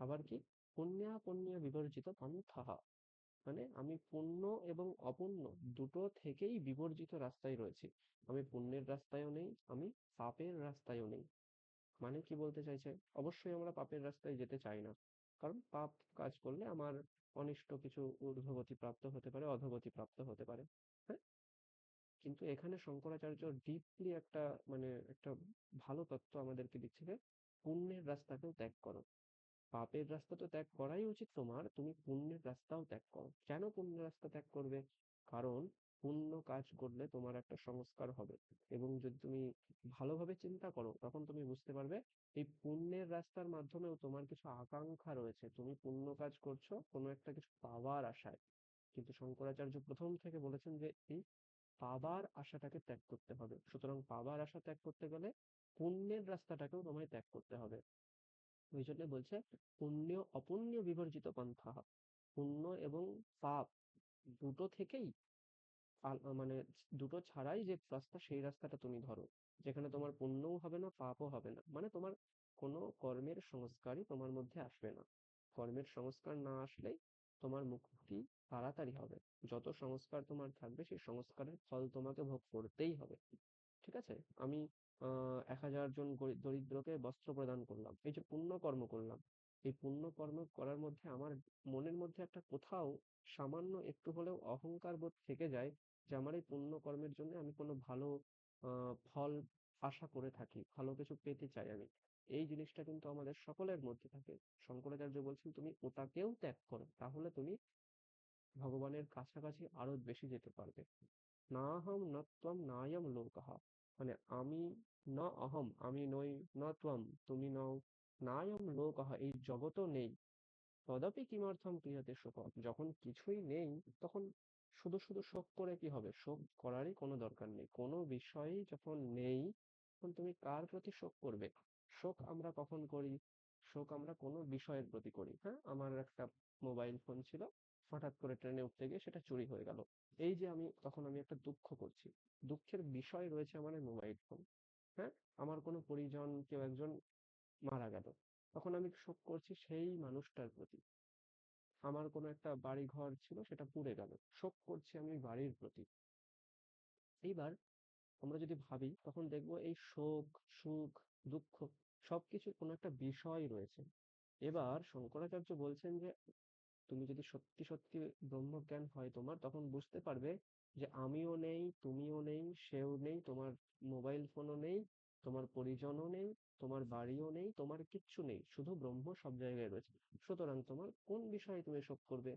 আবার কি, পুণ্যা পুণ্য বিবর্জিত পন্থাঃ, মানে আমি পুণ্য এবং অপুণ্য দুটো থেকেই বিবর্জিত রাস্তায় রয়েছি। আমি পুণ্যের রাস্তায়ও নেই, আমি পাপের রাস্তায়ও নেই। মানে কি বলতে চাইছে, অবশ্যই আমরা পাপের রাস্তায় যেতে চাই না, কারণ পাপ কাজ করলে আমার অনিষ্ট কিছু ঊর্ধ্বগতি প্রাপ্ত হতে পারে, অধোগতি প্রাপ্ত হতে পারে। হ্যাঁ, কিন্তু এখানে শঙ্করাচার্য ডিপলি একটা মানে একটা ভালো তত্ত্ব আমাদেরকে দিচ্ছে যে পুণ্যের রাস্তাকেও ত্যাগ করো। পাপের রাস্তা তো ত্যাগ করাই উচিত তোমার, তুমি পুণ্যের রাস্তাও ত্যাগ করো। কেন পুণ্যের রাস্তা ত্যাগ করবে? কারণ পুণ্য কাজ করলে তোমার একটা সংস্কার হবে, এবং যদি তুমি ভালোভাবে চিন্তা করো তখন তুমি বুঝতে পারবে এই পুণ্যের রাস্তার মাধ্যমেও তোমার কিছু আকাঙ্ক্ষা রয়েছে, তুমি পুণ্য কাজ করছো কোনো একটা কিছু পাওয়ার আশায়। কিন্তু শঙ্করাচার্য প্রথম থেকে বলেছেন যে এই পাবার আশাটাকে ত্যাগ করতে হবে। সুতরাং পাবার আশা ত্যাগ করতে গেলে পুণ্যের রাস্তাটাকেও তোমায় ত্যাগ করতে হবে। ওই জন্য বলছে পুণ্য অপুণ্য বিবর্জিত পন্থা। পুণ্য এবং পাপ দুটো থেকেই মানে দুটো ছাড়াই যে রাস্তা সেই রাস্তাটা তুমি ধরো, যেখানে তোমার পুণ্যও হবে না পাপও হবে না, মানে তোমার কোনো কর্মের সংস্কারই তোমার মধ্যে আসবে না। কর্মের সংস্কার না আসলেই তোমার মুক্তি তাড়াতাড়ি হবে। যত সংস্কার তোমার থাকবে সেই সংস্কারের ফল তোমাকে ভোগ করতেই হবে। ঠিক আছে, আমি 1000 জন দরিদ্রকে বস্ত্র প্রদান করলাম, এই যে পুণ্য কর্ম করলাম, এই পুণ্য কর্ম করার মধ্যে আমার মনের মধ্যে একটা কোথাও সামান্য একটু হলেও অহংকার বোধ থেকে যায় যে আমার এই পুণ্য কর্মের জন্য আমি কোনো ভালো ফল আশা করে থাকি, ভালো কিছু পেতে চাই আমি। এই জিনিসটা কিন্তু আমাদের সকলের মধ্যে থাকে। শঙ্করাচার্য বলছেন তুমি ওটাকেও ত্যাগ করো, তাহলে তুমি ভগবানের কাছাকাছি আরো বেশি যেতে পারবে। নাহম ন ত্বম নায়ম লোকঃ, মানে আমি ন অহম আমি নই, ন ত্বম তুমি নও, নায়ম লোকঃ এই জগৎও নেই, তদপি কিমর্থম ক্রিয়তে শোক, যখন কিছুই নেই তখন শুধু শুধু শোক করে কি হবে? শোক করারই কোনো দরকার নেই। কোনো বিষয়ই যখন নেই তখন তুমি কার প্রতি শোক করবে? শোক আমরা কখন করি? শোক আমরা কোনো বিষয়ের প্রতি করি। হ্যাঁ, আমার একটা মোবাইল ফোন ছিল, হঠাৎ করে ট্রেনে উঠতে গিয়ে সেটা চুরি হয়ে গেল, এই যে আমি তখন আমি একটা দুঃখ করছি। দুঃখের বিষয় রয়েছে আমার মোবাইল ফোন। হ্যাঁ, আমার কোনো পরিজন কেউ একজন মারা গেল, তখন আমি শোক করছি সেই মানুষটার প্রতি। আমার কোনো একটা বাড়ি ঘর ছিল সেটা পুড়ে গেল, শোক করছি আমি ওই বাড়ির প্রতি। এইবার আমরা যদি ভাবি তখন দেখবো এই শোক, সুখ, দুঃখ সবকিছুর কোনো একটা বিষয় রয়েছে। এবার শঙ্করাচার্য বলছেন যে তুমি যদি সত্যি সত্যি ব্রহ্মজ্ঞান হয় তোমার, তখন বুঝতে পারবে যে আমিও নেই, তুমিও নেই, সেও নেই, তোমার মোবাইল ফোনও নেই, তোমার পরিজনও নেই, তোমার বাড়িও নেই, তোমার কিচ্ছু নেই, শুধু ব্রহ্ম সব জায়গায় রয়েছে। সুতরাং তোমার কোন বিষয়ে তুমি শোক করবে?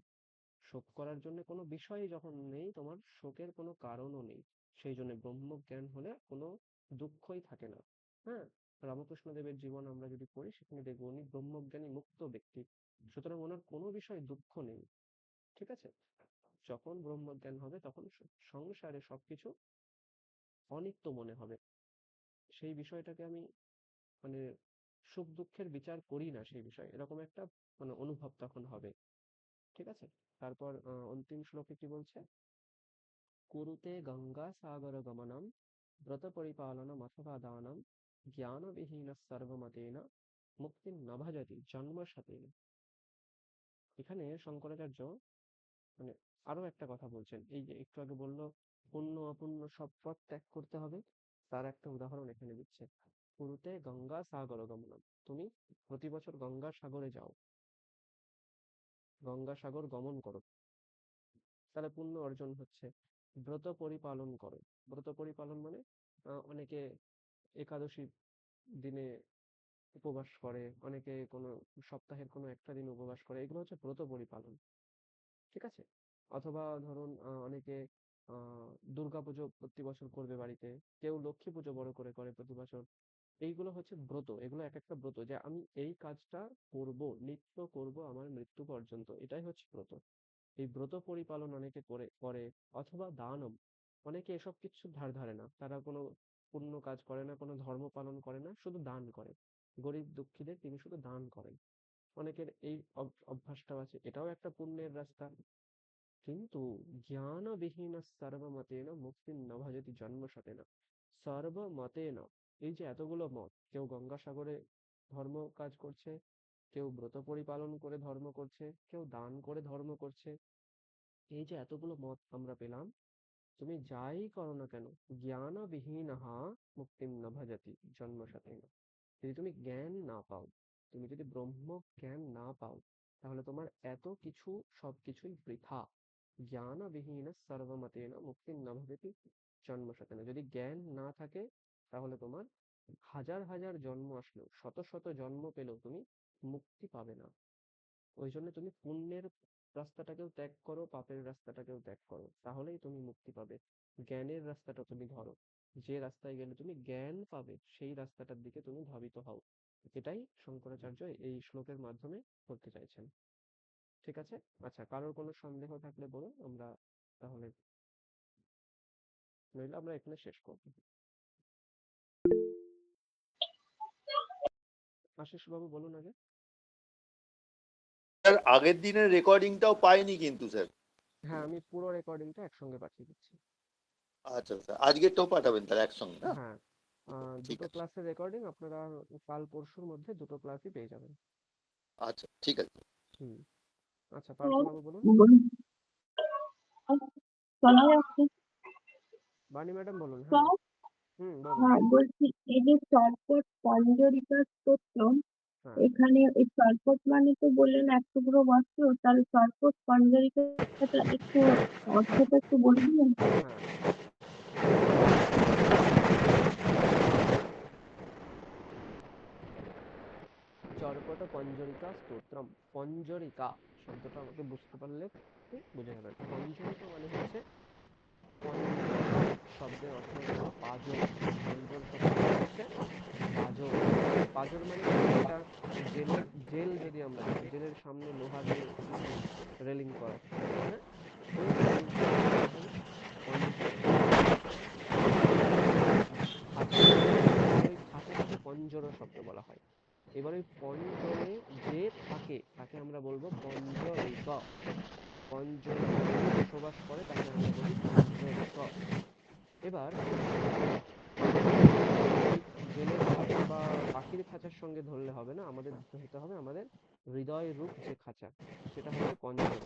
শোক করার জন্য কোনো বিষয়ই যখন নেই, তোমার শোকের কোনো কারণও নেই। সেই জন্য ব্রহ্মজ্ঞান হলে কোনো দুঃখই থাকে না। হ্যাঁ, রামকৃষ্ণ দেবের জীবন আমরা যদি পড়ি সেখানে দেখবো উনি ব্রহ্মজ্ঞানী মুক্ত ব্যক্তি, সুতরাং ওনার কোনো বিষয়ে দুঃখ নেই। ঠিক আছে, যখন ব্রহ্মজ্ঞান হবে তখন সংসারে সবকিছু অনিত্য মনে হবে। সেই বিষয়টাকে আমি মানে সুখ দুঃখের বিচার করি না, সেই বিষয়ে এরকম একটা মানে অনুভব তখন হবে। ঠিক আছে, তারপর অন্তিম শ্লোকে কি বলছে? কুরুতে গঙ্গা সাগর গমনম ব্রত পরিপালনম অথবা দানম জ্ঞানবিহীন সর্বমতেন মুক্তি ন ভজতি জন্ম সাথেন। এখানে শঙ্করাচার্য মানে আরো একটা কথা বলছেন, এই যে একটু আগে বললো পুণ্য অপুণ্য সব পথ ত্যাগ করতে হবে, তার একটা উদাহরণ এখানে দিচ্ছে। কুরুতে গঙ্গা সাগর গমনম, তুমি প্রতি বছর গঙ্গা সাগরে যাও, গঙ্গা সাগর গমন করো, তাহলে পুণ্য অর্জন হচ্ছে। ব্রত পরিপালন করো, ব্রত পরিপালন মানে অনেকে একাদশী দিনে উপবাস করে, অনেকে কোনো সপ্তাহের কোনো একটা দিন উপবাস করে, এগুলো হচ্ছে ব্রত পরিপালন। ঠিক আছে? অথবা ধরুন অনেকে দুর্গাপুজো প্রতি বছর করবে বাড়িতে, কেউ লক্ষ্মী পুজো বড় করে করে প্রতি বছর। এইগুলো হচ্ছে ব্রত, এগুলো এক একটা ব্রত যে আমি এই কাজটা করব, নিত্য করব আমার মৃত্যু পর্যন্ত, এটাই হচ্ছে ব্রত। এই ব্রত পরিপালন অনেকে করে করে। অথবা দানম, অনেকে এসব কিছু ধার ধারে না, তারা কোনো পুণ্য কাজ করে না, কোনো ধর্ম পালন করে না, শুধু দান করে। গরিব দুঃখীদের তিনি শুধু দান করেন। অনেকের এই অভ্যাসটাও আছে, এটাও একটা পুণ্যের রাস্তা। কিন্তু জ্ঞানবিহীন সর্বমতেন মুক্তির ন ভজতি জন্মশতেন। সর্বমতেন, এই যে এতগুলো মত, কেউ গঙ্গাসাগরে ধর্ম কাজ করছে, কেউ ব্রত পরিপালন করে ধর্ম করছে, কেউ দান করে ধর্ম করছে, এই যে এতগুলো মত আমরা পেলাম, তুমি যাই করো না কেন, জ্ঞানবিহীনহা মুক্তিম ন ভজতি জন্মশতেন। যদি তুমি জ্ঞান না পাও, তুমি যদি ব্রহ্ম জ্ঞান না পাও, তাহলে তোমার এত কিছু সবকিছুই বৃথা। জ্ঞানবিহীন সর্বমতেন মুক্তির ন ভবতি জন্মশতেন। যদি জ্ঞান না থাকে, তাহলে তোমার হাজার হাজার জন্ম আসলেও, শত শত জন্ম পেলেও তুমি মুক্তি পাবে না। ওই জন্য তুমি পুণ্যের রাস্তাটাকেও ত্যাগ করো, পাপের রাস্তাটাকেও ত্যাগ করো, তাহলেই তুমি মুক্তি পাবে। জ্ঞানের রাস্তাটা তুমি ধরো, যে রাস্তায় গেলে তুমি জ্ঞান পাবে, সেই রাস্তাটার দিকে তুমি ধাবিত হও। এটাই শঙ্করাচার্য এই শ্লোকের মাধ্যমে বলতে চাইছেন। ঠিক আছে? আচ্ছা, কারোর কোনো সন্দেহ থাকলে বলুন, আমরা তাহলে নইলে আমরা এখানে শেষ করবো। আশিস বাবু বলুন আগে। স্যার আগের দিনের রেকর্ডিংটাও পাইনি কিন্তু স্যার। হ্যাঁ, আমি পুরো রেকর্ডিংটা একসঙ্গে পাঠিয়ে দিচ্ছি। আচ্ছা স্যার, আজকেরটাও পাঠাবেন তাহলে একসঙ্গে না? হ্যাঁ, ঠিক দুটো আছে। ক্লাসের রেকর্ডিং আপনারা কাল পরশুর মধ্যে দুটো ক্লাসই পেয়ে যাবেন। আচ্ছা ঠিক আছে। হুম। আচ্ছা, পার্থ বাবু বলুন। শোনা যাচ্ছে? বাণী ম্যাডাম বলুন। হ্যাঁ। স্যার, বলুন। হ্যাঁ বলছি, এই যে চটপট পঞ্জরিকা স্তোত্রম, হ্যাঁ। এখানে এই চটপট মানে তো বললেন এক টুকরো বস্ত্র, তাহলে চটপট পঞ্জরিকাটা একটু অর্থটা একটু বলে দিবেন? হ্যাঁ, চরপট পঞ্জরিকা স্তোত্রম। পঞ্জরিকা শব্দটা আমাকে বুঝতে পারলে বুঝে যাবেন। পঞ্জরিকা মানে হচ্ছে পঞ্জর শব্দের অর্থ হচ্ছে পাঁজর। পঞ্জর শব্দের অর্থ হচ্ছে পাঁজর। পাঁজর মানে কি? যেটা জেলের জেল, যদি আমরা দেখি জেলের সামনে লোহা দিয়ে রেলিং করা থাকে, হ্যাঁ, ওই রেলিংটাকে বলা হয় পঞ্জর। খাঁচা, ওই খাঁচাটাকে পঞ্জর শব্দ বলা হয়। এবার ওই পঞ্জরে যে থাকে তাকে আমরা বলবো পঞ্জরিক। পঞ্জরে যে বসবাস করে তাকে আমরা বলি পঞ্জরিক। এবার ওই জেলের খাঁচা বা পাখির খাঁচার সঙ্গে ধরলে হবে না, আমাদের ধরতে হবে আমাদের হৃদয় রূপ যে খাঁচা, সেটা হচ্ছে পঞ্জর।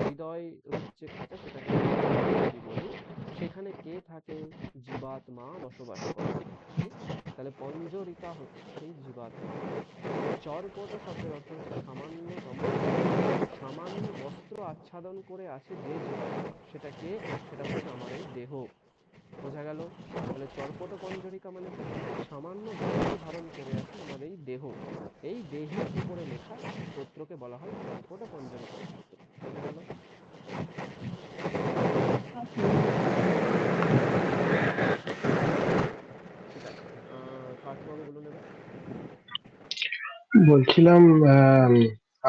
হৃদয় রূপ যে খাঁচা, সেটাকে আমরা পঞ্জর যদি বলি, সেখানে কে থাকে? জীবাত্মা বসবাস করে। তাহলে পঞ্জরিকা হচ্ছে সেই জীবাত্মা। চরপট শব্দের অর্থ হচ্ছে সামান্যতম, সামান্য বস্ত্র আচ্ছাদন করে আছে যে জীবাত্মা, সেটা কে? সেটা হচ্ছে আমার এই দেহ। বোঝা গেল? তাহলে চরপট পঞ্জরিকা মানে কি? সামান্য বস্ত্র ধারণ করে আছে আমার এই দেহ। এই দেহের উপরে লেখা স্তোত্রকে বলা হয় চরপট পঞ্জরিকা স্তোত্র। বোঝা গেল? ঠিক আছে। পার্থবাবু বলুন এবার। বলছিলাম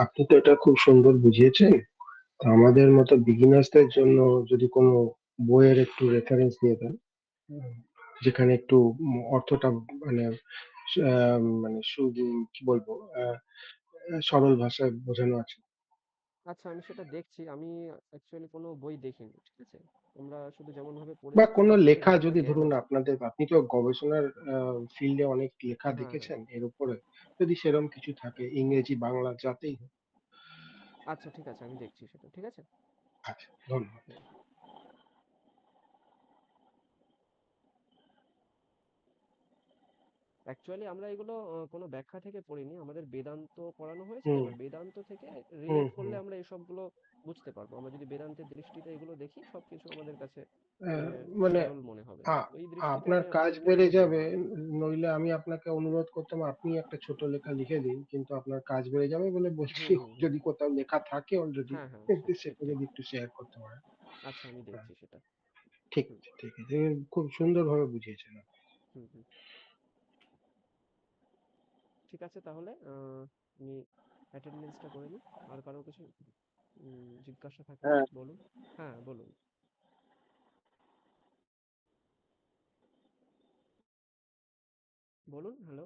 আপনি তো এটা খুব সুন্দর বুঝিয়েছেন। তো আমাদের মতো বিগিনার্সদের জন্য যদি কোনো বইয়ের একটু রেফারেন্স দিয়ে দেন, যেখানে একটু অর্থটা মানে মানে কি বলবো, সরল ভাষায় বোঝানো আছে। আচ্ছা, আমি সেটা দেখছি। আমি অ্যাকচুয়ালি কোনো বই দেখিনি। ঠিক আছে? আমরা শুধু যেমন ভাবে বা পড়েছি কোনো তার থেকে লেখা যতটা যদি জ্ঞান ধরুন আছে। আপনাদের, আপনি তো গবেষণার ফিল্ডে অনেক লেখা হ্যাঁ, হ্যাঁ। দেখেছেন এর উপরে, যদি সেরকম কিছু থাকে ইংরেজি বাংলা যাতেই হোক। আচ্ছা, ঠিক আছে, আমি দেখছি সেটা। ঠিক আছে? আচ্ছা, ধন্যবাদ। হুম। অ্যাকচুয়ালি আমরা এগুলো কোনো ব্যাখ্যা থেকে পড়িনি, আমাদের বেদান্ত পড়ানো হয়েছে তো, হুম এবার বেদান্ত থেকে হুম রিলেট করলে হুম আমরা এসবগুলো বুঝতে পারবো। আমরা যদি বেদান্তের দৃষ্টিতে এগুলো দেখি সবকিছু আমাদের কাছে আহ, মানে মানে সরল মনে হবে। আ- ওই দৃষ্টিতে আপনার আমি কাজ আপনাদেরকে বেড়ে উত্তর যাবে, বললাম। নইলে আমি আপনাকে অনুরোধ করতাম আপনি একটা ছোট লেখা লিখে দিন, কিন্তু আপনার কাজ বেড়ে যাবে বলে বলছি। হুম হুম হুম। যদি কোথাও লেখা থাকে অলরেডি, হ্যাঁ হ্যাঁ, ঠিক সেটা ঠিক। যদি একটু শেয়ার করতে পারেন। আচ্ছা, আমি হ্যাঁ, দেখছি সেটা। ঠিক হুম আছে, ঠিক আছে, খুব সুন্দরভাবে বুঝিয়েছেন। হুম হুম। ঠিক আছে, তাহলে আমি অ্যাটেন্ডেন্সটা করে নিই। আর কারো কিছু জিজ্ঞাসা থাকলে হ্যাঁ, বলুন। হ্যাঁ বলুন। বলুন, হ্যালো।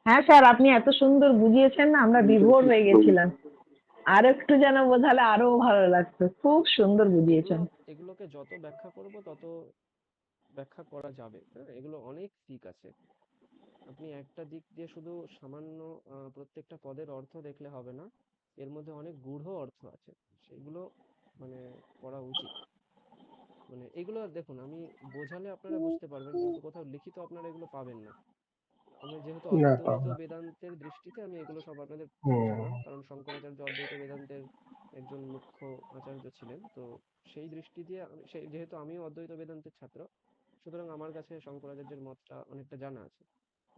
হ্যাঁ স্যার, আপনি এত সুন্দর বুঝিয়েছেন না, আমরা আমি তো বিভোর ঠিক হয়ে বলি। গেছিলাম। আর একটু যেন বোঝালে আরো ভালো লাগতো, খুব সুন্দর এগুলো বুঝিয়েছেন। এগুলোকে যত ব্যাখ্যা করব তত ব্যাখ্যা করা যাবে। হ্যাঁ, এগুলো অনেক দিক আছে। আপনি একটা দিক দিয়ে শুধু সামান্য প্রত্যেকটা পদের অর্থ দেখলে হবে না, এর মধ্যে অনেক গূঢ় অর্থ আছে, সেগুলো মানে পড়া উচিত। মানে এগুলো দেখুন, আমি বোঝালে আপনারা বুঝতে পারবেন, কিন্তু কোথাও লিখিত আপনারা এগুলো পাবেন না। আমি যেহেতু না অদ্বৈত পাবো। বেদান্তের দৃষ্টিতে আমি এগুলো সব আপনাদের হুম বোঝালাম, কারণ শঙ্করাচার্য অদ্বৈত বেদান্তের একজন মুখ্য আচার্য ছিলেন, তো সেই দৃষ্টি দিয়ে সেই যেহেতু আমিও অদ্বৈত বেদান্তের ছাত্র, সুতরাং আমার কাছে শঙ্করাচার্যের মতটা অনেকটা জানা আছে।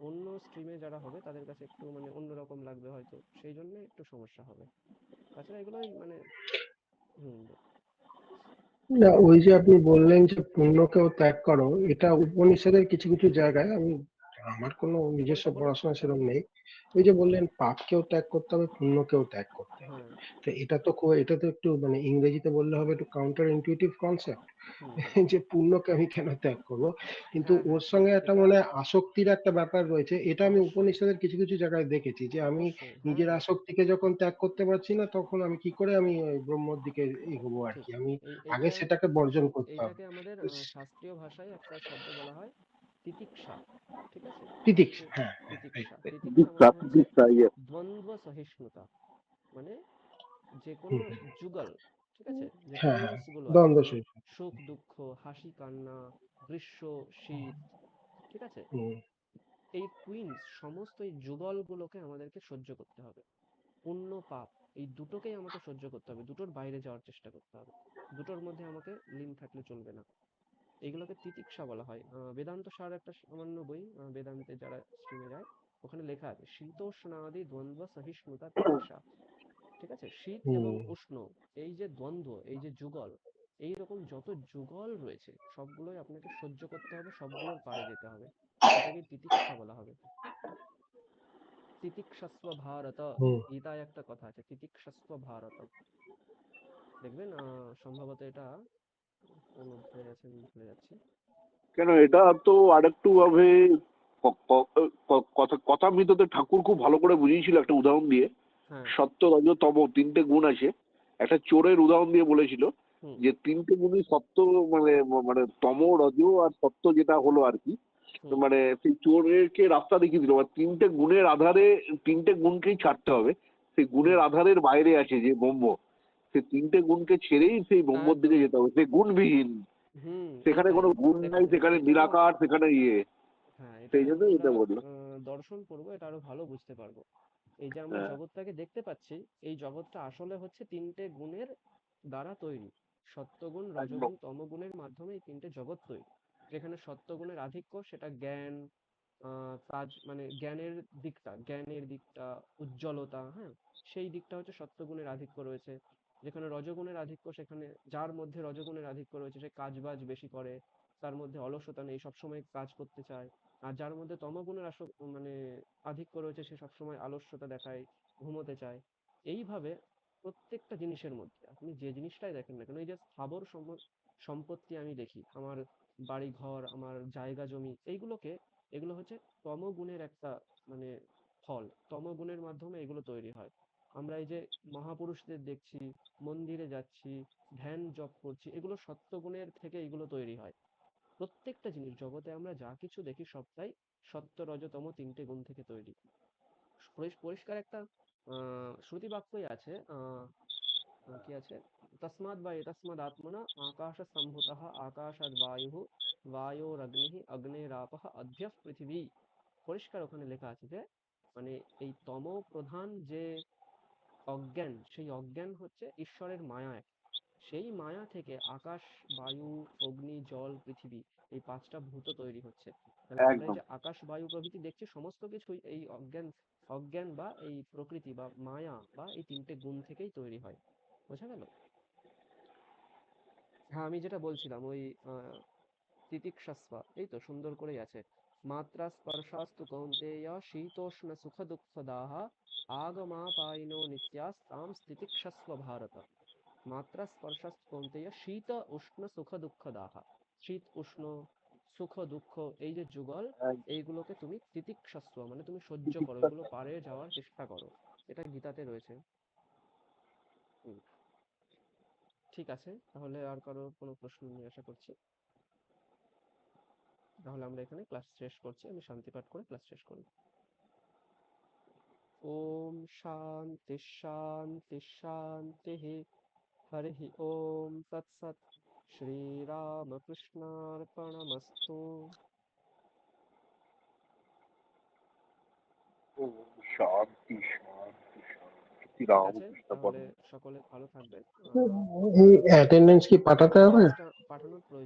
অন্য স্ট্রিমে যারা হবে তাদের কাছে একটু মানে অন্যরকম লাগবে হয়তো, সেই জন্য একটু সমস্যা হবে। তাছাড়া এগুলোই মানে হুম। না, ওই যে আপনি বললেন যে পুণ্যকেও ত্যাগ করো, এটা উপনিষদের কিছু কিছু জায়গায়, আমি আমার কোনো নিজস্ব কোনটা বলুন পড়াশোনা কোনটা সেরকম বলুন। নেই। ওই যে বললেন পাপকেও ত্যাগ করতে হবে, পুণ্যকেও ত্যাগ করতে হবে। হ্যাঁ। তো এটা তো একটু মানে ইংরেজিতে বললে হবে একটু কাউন্টার ইনটিউটিভ কনসেপ্ট। হুম হুম। যে পুণ্যকে আমি কেন ত্যাগ করব, কিন্তু হ্যাঁ ওর হ্যাঁ, ঠিক সঙ্গে একটা এটা। মানে আসক্তির একটা ব্যাপার রয়েছে। এটা আমি অবশ্যই উপনিষদের কিছু কিছু জায়গায় দেখেছি যে আমি অবশ্যই, হ্যাঁ নিজের হ্যাঁ। আসক্তিকে যখন ত্যাগ করতে পারছি না, তখন আমি কি করে আমি ওই ব্রহ্মর দিকে এগোবো আর ঠিক। কি। আমি আগে এইটা সেটাকে বর্জন করতে হবে। এইটাকে আমাদের শাস্ত্রীয় ভাষায় একটা শব্দ বলা হয় তিতিক্ষা। ঠিক আছে? তিতিক্ষা, শাস্ত্রীয় হ্যাঁ হ্যাঁ, তিতিক্ষা। right. তিতিক্ষা দীক্ষা মানে হচ্ছে দীক্ষা ইয়ে। দ্বন্দ্ব সহিষ্ণুতা। মানে যে কোনো হুম, হুম, যুগল, ঠিক আছে? যে হ্যাঁ হ্যাঁ, কুইন্স গুলো আছে, দ্বন্দ্ব মানে শরীর। সুখ দুঃখ, হাসি কান্না, গ্রীষ্ম শীত, ঠিক আছে? হুম এই কুইন্স সমস্ত এই যুগলগুলোকে আমাদেরকে সহ্য করতে হবে। পুণ্য পাপ এই দুটোকেই আমাকে সহ্য করতে হবে, দুটোর বাইরে যাওয়ার চেষ্টা করতে হবে, দুটোর মধ্যে আমাকে লীন থাকলে চলবে না। এইগুলোকে তিতিক্ষা বলা হয়। বেদান্ত সার একটা সামান্য বই, বেদান্তে যারা স্ট্রিমে যায় ওখানে লেখা আছে শীতোষ্ণাদি দ্বন্দ্ব সহিষ্ণুতা তিতিক্ষা। ঠিক আছে? শীত এবং হুম উষ্ণ, এই যে দ্বন্দ্ব, এই যে যুগল, এই রকম যত যুগল রয়েছে সবগুলোই আপনাকে সহ্য করতে হবে, সবগুলোর পারে যেতে হবে, এটাকে তিতিক্ষা বলা হবে। তিতিক্ষস্ব ভারত, হুম। গীতায় একটা কথা আছে তিতিক্ষস্ব ভারত। দেখবেন সম্ভবত এটা কোন অধ্যায়ে আছে আমি ভুলে যাচ্ছি। কেন এটা তো আরেকটু ভাবে কথামৃততে ঠাকুর খুব ভালো করে বুঝিয়েছিল একটা উদাহরণ দিয়ে। হ্যাঁ। সত্য রজ তম তিনটে গুণ আছে। একটা চোরের উদাহরণ দিয়ে বলেছিল হুম যে তিনটে গুণই সত্য, মানে মানে তম রজ আর সত্য যেটা হলো আর কি। হুম মানে সেই চোরকে রাস্তা দেখিয়ে দিল, বা তিনটে গুণের আধারে তিনটে গুণকেই ছাড়তে হবে। সেই হুম। গুণের আধারের বাইরে আছে যে ব্রহ্ম, সেই তিনটে গুণকে ছেড়েই সেই ব্রহ্মর একদম দিকে যেতে একদম। হবে, সেই গুণবিহীন। হুম, সেখানে এইটাই। কোনো গুণ নাই, দেখুন সেখানে এটা তো নিরাকার, সেখানে ইয়ে। হ্যাঁ, এটা সেই যখন জন্য আমরা এটা বললো। দর্শন করব এটা আরো ভালো বুঝতে পারবো। এই যে আমরা হ্যাঁ, জগৎটাকে দেখতে পাচ্ছি, এই জগৎটা আসলে হচ্ছে তিনটে গুণের দ্বারা তৈরি। সত্যগুণ, একদম। রজগুণ, তমগুণের মাধ্যমে এই তিনটে জগৎ তৈরি। যেখানে সত্যগুণের আধিক্য সেটা জ্ঞান, কাজ মানে জ্ঞানের দিকটা, উজ্জ্বলতা, হ্যাঁ, সেই দিকটা হচ্ছে সত্যগুণের আধিক্য রয়েছে। যেখানে রজগুণের আধিক্য, সেখানে যার মধ্যে রজগুণের আধিক্য রয়েছে সে কাজবাজ বেশি করে, তার মধ্যে অলসতা নেই, সবসময় কাজ করতে চায়। আর যার মধ্যে তমগুণের মানে আধিক্য রয়েছে সে সবসময় আলস্যতা দেখায়, ঘুমোতে চায়। এইভাবে প্রত্যেকটা জিনিসের মধ্যে আপনি যে জিনিসটাই দেখেন না কেন, এই যে স্থাবর সম্পত্তি আমি দেখি, আমার বাড়ি ঘর, আমার জায়গা জমি, এগুলো হচ্ছে তমগুণের একটা মানে ফল। তমগুণের মাধ্যমে এগুলো তৈরি হয়। আমরা এই যে মহাপুরুষদের দেখছি, মন্দিরে যাচ্ছি, ধ্যান জপ করছি, এগুলো সত্যগুণের থেকে এগুলো তৈরি হয়। প্রত্যেকটা জিনিস জগতে আমরা যা কিছু দেখি সবটাই সত্য রজতম তিনটে গুণ থেকে তৈরি। পরিষ্কার একটা শ্রুতি বাক্যই আছে, কি আছে, তসমাৎ বা এতস্মাৎ আত্মনা আকাশ সম্ভূতঃ আকাশাৎ বায়ুঃ বায়োরগ্নিঃ অগ্নেরাপঃ অদ্যঃ পৃথিবী। পরিষ্কার ওখানে লেখা আছে যে মানে এই তম প্রধান যে অজ্ঞান, সেই অজ্ঞান হচ্ছে ঈশ্বরের মায়া এক। সেই মায়া থেকে আকাশ, বায়ু, অগ্নি, জল, পৃথিবী এই 5টা ভূত তৈরি হচ্ছে। তাহলে আমরা এই একদম যে আকাশ, বায়ু প্রভৃতি দেখছি সমস্ত কিছুই এই অজ্ঞান বা এই প্রকৃতি বা মায়া বা এই 3টে গুণ থেকেই তৈরি হয়। বোঝা গেল? হ্যাঁ, আমি যেটা বলছিলাম ওই তিতিক্ষাস্বা, এই তো সুন্দর করেই আছে। মাত্রা স্পর্শাস্তু কৌন্তেয় শীতোষ্ণ সুখ দুঃখদাহ আগমাপায়িনো নিত্যাস্তাম তিতিক্ষস্ব ভারত। মাত্রা স্পর্শাস্তু কৌন্তেয় শীত উষ্ণ সুখ দুঃখদাহ। শীত, উষ্ণ, সুখ, দুঃখ, এই যে যুগল, এইগুলোকে তুমি তিতিক্ষস্ব মানে তুমি সহ্য করো, এগুলো পারে যাওয়ার চেষ্টা করো। এটা গীতাতে রয়েছে। হুম, ঠিক আছে, তাহলে আর কারো কোনো প্রশ্ন নিয়ে আশা করছি। তাহলে আমরা এখানে ক্লাস শেষ করছি। আমি শান্তি পাঠ করে ক্লাস শেষ করি। ওম শান্তি শান্তি শান্তি। হরিঃ ওম তৎসৎ। শ্রীরামকৃষ্ণার্পণমস্তু। ওম শান্তি শান্তি শান্তি। ঠিক আছে, রামকৃষ্ণ তাহলে পরম। সকলে ভালো থাকবেন। এই অ্যাটেন্ডেন্স কি পাঠাতে হবে? ক্লাসটা পাঠানোর প্রয়োজন